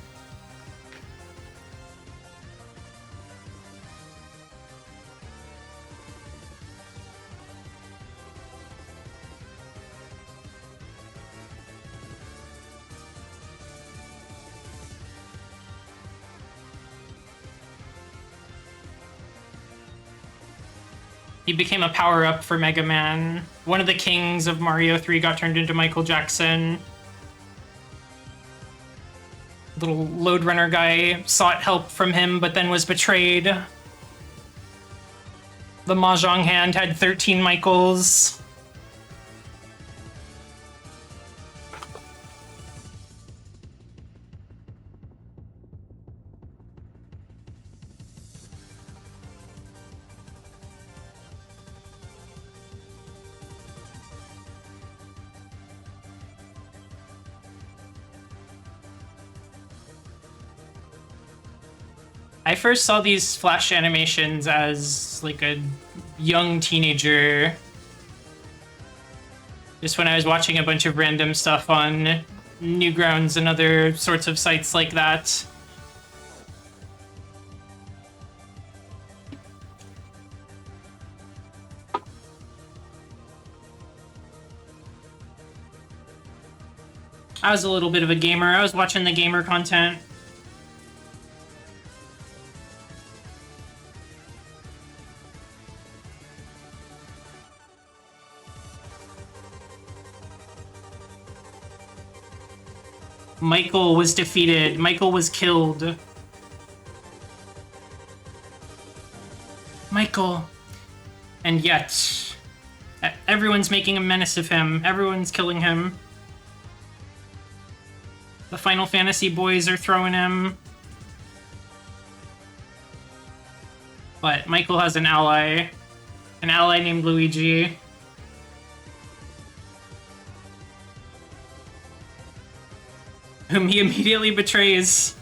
He became a power-up for Mega Man. One of the kings of Mario 3 got turned into Michael Jackson. Little Lode Runner guy sought help from him, but then was betrayed. The Mahjong hand had 13 Michaels. I first saw these Flash animations as like a young teenager. Just when I was watching a bunch of random stuff on Newgrounds and other sorts of sites like that. I was a little bit of a gamer. I was watching the gamer content. Michael was defeated. Michael was killed. Michael. And yet, everyone's making a menace of him. Everyone's killing him. The Final Fantasy boys are throwing him. But Michael has an ally. An ally named Luigi. Whom he immediately betrays.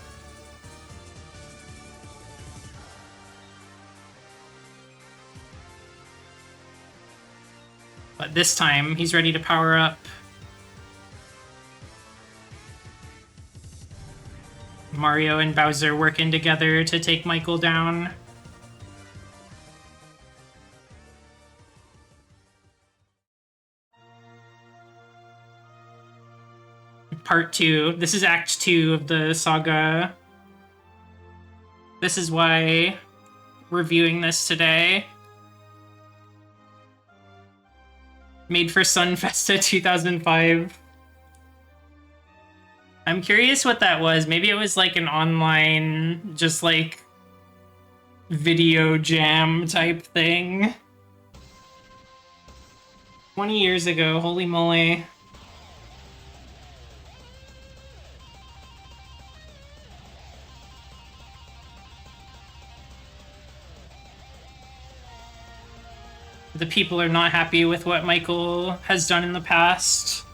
But this time, he's ready to power up. Mario and Bowser working together to take Michael down. Part 2. This is Act 2 of the saga. This is why we're viewing this today. Made for Sunfesta 2005. I'm curious what that was. Maybe it was like an online, just like, video jam type thing. 20 years ago, holy moly. The people are not happy with what Michael has done in the past.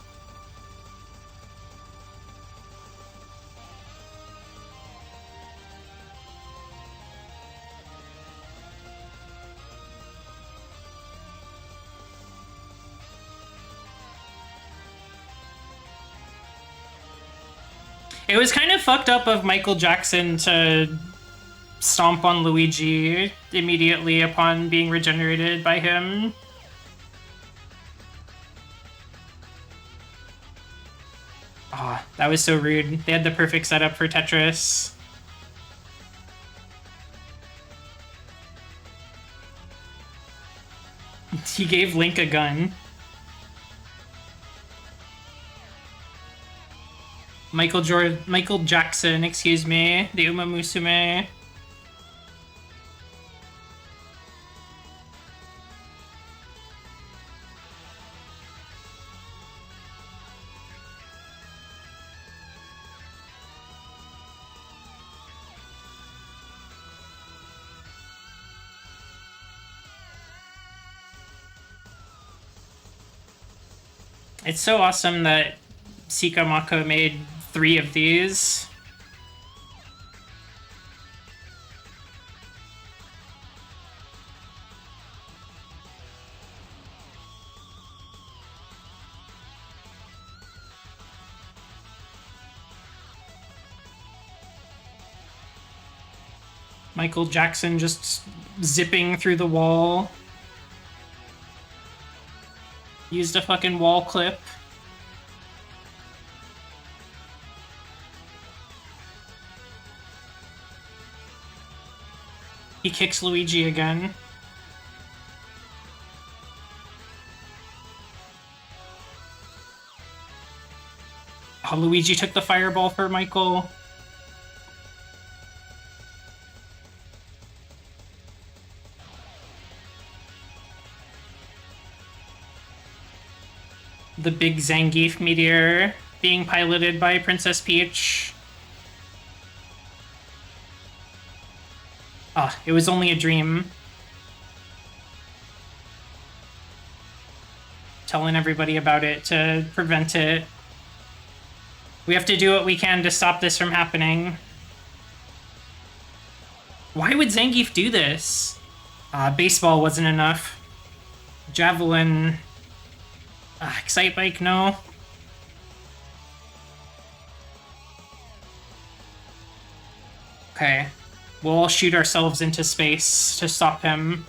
It was kind of fucked up of Michael Jackson to stomp on Luigi immediately upon being regenerated by him. Ah, oh, that was so rude. They had the perfect setup for Tetris. He gave Link a gun. Michael Jackson, excuse me, the Uma Musume. It's so awesome that Sika Mako made 3 of these. Michael Jackson just zipping through the wall. Used a fucking wall clip. He kicks Luigi again. Oh, Luigi took the fireball for Michael. The big Zangief meteor being piloted by Princess Peach. Ah, it was only a dream. Telling everybody about it to prevent it. We have to do what we can to stop this from happening. Why would Zangief do this? Baseball wasn't enough. Javelin... Excite Bike, no. Okay. We'll all shoot ourselves into space to stop him.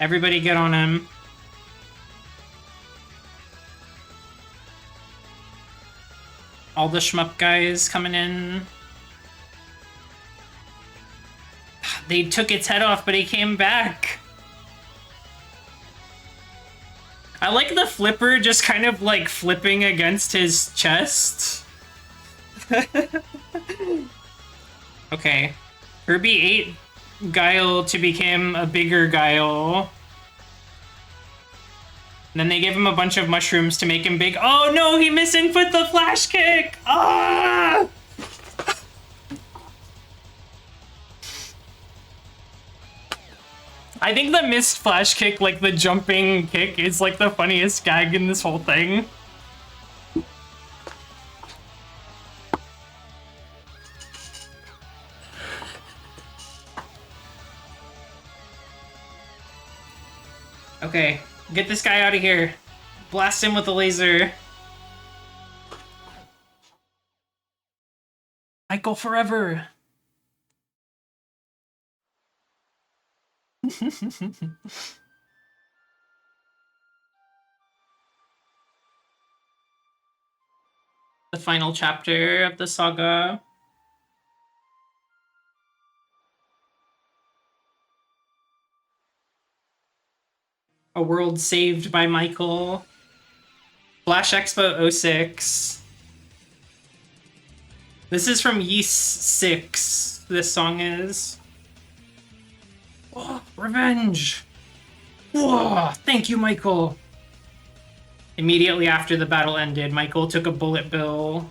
Everybody get on him. All the shmup guys coming in. They took its head off, but he came back. I like the flipper just kind of like flipping against his chest. Okay. Kirby ate Guile to become a bigger Guile. And then they give him a bunch of mushrooms to make him big. Oh no, he misinput the flash kick! Ah! I think the missed flash kick, like the jumping kick, is like the funniest gag in this whole thing. Okay, get this guy out of here. Blast him with a laser. Michael forever. The final chapter of the saga. A world saved by Michael. Flash Expo 06. This is from Yeast 6. This song is. Oh, revenge! Whoa, thank you, Michael! Immediately after the battle ended, Michael took a bullet bill.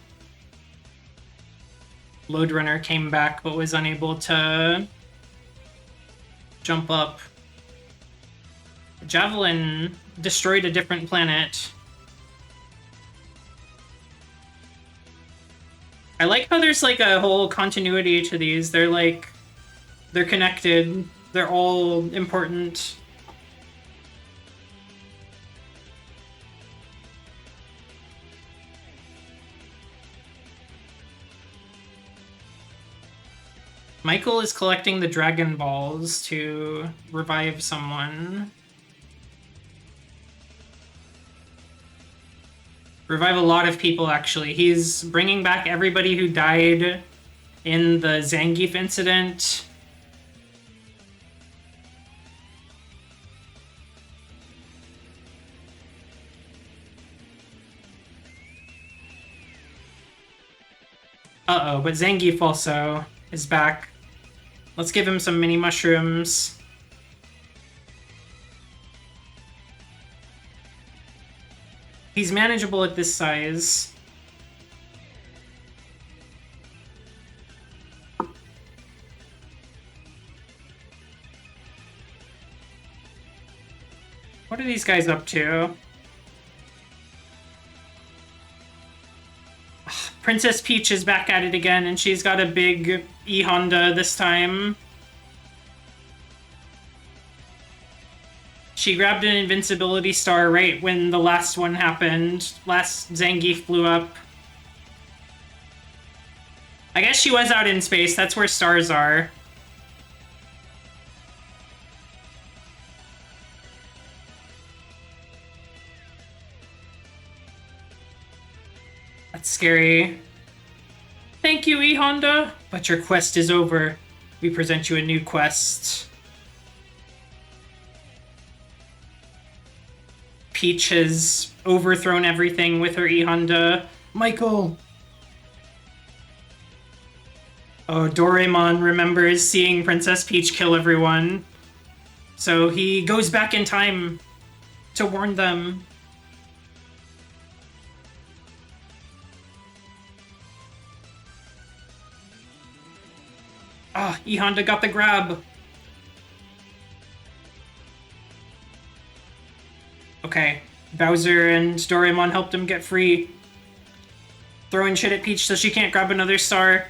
Loadrunner came back but was unable to jump up. Javelin destroyed a different planet. I like how there's like a whole continuity to these. They're like, they're connected. They're all important. Michael is collecting the Dragon Balls to revive someone. Revive a lot of people, actually. He's bringing back everybody who died in the Zangief incident. Uh-oh, but Zangief also is back. Let's give him some mini mushrooms. He's manageable at this size. What are these guys up to? Princess Peach is back at it again, and she's got a big E-Honda this time. She grabbed an invincibility star right when the last one happened. Last Zangief blew up. I guess she was out in space. That's where stars are. That's scary. Thank you, E-Honda. But your quest is over. We present you a new quest. Peach has overthrown everything with her E-Honda. Michael! Oh, Doraemon remembers seeing Princess Peach kill everyone. So he goes back in time to warn them. Ah, E-Honda got the grab. Okay, Bowser and Doraemon helped him get free. Throwing shit at Peach so she can't grab another star.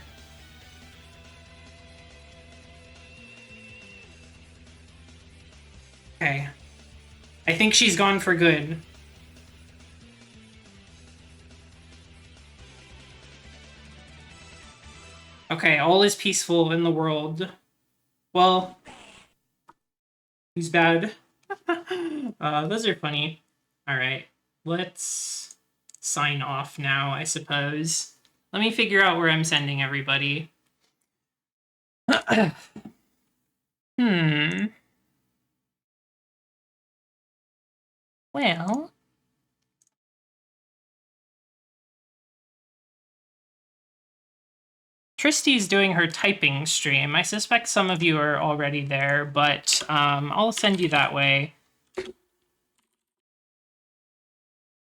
Okay. I think she's gone for good. Okay, all is peaceful in the world. Well, who's bad? Those are funny. Alright, let's sign off now, I suppose. Let me figure out where I'm sending everybody. Well... Tristy's doing her typing stream. I suspect some of you are already there, but I'll send you that way.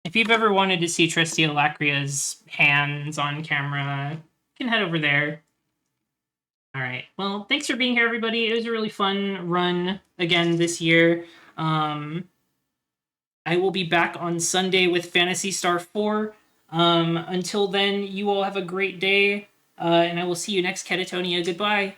If you've ever wanted to see Tristy Alacria's hands on camera, you can head over there. All right. Well, thanks for being here, everybody. It was a really fun run again this year. I will be back on Sunday with Fantasy Star 4. Until then, you all have a great day, and I will see you next Catatonia. Goodbye.